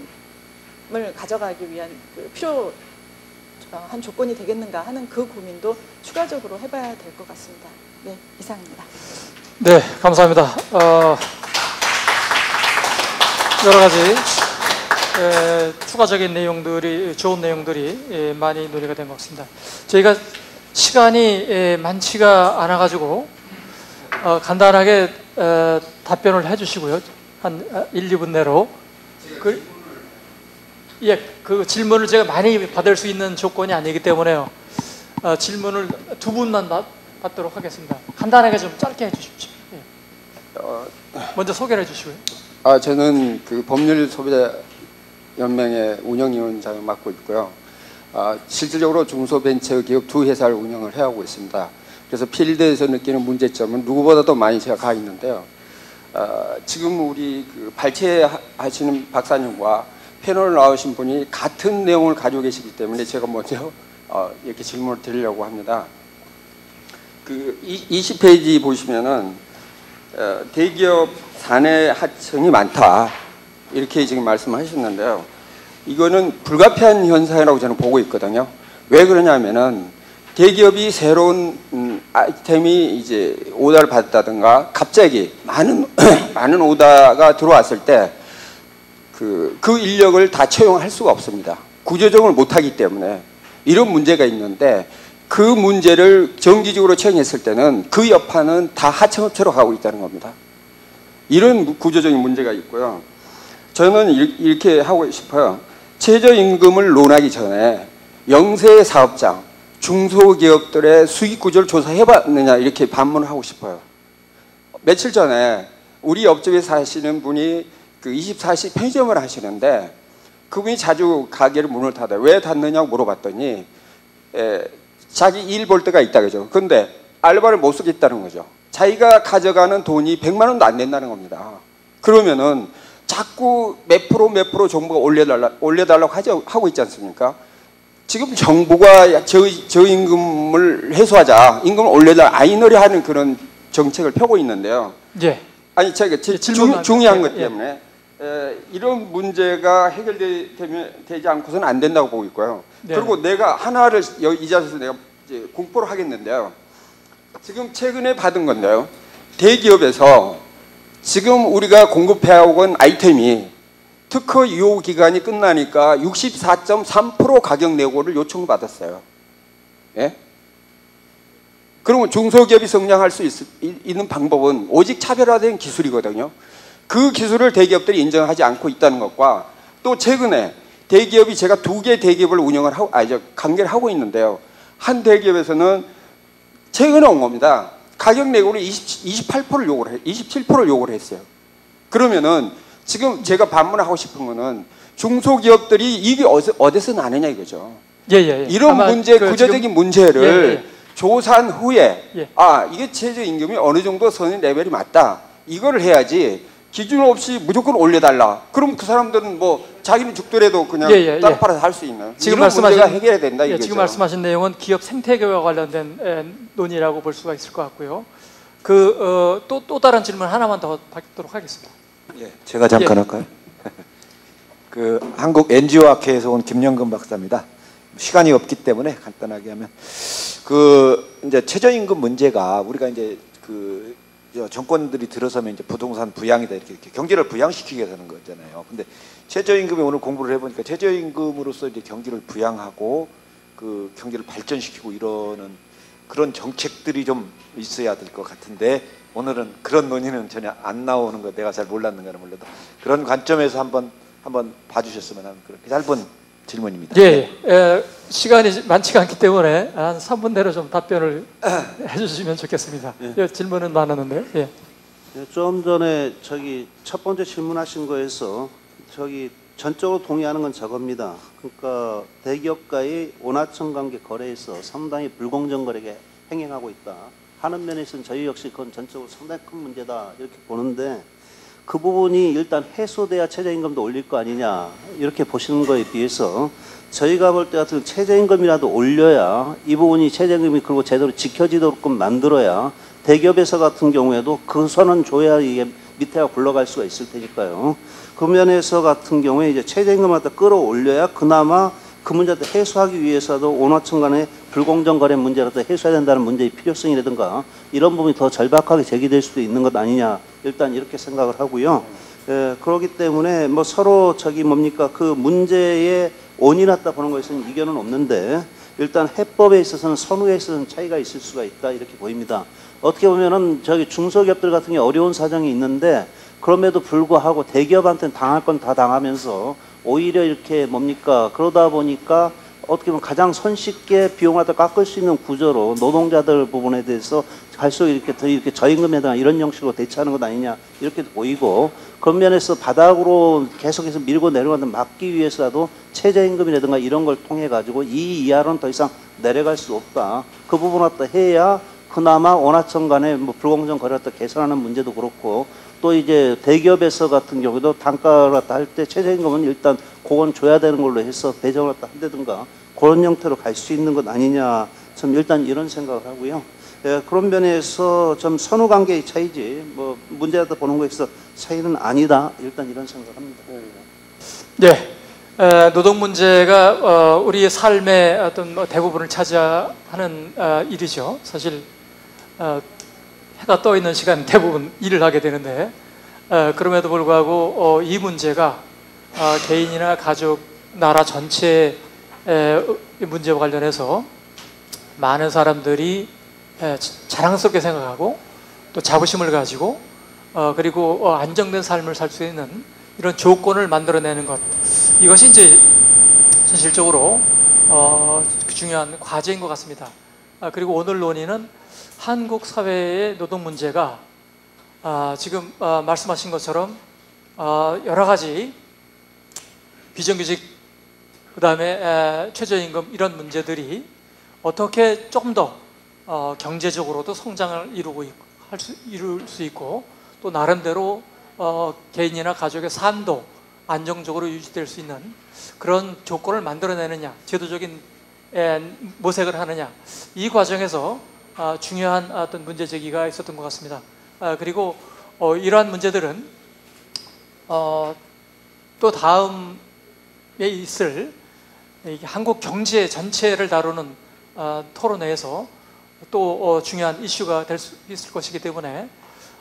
가져가기 위한 필요한 조건이 되겠는가 하는 그 고민도 추가적으로 해봐야 될 것 같습니다. 네, 이상입니다. 네, 감사합니다. 여러 가지 추가적인 내용들이, 좋은 내용들이 많이 논의가 된 것 같습니다. 저희가 시간이 많지가 않아가지고 간단하게 답변을 해주시고요. 한 1, 2분 내로. 그 질문을 제가 많이 받을 수 있는 조건이 아니기 때문에요. 질문을 2분만 받도록 하겠습니다. 간단하게 좀 짧게 해주십시오. 먼저 소개를 해주시고요. 저는 법률 소비자 연맹의 운영위원장을 맡고 있고요. 실질적으로 중소벤처기업 2회사를 운영을 해오고 있습니다. 그래서 필드에서 느끼는 문제점은 누구보다도 많이 제가 가 있는데요. 지금 우리 발췌하시는 박사님과 패널 나오신 분이 같은 내용을 가지고 계시기 때문에 제가 먼저 이렇게 질문을 드리려고 합니다. 20페이지 보시면은 대기업 사내 하청이 많다, 이렇게 지금 말씀하셨는데요. 이거는 불가피한 현상이라고 저는 보고 있거든요. 왜 그러냐면은 대기업이 새로운 아이템이 이제 오다를 받았다든가 갑자기 많은 오다가 들어왔을 때 그 인력을 다 채용할 수가 없습니다. 구조조정을 못하기 때문에 이런 문제가 있는데, 그 문제를 정기적으로 채용했을 때는 그 여파는 다 하청업체로 가고 있다는 겁니다. 이런 구조적인 문제가 있고요. 저는 이렇게 하고 싶어요. 최저임금을 논하기 전에 영세 사업장, 중소기업들의 수익구조를 조사해봤느냐, 이렇게 반문을 하고 싶어요. 며칠 전에 우리 옆집에 사시는 분이 24시 편의점을 하시는데, 그분이 자주 가게를 문을 닫아요. 왜 닫느냐고 물어봤더니 자기 일 볼 때가 있다 그죠. 근데 알바를 못 쓰겠다는 거죠. 자기가 가져가는 돈이 100만 원도 안 된다는 겁니다. 그러면은 자꾸 몇 프로 정부가 올려달라고 하고 있지 않습니까? 지금 정부가 저임금을 해소하자, 임금을 올려달라 아이너리 하는 그런 정책을 펴고 있는데요. 예. 아니 제가 중요한 것 때문에 이런 문제가 해결되지 않고서는 안 된다고 보고 있고요. 네. 그리고 내가 하나를 이 자리에서 내가 이제 공포를 하겠는데요. 지금 최근에 받은 건데요. 대기업에서 지금 우리가 공급해오고 있는 아이템이 특허 유효 기간이 끝나니까 64.3% 가격 내고를 요청받았어요. 예? 그러면 중소기업이 성장할 수 있는 방법은 오직 차별화된 기술이거든요. 그 기술을 대기업들이 인정하지 않고 있다는 것과 또 최근에 대기업이 제가 2개 대기업을 운영을 하고 관계를 하고 있는데요. 한 대기업에서는 최근에 온 겁니다. 가격 내고를 28%를 요구를 해, 27%를 요구를 했어요. 그러면은 지금 제가 반문하고 싶은 거는 중소기업들이 이게 어디서 나느냐 이거죠. 예. 이런 문제, 구조적인 문제를 조사한 후에 이게 최저임금이 어느 정도 선의 레벨이 맞다. 이거를 해야지 기준 없이 무조건 올려달라. 그럼 그 사람들은 뭐 자기는 죽더라도 그냥 땅 팔아서 할 수 있는 지금 이런 문제가 해결해야 된다 이거죠. 지금 말씀하신 내용은 기업 생태계와 관련된 논의라고 볼 수가 있을 것 같고요. 또 다른 질문 하나만 더 받도록 하겠습니다. 예, 제가 잠깐 할까요? 그 한국 NGO학회에서 온 김영근 박사입니다. 시간이 없기 때문에 간단하게 하면 이제 최저임금 문제가 우리가 이제 정권들이 들어서면 이제 부동산 부양이다 이렇게 경기를 부양시키기 위해서 하는 거잖아요. 근데 최저임금이 오늘 공부를 해보니까 최저임금으로서 이제 경기를 부양하고 그 경기를 발전시키고 이러는 그런 정책들이 좀 있어야 될 것 같은데 오늘은 그런 논의는 전혀 안 나오는 거 내가 잘 몰랐는 거는 몰라도 그런 관점에서 한번 봐주셨으면 하는 그런 짧은 질문입니다. 시간이 많지가 않기 때문에 한 3분 내로 좀 답변을 해주시면 좋겠습니다. 질문은 많았는데요. 좀 전에 첫 번째 질문하신 거에서 전적으로 동의하는 건 저겁니다. 그러니까 대기업과의 원하청 관계 거래에서 상당히 불공정 거래가 행행하고 있다 하는 면에서는 저희 역시 그건 전적으로 상당히 큰 문제다 이렇게 보는데 그 부분이 일단 해소돼야 최저임금도 올릴 거 아니냐 이렇게 보시는 거에 비해서 저희가 볼 때 같은 최저임금이라도 올려야 이 부분이 최저임금이 그리고 제대로 지켜지도록 만들어야 대기업에서 같은 경우에도 그 선은 줘야 이게 밑에가 굴러갈 수가 있을 테니까요. 그 면에서 같은 경우에 이제 최저임금을 갖다 끌어올려야 그나마 그 문제를 해소하기 위해서도 원화청 간의 불공정 거래 문제라도 해소해야 된다는 문제의 필요성이라든가 이런 부분이 더 절박하게 제기될 수도 있는 것 아니냐 일단 이렇게 생각을 하고요. 그렇기 때문에 뭐 서로 그 문제의 원인이 났다 보는 것에서는 이견은 없는데 일단 해법에 있어서는 선후에 있어서는 차이가 있을 수가 있다 이렇게 보입니다. 어떻게 보면은 중소기업들 같은 게 어려운 사정이 있는데 그럼에도 불구하고 대기업한테는 당할 건 다 당하면서 오히려 이렇게 그러다 보니까 어떻게 보면 가장 손쉽게 비용을 깎을 수 있는 구조로 노동자들 부분에 대해서 갈수록 이렇게 저임금에다가 이런 형식으로 대처하는 것 아니냐 이렇게 보이고 그런 면에서 바닥으로 계속해서 밀고 내려가는 막기 위해서라도 최저임금이라든가 이런 걸 통해 가지고 이 이하로는 더 이상 내려갈 수 없다. 그 부분을 갖다 해야 그나마 원화청 간의 불공정 거래를 갖다 개선하는 문제도 그렇고 또 이제 대기업에서 같은 경우도 단가를 갖다 할 때 최저임금은 일단 그건 줘야 되는 걸로 해서 배정을 갖다 한다든가 그런 형태로 갈 수 있는 것 아니냐 좀 일단 이런 생각을 하고요. 그런 면에서 좀 선후 관계의 차이지 문제다 보는 거에서 차이는 아니다 일단 이런 생각을 합니다. 노동 문제가 우리의 삶의 어떤 대부분을 차지하는 일이죠. 사실 해가 떠 있는 시간 대부분 일을 하게 되는데 그럼에도 불구하고 이 문제가 개인이나 가족, 나라 전체의 문제와 관련해서 많은 사람들이 자랑스럽게 생각하고 또 자부심을 가지고 그리고 안정된 삶을 살 수 있는 이런 조건을 만들어내는 것 이것이 이제 현실적으로 중요한 과제인 것 같습니다. 그리고 오늘 논의는 한국 사회의 노동 문제가 지금 말씀하신 것처럼 여러 가지 비정규직 그다음에 최저임금 이런 문제들이 어떻게 조금 더 경제적으로도 성장을 이룰 수 있고 또 나름대로 개인이나 가족의 삶도 안정적으로 유지될 수 있는 그런 조건을 만들어내느냐 제도적인 모색을 하느냐, 이 과정에서 중요한 어떤 문제 제기가 있었던 것 같습니다. 그리고 이러한 문제들은 또 다음에 있을 한국 경제 전체를 다루는 토론회에서 또 중요한 이슈가 될 수 있을 것이기 때문에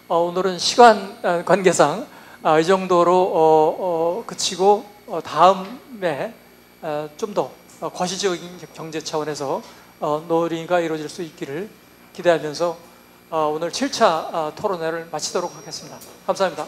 오늘은 시간 관계상 이 정도로 그치고 다음에 좀 더 과시적인 경제 차원에서 논의가 이루어질 수 있기를 기대하면서 오늘 7차 토론회를 마치도록 하겠습니다. 감사합니다.